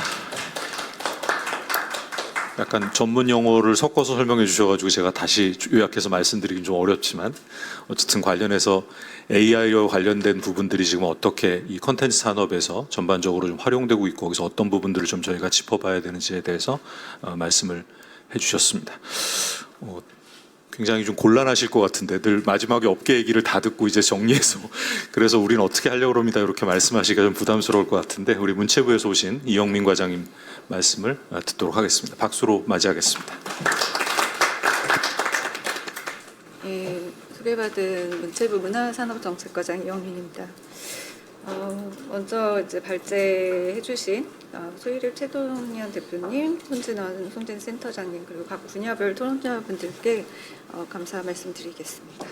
약간 전문 용어를 섞어서 설명해 주셔가지고 제가 다시 요약해서 말씀드리긴 좀 어렵지만 어쨌든 관련해서 AI와 관련된 부분들이 지금 어떻게 이 컨텐츠 산업에서 전반적으로 좀 활용되고 있고 거기서 어떤 부분들을 좀 저희가 짚어봐야 되는지에 대해서 말씀을 해주셨습니다. 굉장히 좀 곤란하실 것 같은데 늘 마지막에 업계 얘기를 다 듣고 이제 정리해서 그래서 우리는 어떻게 하려고 합니다 이렇게 말씀하시기가 좀 부담스러울 것 같은데 우리 문체부에서 오신 이영민 과장님 말씀을 듣도록 하겠습니다. 박수로 맞이하겠습니다. 예, 소개받은 문체부 문화산업정책과장 이영민입니다. 먼저 이제 발제해주신 소희립 최동현 대표님, 손진원 송진 센터장님 그리고 각 분야별 토론자분들께 감사 말씀드리겠습니다.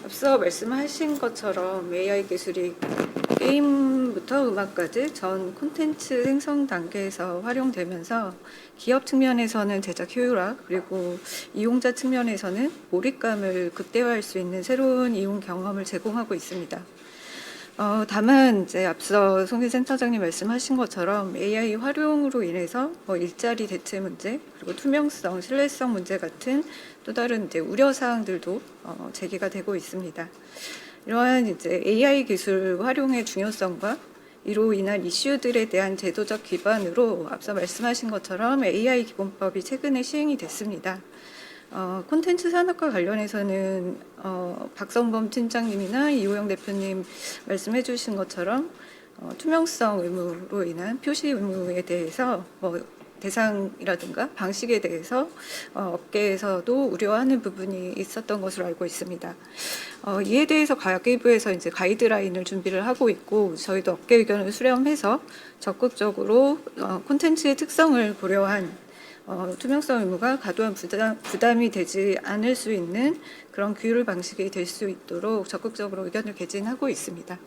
앞서 말씀하신 것처럼 AI 기술이 게임부터 음악까지 전 콘텐츠 생성 단계에서 활용되면서 기업 측면에서는 제작 효율화 그리고 이용자 측면에서는 몰입감을 극대화할 수 있는 새로운 이용 경험을 제공하고 있습니다. 다만 이제 앞서 송진 센터장님 말씀하신 것처럼 AI 활용으로 인해서 일자리 대체 문제 그리고 투명성, 신뢰성 문제 같은 또 다른 이제 우려 사항들도 제기가 되고 있습니다. 이러한 이제 AI 기술 활용의 중요성과 이로 인한 이슈들에 대한 제도적 기반으로 앞서 말씀하신 것처럼 AI 기본법이 최근에 시행이 됐습니다. 콘텐츠 산업과 관련해서는 박성범 팀장님이나 이호영 대표님 말씀해 주신 것처럼 투명성 의무로 인한 표시 의무에 대해서 대상이라든가 방식에 대해서 업계에서도 우려하는 부분이 있었던 것으로 알고 있습니다. 이에 대해서 가계부에서 이제 가이드라인을 준비를 하고 있고 저희도 업계 의견을 수렴해서 적극적으로 콘텐츠의 특성을 고려한 투명성 의무가 과도한 부담이 되지 않을 수 있는 그런 규율 방식이 될 수 있도록 적극적으로 의견을 개진하고 있습니다.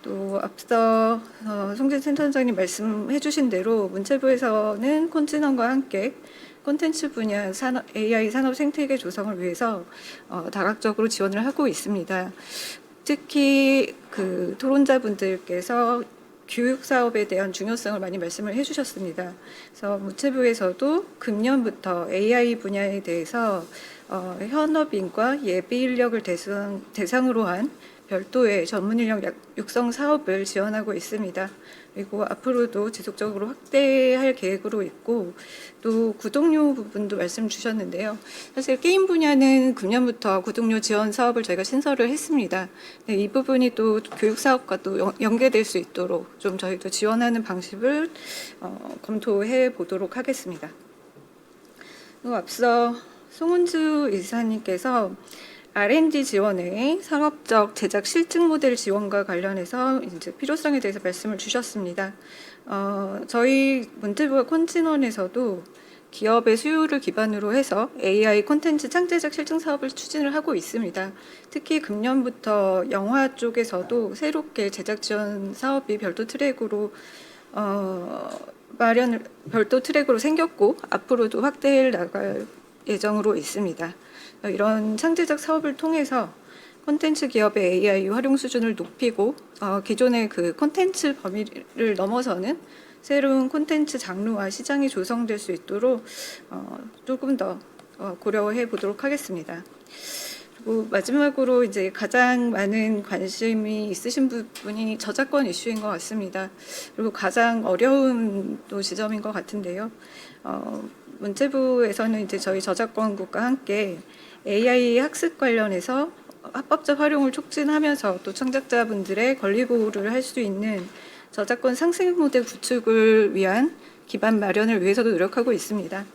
또 앞서 송진 센터장님 말씀해 주신 대로 문체부에서는 콘진원과 함께 콘텐츠 분야 AI 산업 생태계 조성을 위해서 다각적으로 지원을 하고 있습니다. 특히 그 토론자분들께서 교육 사업에 대한 중요성을 많이 말씀을 해주셨습니다. 그래서 문체부에서도 금년부터 AI 분야에 대해서 현업인과 예비 인력을 대상으로 한 별도의 전문 인력 육성 사업을 지원하고 있습니다. 그리고 앞으로도 지속적으로 확대할 계획으로 있고 또 구독료 부분도 말씀 주셨는데요. 사실 게임 분야는 금년부터 구독료 지원 사업을 저희가 신설을 했습니다. 네, 이 부분이 또 교육 사업과 또 연계될 수 있도록 좀 저희도 지원하는 방식을 검토해 보도록 하겠습니다. 또 앞서 송은주 이사님께서 R&D 지원의 상업적 제작 실증 모델 지원과 관련해서 이제 필요성에 대해서 말씀을 주셨습니다. 저희 문체부와 콘진원에서도 기업의 수요를 기반으로 해서 AI 콘텐츠 창제작 실증 사업을 추진을 하고 있습니다. 특히 금년부터 영화 쪽에서도 새롭게 제작 지원 사업이 별도 트랙으로 별도 트랙으로 생겼고 앞으로도 확대해 나갈 예정으로 있습니다. 이런 창제적 사업을 통해서 콘텐츠 기업의 AI 활용 수준을 높이고 기존의 그 콘텐츠 범위를 넘어서는 새로운 콘텐츠 장르와 시장이 조성될 수 있도록 조금 더 고려해 보도록 하겠습니다. 그리고 마지막으로 이제 가장 많은 관심이 있으신 부분이 저작권 이슈인 것 같습니다. 그리고 가장 어려운 또 지점인 것 같은데요. 문체부에서는 이제 저희 저작권국과 함께 AI 학습 관련해서 합법적 활용을 촉진하면서 또 창작자분들의 권리 보호를 할 수 있는 저작권 상생 모델 구축을 위한 기반 마련을 위해서도 노력하고 있습니다.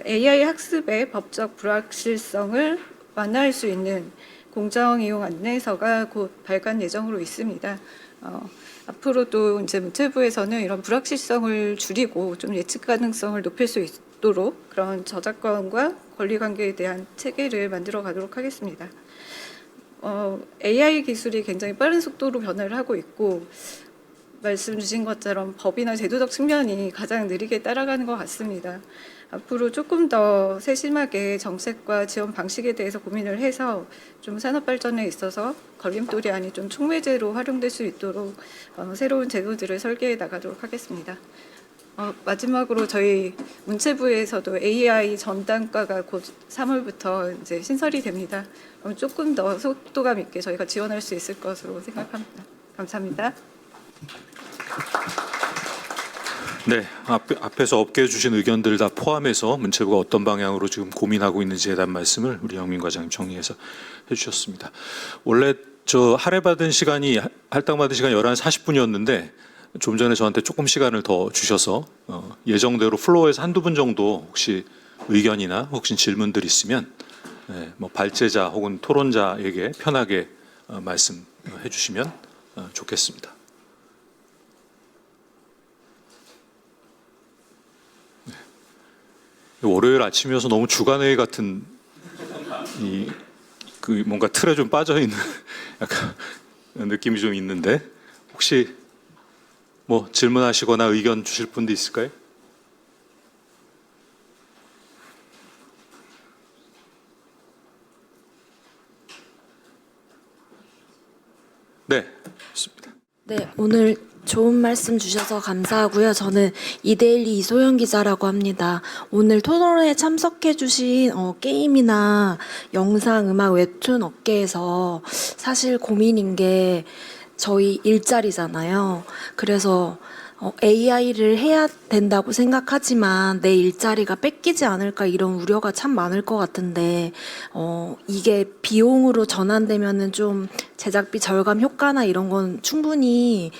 AI 학습의 법적 불확실성을 완화할 수 있는 공정 이용 안내서가 곧 발간 예정으로 있습니다. 앞으로도 이제 문체부에서는 이런 불확실성을 줄이고 좀 예측 가능성을 높일 수 있도록 그런 저작권과 권리 관계에 대한 체계를 만들어 가도록 하겠습니다. AI 기술이 굉장히 빠른 속도로 변화를 하고 있고 말씀 주신 것처럼 법이나 제도적 측면이 가장 느리게 따라가는 것 같습니다. 앞으로 조금 더 세심하게 정책과 지원 방식에 대해서 고민을 해서 좀 산업 발전에 있어서 걸림돌이 아닌 좀 촉매제로 활용될 수 있도록 새로운 제도들을 설계해 나가도록 하겠습니다. 마지막으로 저희 문체부에서도 AI 전담과가 곧 3월부터 이제 신설이 됩니다. 그럼 조금 더 속도감 있게 저희가 지원할 수 있을 것으로 생각합니다. 감사합니다. 네, 앞에서 업계에 주신 의견들 다 포함해서 문체부가 어떤 방향으로 지금 고민하고 있는지에 대한 말씀을 우리 영민 과장님 정리해서 해주셨습니다. 원래 저 할당받은 시간이 11시 40분이었는데 좀 전에 저한테 조금 시간을 더 주셔서 예정대로 플로어에서 한두 분 정도 혹시 의견이나 혹시 질문들 있으면 뭐 발제자 혹은 토론자에게 편하게 말씀해 주시면 좋겠습니다. 월요일 아침이어서 너무 주간회의 같은 그 뭔가 틀에 좀 빠져 있는 약간 느낌이 좀 있는데 혹시 뭐 질문하시거나 의견 주실 분도 있을까요? 네, 좋습니다. 네, 오늘 좋은 말씀 주셔서 감사하고요. 저는 이데일리 이소연 기자라고 합니다. 오늘 토론회에 참석해 주신 게임이나 영상, 음악, 웹툰 업계에서 사실 고민인 게 저희 일자리잖아요. 그래서 AI를 해야 된다고 생각하지만 내 일자리가 뺏기지 않을까 이런 우려가 참 많을 것 같은데 이게 비용으로 전환되면은 좀 제작비 절감 효과나 이런 건 충분히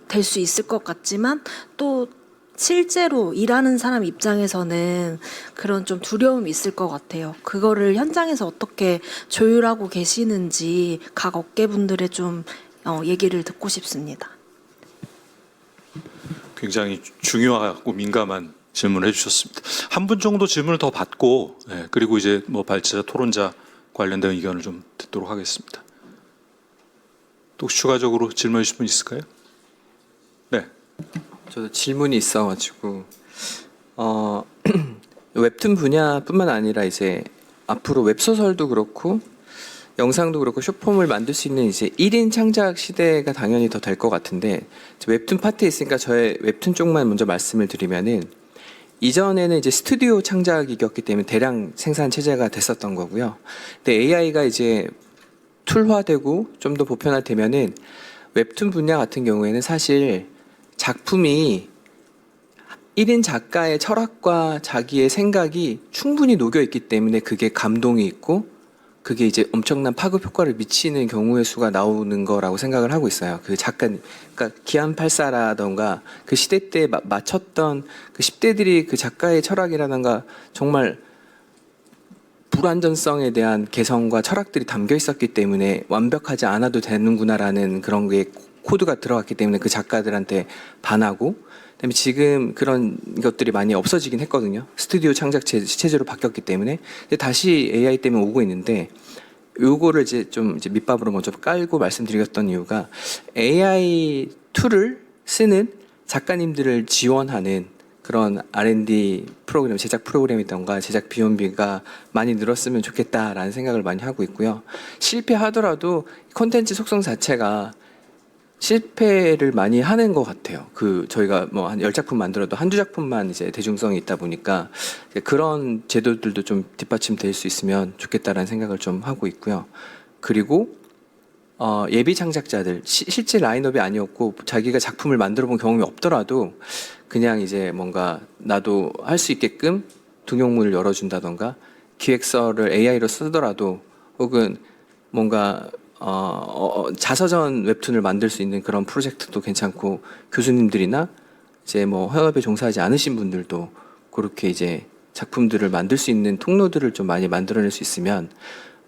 될 수 있을 것 같지만 또 실제로 일하는 사람 입장에서는 그런 좀 두려움이 있을 것 같아요. 그거를 현장에서 어떻게 조율하고 계시는지 각 업계분들의 좀 얘기를 듣고 싶습니다. 굉장히 중요하고 민감한 질문을 해주셨습니다. 한 분 정도 질문을 더 받고 그리고 이제 뭐 발제자, 토론자 관련된 의견을 좀 듣도록 하겠습니다. 또 혹시 추가적으로 질문해 주실 분 있을까요? 네. 저도 질문이 있어가지고 웹툰 분야뿐만 아니라 이제 앞으로 웹소설도 그렇고 영상도 그렇고 숏폼을 만들 수 있는 이제 1인 창작 시대가 당연히 더 될 것 같은데 웹툰 파트에 있으니까 저의 웹툰 쪽만 먼저 말씀을 드리면은 이전에는 이제 스튜디오 창작이었기 때문에 대량 생산 체제가 됐었던 거고요. 근데 AI가 이제 툴화되고 좀 더 보편화되면은 웹툰 분야 같은 경우에는 사실 작품이 1인 작가의 철학과 자기의 생각이 충분히 녹여 있기 때문에 그게 감동이 있고 그게 이제 엄청난 파급 효과를 미치는 경우의 수가 나오는 거라고 생각을 하고 있어요. 그 작가님, 그러니까 기안84라던가 그 시대 때 맞췄던 그 10대들이 그 작가의 철학이라던가 정말 불완전성에 대한 개성과 철학들이 담겨 있었기 때문에 완벽하지 않아도 되는구나라는 그런 게 코드가 들어갔기 때문에 그 작가들한테 반하고, 그다음에 지금 그런 것들이 많이 없어지긴 했거든요. 스튜디오 창작 체제로 바뀌었기 때문에. 근데 다시 AI 때문에 오고 있는데, 요거를 이제 좀 이제 밑밥으로 먼저 깔고 말씀드렸던 이유가 AI 툴을 쓰는 작가님들을 지원하는 그런 R&D 프로그램, 제작 프로그램이던가 제작 비용비가 많이 늘었으면 좋겠다라는 생각을 많이 하고 있고요. 실패하더라도 콘텐츠 속성 자체가 실패를 많이 하는 것 같아요. 저희가 뭐 한 10작품 만들어도 한두 작품만 이제 대중성이 있다 보니까 그런 제도들도 좀 뒷받침될 수 있으면 좋겠다라는 생각을 좀 하고 있고요. 그리고 예비 창작자들, 실제 라인업이 아니었고 자기가 작품을 만들어 본 경험이 없더라도 그냥 이제 뭔가 나도 할 수 있게끔 등용문을 열어준다던가 기획서를 AI로 쓰더라도 혹은 뭔가 자서전 웹툰을 만들 수 있는 그런 프로젝트도 괜찮고, 교수님들이나 이제 뭐 현업에 종사하지 않으신 분들도 그렇게 이제 작품들을 만들 수 있는 통로들을 좀 많이 만들어낼 수 있으면,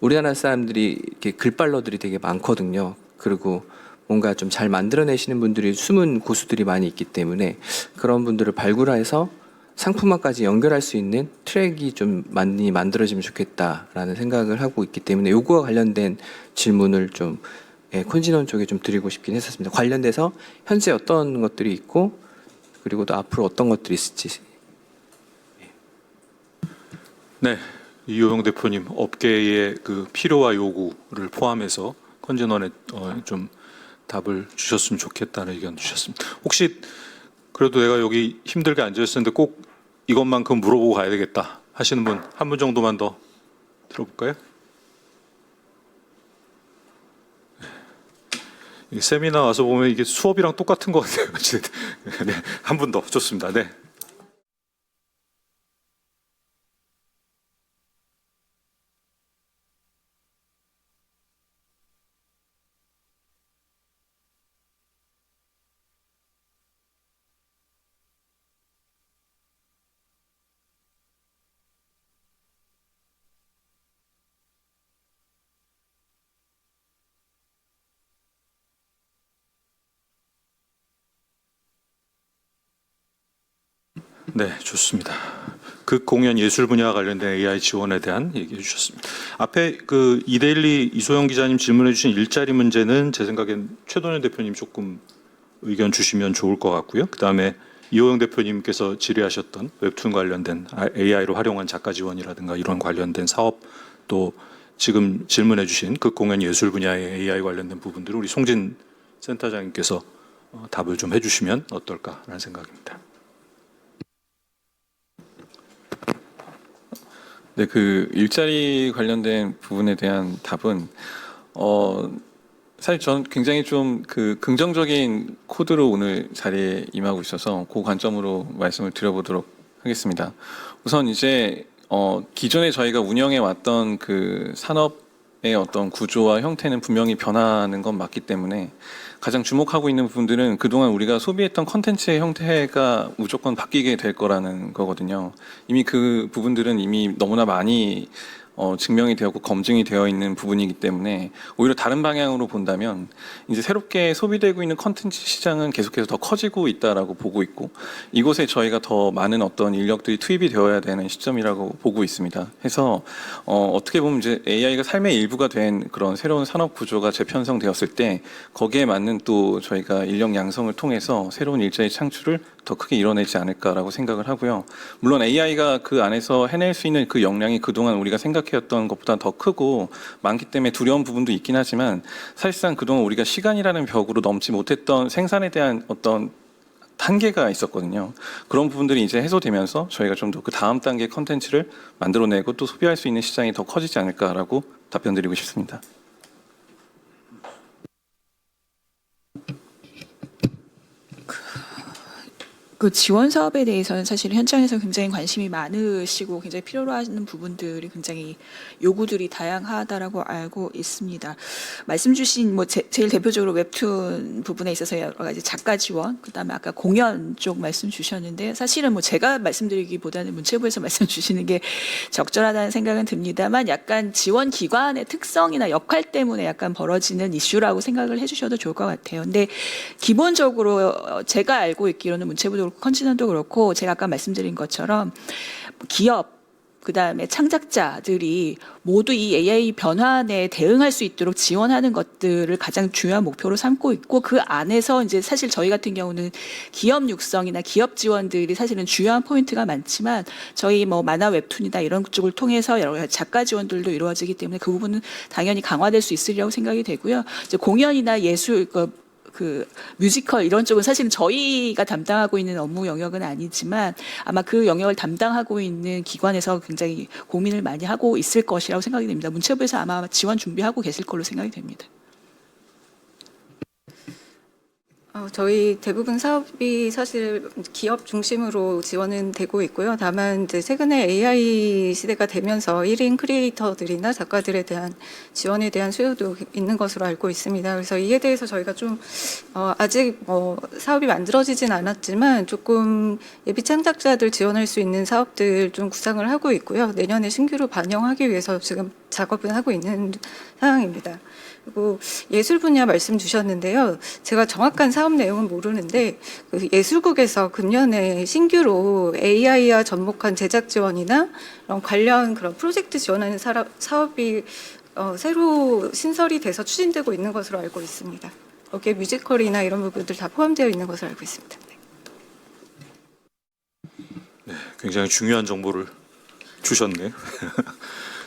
우리나라 사람들이 이렇게 글빨러들이 되게 많거든요. 그리고 뭔가 좀 잘 만들어내시는 분들이 숨은 고수들이 많이 있기 때문에 그런 분들을 발굴해서 상품화까지 연결할 수 있는 트랙이 좀 많이 만들어지면 좋겠다라는 생각을 하고 있기 때문에 요거와 관련된 질문을 좀 콘진원 쪽에 좀 드리고 싶긴 했었습니다. 관련돼서 현재 어떤 것들이 있고 그리고 또 앞으로 어떤 것들이 있을지. 네, 이효영 대표님, 업계의 그 필요와 요구를 포함해서 콘진원에 좀 답을 주셨으면 좋겠다는 의견 주셨습니다. 혹시 그래도 내가 여기 힘들게 앉아 있었는데 꼭 이것만큼 물어보고 가야 되겠다 하시는 분 한 분 정도만 더 들어볼까요? 네. 세미나 와서 보면 이게 수업이랑 똑같은 것 같아요. 네, 한 분 더 좋습니다. 네. 네, 좋습니다. 극공연 예술 분야와 관련된 AI 지원에 대한 얘기해 주셨습니다. 앞에 그 이데일리 이소영 기자님 질문해 주신 일자리 문제는 제 생각엔 최동현 대표님 조금 의견 주시면 좋을 것 같고요. 그다음에 이호영 대표님께서 질의하셨던 웹툰 관련된 AI로 활용한 작가 지원이라든가 이런 관련된 사업, 또 지금 질문해 주신 극공연 예술 분야의 AI 관련된 부분들을 우리 송진 센터장님께서 답을 좀 해주시면 어떨까라는 생각입니다. 네, 그 일자리 관련된 부분에 대한 답은 사실 저는 굉장히 좀 그 긍정적인 코드로 오늘 자리에 임하고 있어서 그 관점으로 말씀을 드려보도록 하겠습니다. 우선 이제 기존에 저희가 운영해 왔던 그 산업의 어떤 구조와 형태는 분명히 변하는 건 맞기 때문에 가장 주목하고 있는 부분들은 그동안 우리가 소비했던 컨텐츠의 형태가 무조건 바뀌게 될 거라는 거거든요. 이미 그 부분들은 이미 너무나 많이 증명이 되었고 검증이 되어 있는 부분이기 때문에 오히려 다른 방향으로 본다면 이제 새롭게 소비되고 있는 컨텐츠 시장은 계속해서 더 커지고 있다라고 보고 있고, 이곳에 저희가 더 많은 어떤 인력들이 투입이 되어야 되는 시점이라고 보고 있습니다. 해서 어떻게 보면 이제 AI가 삶의 일부가 된 그런 새로운 산업 구조가 재편성되었을 때 거기에 맞는 또 저희가 인력 양성을 통해서 새로운 일자리 창출을 더 크게 이뤄내지 않을까라고 생각을 하고요. 물론 AI가 그 안에서 해낼 수 있는 그 역량이 그동안 우리가 생각해왔던 것보다 더 크고 많기 때문에 두려운 부분도 있긴 하지만, 사실상 그동안 우리가 시간이라는 벽으로 넘지 못했던 생산에 대한 어떤 한계가 있었거든요. 그런 부분들이 이제 해소되면서 저희가 좀 더 그 다음 단계 컨텐츠를 만들어내고 또 소비할 수 있는 시장이 더 커지지 않을까라고 답변드리고 싶습니다. 그 지원 사업에 대해서는 사실 현장에서 굉장히 관심이 많으시고 굉장히 필요로 하는 부분들이 굉장히 요구들이 다양하다라고 알고 있습니다. 말씀 주신 뭐 제일 대표적으로 웹툰 부분에 있어서 여러 가지 작가 지원, 그다음에 아까 공연 쪽 말씀 주셨는데 사실은 뭐 제가 말씀드리기보다는 문체부에서 말씀 주시는 게 적절하다는 생각은 듭니다만 약간 지원 기관의 특성이나 역할 때문에 약간 벌어지는 이슈라고 생각을 해주셔도 좋을 것 같아요. 근데 기본적으로 제가 알고 있기로는 문체부도 그렇고 컨진원도 그렇고 제가 아까 말씀드린 것처럼 기업 그다음에 창작자들이 모두 이 AI 변환에 대응할 수 있도록 지원하는 것들을 가장 중요한 목표로 삼고 있고 그 안에서 이제 사실 저희 같은 경우는 기업 육성이나 기업 지원들이 사실은 중요한 포인트가 많지만 저희 뭐 만화 웹툰이나 이런 쪽을 통해서 여러 가지 작가 지원들도 이루어지기 때문에 그 부분은 당연히 강화될 수 있으리라고 생각이 되고요. 이제 공연이나 예술 그 뮤지컬 이런 쪽은 사실은 저희가 담당하고 있는 업무 영역은 아니지만 아마 그 영역을 담당하고 있는 기관에서 굉장히 고민을 많이 하고 있을 것이라고 생각이 됩니다. 문체부에서 아마 지원 준비하고 계실 걸로 생각이 됩니다. 저희 대부분 사업이 사실 기업 중심으로 지원은 되고 있고요. 다만 이제 최근에 AI 시대가 되면서 1인 크리에이터들이나 작가들에 대한 지원에 대한 수요도 있는 것으로 알고 있습니다. 그래서 이에 대해서 저희가 좀 아직 뭐 사업이 만들어지진 않았지만 조금 예비 창작자들 지원할 수 있는 사업들 좀 구상을 하고 있고요. 내년에 신규로 반영하기 위해서 지금 작업을 하고 있는 상황입니다. 그리고 예술 분야 말씀 주셨는데요. 제가 정확한 사업 내용은 모르는데 그 예술국에서 금년에 신규로 AI와 접목한 제작 지원이나 이런 관련 그런 프로젝트 지원하는 사업이 새로 신설이 돼서 추진되고 있는 것으로 알고 있습니다. 여기에 뮤지컬이나 이런 부분들 다 포함되어 있는 것으로 알고 있습니다. 네, 굉장히 중요한 정보를 주셨네요.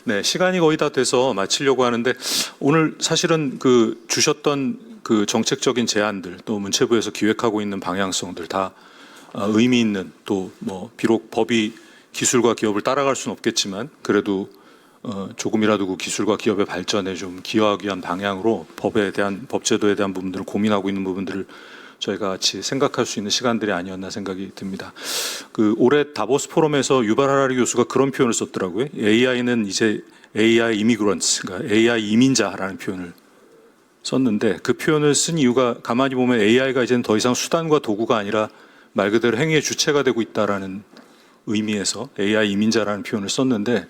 네, 시간이 거의 다 돼서 마치려고 하는데 오늘 사실은 그 주셨던 그 정책적인 제안들 또 문체부에서 기획하고 있는 방향성들 다 의미 있는 또 뭐 비록 법이 기술과 기업을 따라갈 수는 없겠지만 그래도 조금이라도 그 기술과 기업의 발전에 좀 기여하기 위한 방향으로 법제도에 대한 부분들을 고민하고 있는 부분들을 저희가 같이 생각할 수 있는 시간들이 아니었나 생각이 듭니다. 그 올해 다보스 포럼에서 유발 하라리 교수가 그런 표현을 썼더라고요. AI는 이제 AI 이미그런트, 그러니까 AI 이민자라는 표현을 썼는데 그 표현을 쓴 이유가 가만히 보면 AI가 이제는 더 이상 수단과 도구가 아니라 말 그대로 행위의 주체가 되고 있다라는 의미에서 AI 이민자라는 표현을 썼는데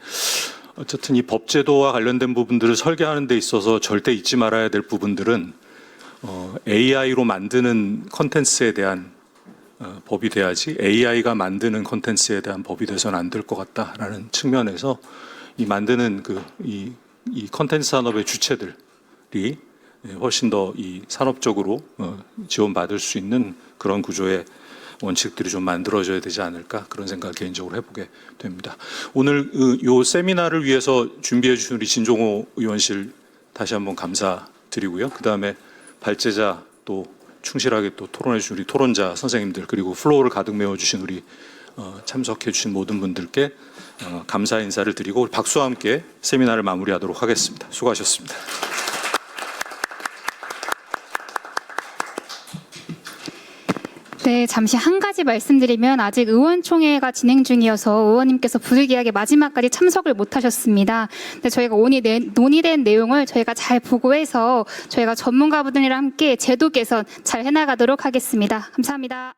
어쨌든 이 법제도와 관련된 부분들을 설계하는 데 있어서 절대 잊지 말아야 될 부분들은 AI로 만드는 컨텐츠에 대한 법이 돼야지 AI가 만드는 컨텐츠에 대한 법이 돼서는 안 될 것 같다라는 측면에서 이 만드는 이 컨텐츠 산업의 주체들이 훨씬 더 이 산업적으로 지원받을 수 있는 그런 구조의 원칙들이 좀 만들어져야 되지 않을까 그런 생각을 개인적으로 해보게 됩니다. 오늘 이 세미나를 위해서 준비해 주신 우리 진종호 의원실 다시 한번 감사드리고요. 그 다음에 발제자 또 충실하게 또 토론해 주신 우리 토론자 선생님들 그리고 플로어를 가득 메워주신 우리 참석해 주신 모든 분들께 감사 인사를 드리고 박수와 함께 세미나를 마무리하도록 하겠습니다. 수고하셨습니다. 네, 잠시 한 가지 말씀드리면 아직 의원총회가 진행 중이어서 의원님께서 부득이하게 마지막까지 참석을 못하셨습니다. 근데 저희가 논의된 내용을 저희가 잘 보고해서 저희가 전문가분들이랑 함께 제도 개선 잘 해나가도록 하겠습니다. 감사합니다.